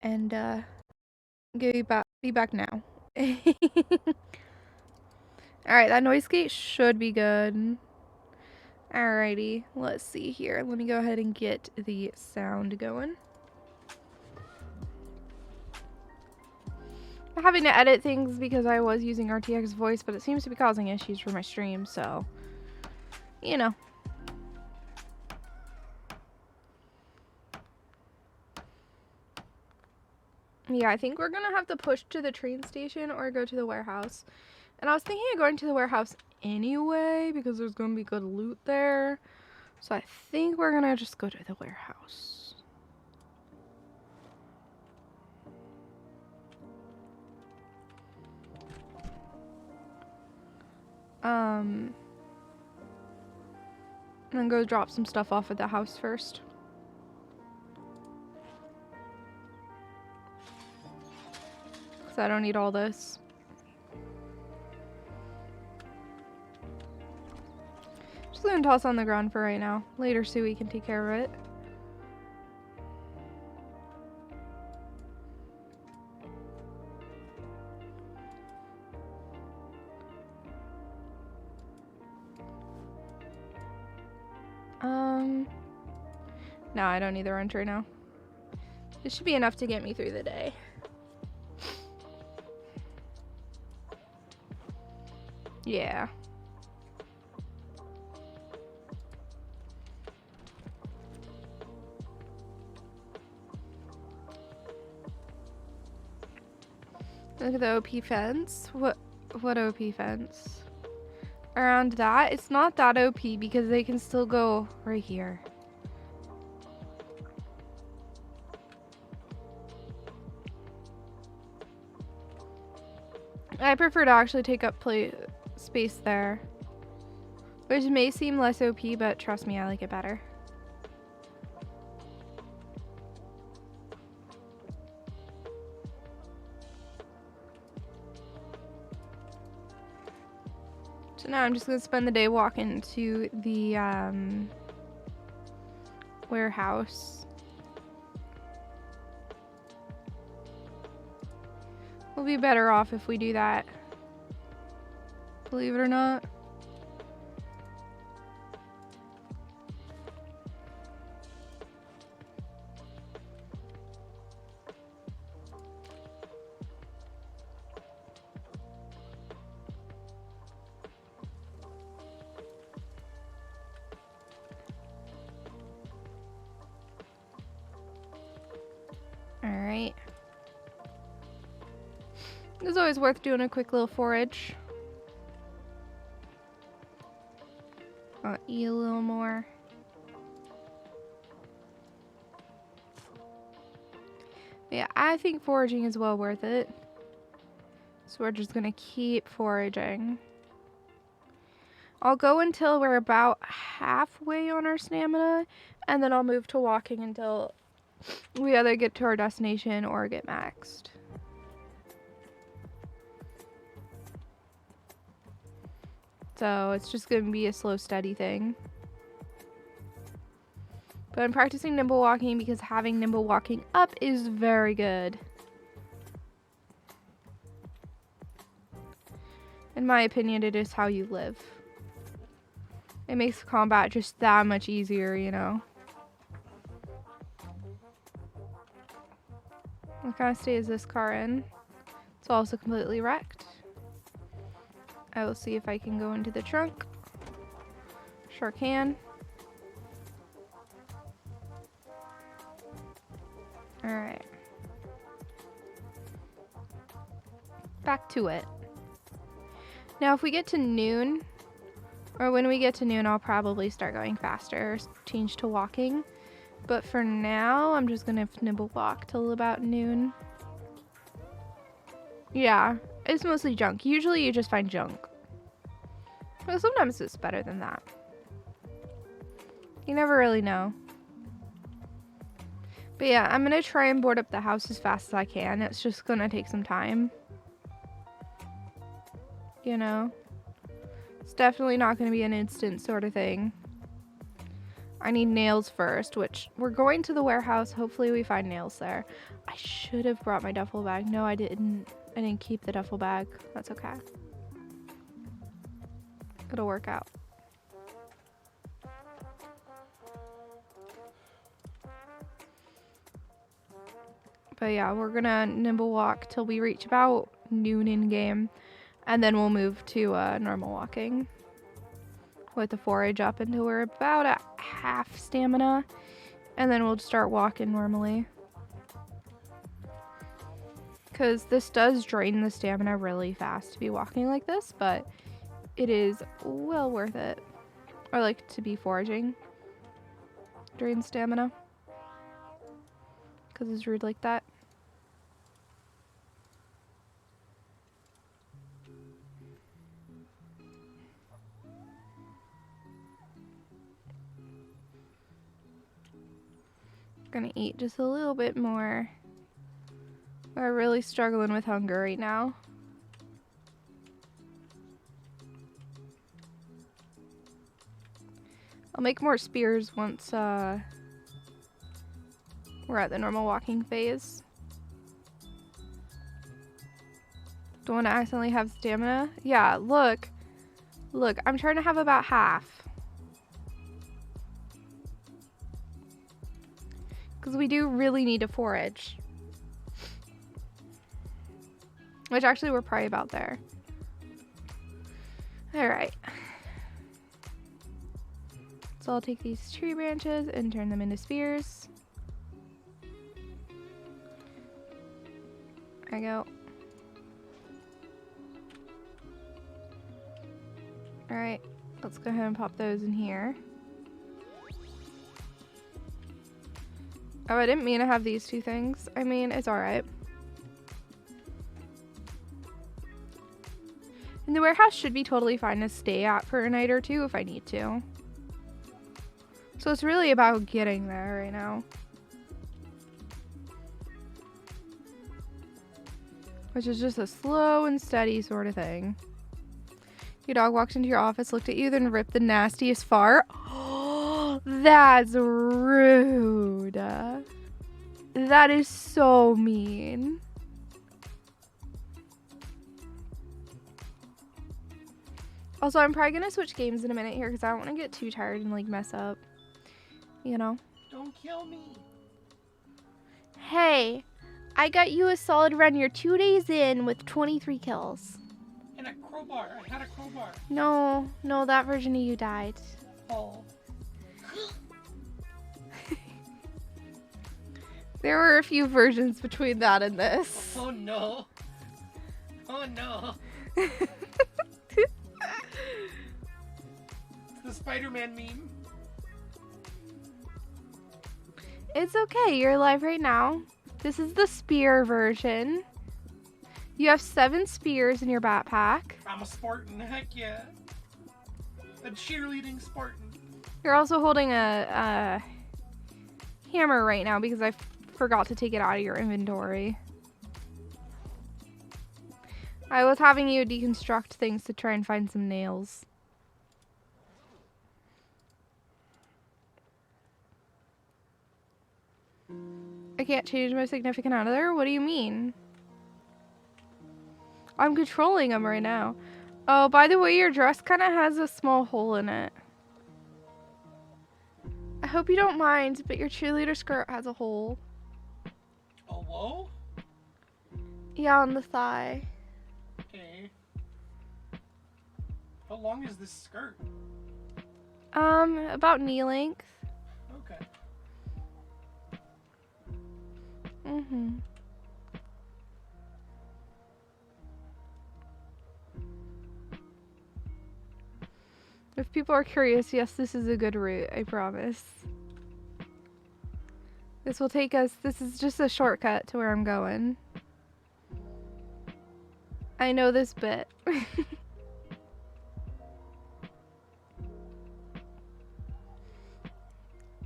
and be back now. Alright, that noise gate should be good. Alrighty, let's see here. Let me go ahead and get the sound going. I'm having to edit things because I was using RTX voice, but it seems to be causing issues for my stream, so you know. Yeah, I think we're gonna have to push to the train station or go to the warehouse. And I was thinking of going to the warehouse anyway because there's gonna be good loot there. So I think we're gonna just go to the warehouse. And then go drop some stuff off at the house first. Because I don't need all this. Just gonna toss on the ground for right now. Later, Suwey can take care of it. No, I don't need the wrench right now. This should be enough to get me through the day. Yeah. Look at the OP fence. What OP fence? Around that? It's not that OP because they can still go right here. I prefer to actually take up space there. Which may seem less OP, but trust me, I like it better. So now I'm just going to spend the day walking to the warehouse. We'll be better off if we do that. believe it or not. Alright. It's always worth doing a quick little forage. I'll eat a little more. Yeah, I think foraging is well worth it. So we're just gonna keep foraging. I'll go until we're about halfway on our stamina, and then I'll move to walking until we either get to our destination or get maxed. So it's just going to be a slow, steady thing. But I'm practicing nimble walking because having nimble walking up is very good. In my opinion, it is how you live. It makes combat just that much easier, you know. What kind of state is this car in? It's also completely wrecked. I will see if I can go into the trunk. Sure can. Alright. Back to it. Now if we get to noon, or when we get to noon, I'll probably start going faster, change to walking. But for now, I'm just gonna nimble walk till about noon. Yeah, it's mostly junk. Usually you just find junk. But sometimes it's better than that. You never really know. But yeah, I'm gonna try and board up the house as fast as I can. It's just gonna take some time. You know? It's definitely not gonna be an instant sort of thing. I need nails first, which we're going to the warehouse. Hopefully we find nails there. I should have brought my duffel bag. No, I didn't. I didn't keep the duffel bag. That's okay. It'll work out. But yeah, we're gonna nimble walk till we reach about noon in game. And then we'll move to normal walking. With the forage up until we're about at half stamina. And then we'll start walking normally. Because this does drain the stamina really fast to be walking like this, but it is well worth it. Or like to be foraging. Drain stamina. Because it's rude like that. Gonna eat just a little bit more. We're really struggling with hunger right now. I'll make more spears once we're at the normal walking phase. Don't want to accidentally have stamina. Yeah, look. Look, I'm trying to have about half. Because we do really need to forage. Which actually we're probably about there. Alright. So I'll take these tree branches and turn them into spears. There I go. Alright, let's go ahead and pop those in here. Oh, I didn't mean to have these two things. I mean, it's alright. And the warehouse should be totally fine to stay at for a night or two if I need to. So it's really about getting there right now. Which is just a slow and steady sort of thing. Your dog walked into your office, looked at you, then ripped the nastiest fart. That's rude. That is so mean. Also, I'm probably gonna switch games in a minute here because I don't want to get too tired and like mess up. You know? Don't kill me. Hey, I got you a solid run. You're 2 days in with 23 kills. And a crowbar. I had a crowbar. No, that version of you died. Oh. There were a few versions between that and this. Oh no. Oh no. It's the Spider-Man meme. It's okay, you're alive right now. This is the spear version. You have 7 spears in your backpack. I'm a Spartan, heck yeah. A cheerleading Spartan. You're also holding a hammer right now because I forgot to take it out of your inventory. I was having you deconstruct things to try and find some nails. I can't change my significant other? What do you mean? I'm controlling him right now. Oh, by the way, your dress kind of has a small hole in it. I hope you don't mind, but your cheerleader skirt has a hole. Oh, whoa? Yeah, on the thigh. Okay. How long is this skirt? About knee length. Okay. Mm-hmm. If people are curious, yes, this is a good route, I promise. This will take us, this is just a shortcut to where I'm going. I know this bit.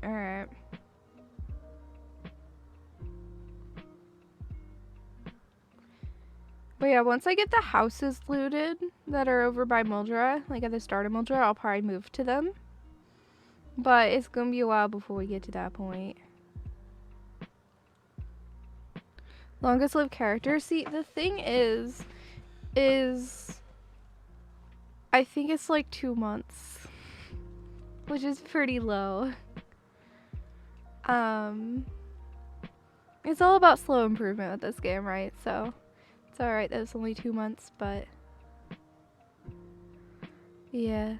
Alright. But yeah, once I get the houses looted that are over by Mildra, like at the start of Mildra, I'll probably move to them. But it's gonna be a while before we get to that point. Longest lived character? See, the thing is I think it's like 2 months. Which is pretty low. It's all about slow improvement with this game, right? So it's alright that it's only 2 months, but yeah.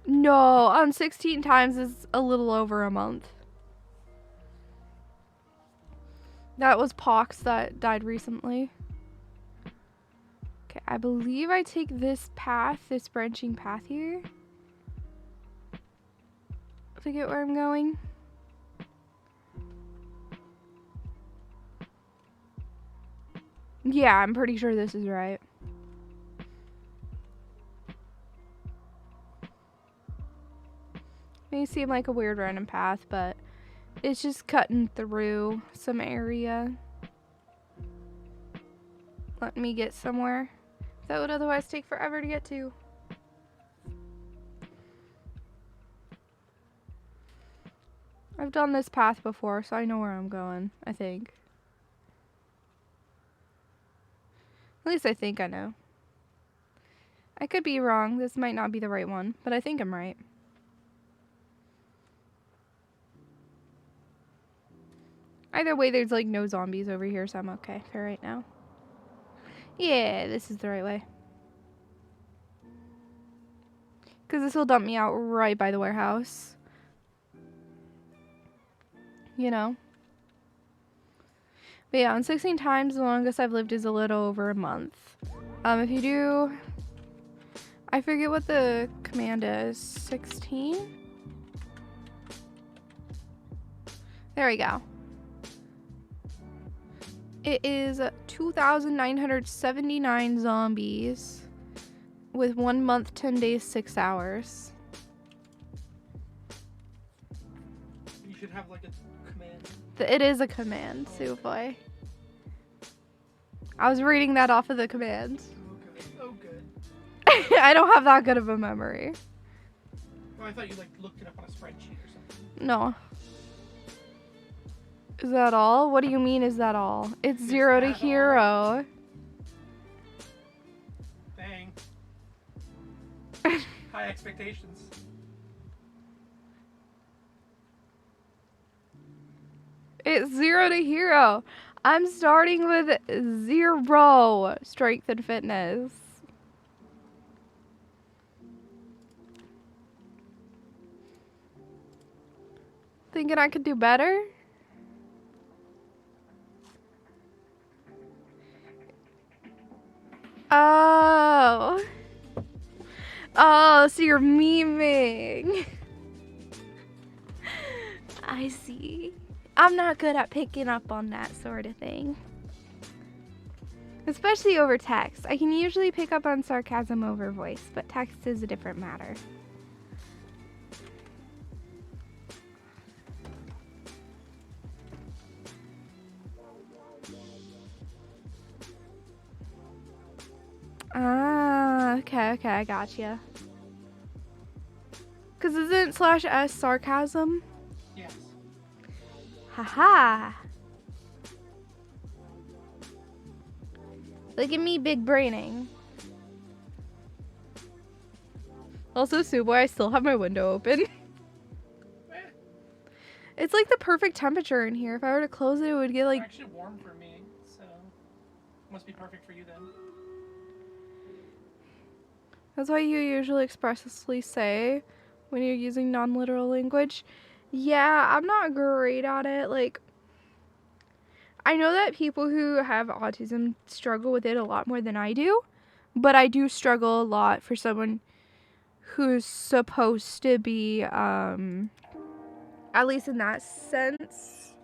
No, on 16 times is a little over a month. That was Pox that died recently. Okay, I believe I take this path, this branching path here, to get where I'm going. Yeah, I'm pretty sure this is right. May seem like a weird random path, but it's just cutting through some area. Let me get somewhere that would otherwise take forever to get to. I've done this path before, so I know where I'm going, I think. At least I think I know. I could be wrong. This might not be the right one, but I think I'm right. Either way, there's like no zombies over here, so I'm okay for right now. Yeah, this is the right way. Because this will dump me out right by the warehouse. You know? But yeah, on 16 times, the longest I've lived is a little over a month. If you do... I forget what the command is. 16? There we go. It is 2,979 zombies with 1 month, 10 days, 6 hours. You should have like a command. It is a command, Suwey. I was reading that off of the command. Oh good. I don't have that good of a memory. Oh, I thought you like looked it up on a spreadsheet or something. No. Is that all? What do you mean, is that all? It's 0 to hero. High expectations. It's 0 to hero. I'm starting with 0 strength and fitness. Thinking I could do better? Oh. Oh, so you're memeing. I see. I'm not good at picking up on that sort of thing. Especially over text. I can usually pick up on sarcasm over voice, but text is a different matter. Ah, okay, I gotcha. Cause isn't /s sarcasm? Yes. Haha. Look at me big braining. Also, Suwey, I still have my window open. It's like the perfect temperature in here. If I were to close it, it would get like... It's actually warm for me, so must be perfect for you then. That's why you usually expressly say when you're using non-literal language. Yeah, I'm not great at it. Like, I know that people who have autism struggle with it a lot more than I do, but I do struggle a lot for someone who's supposed to be, at least in that sense,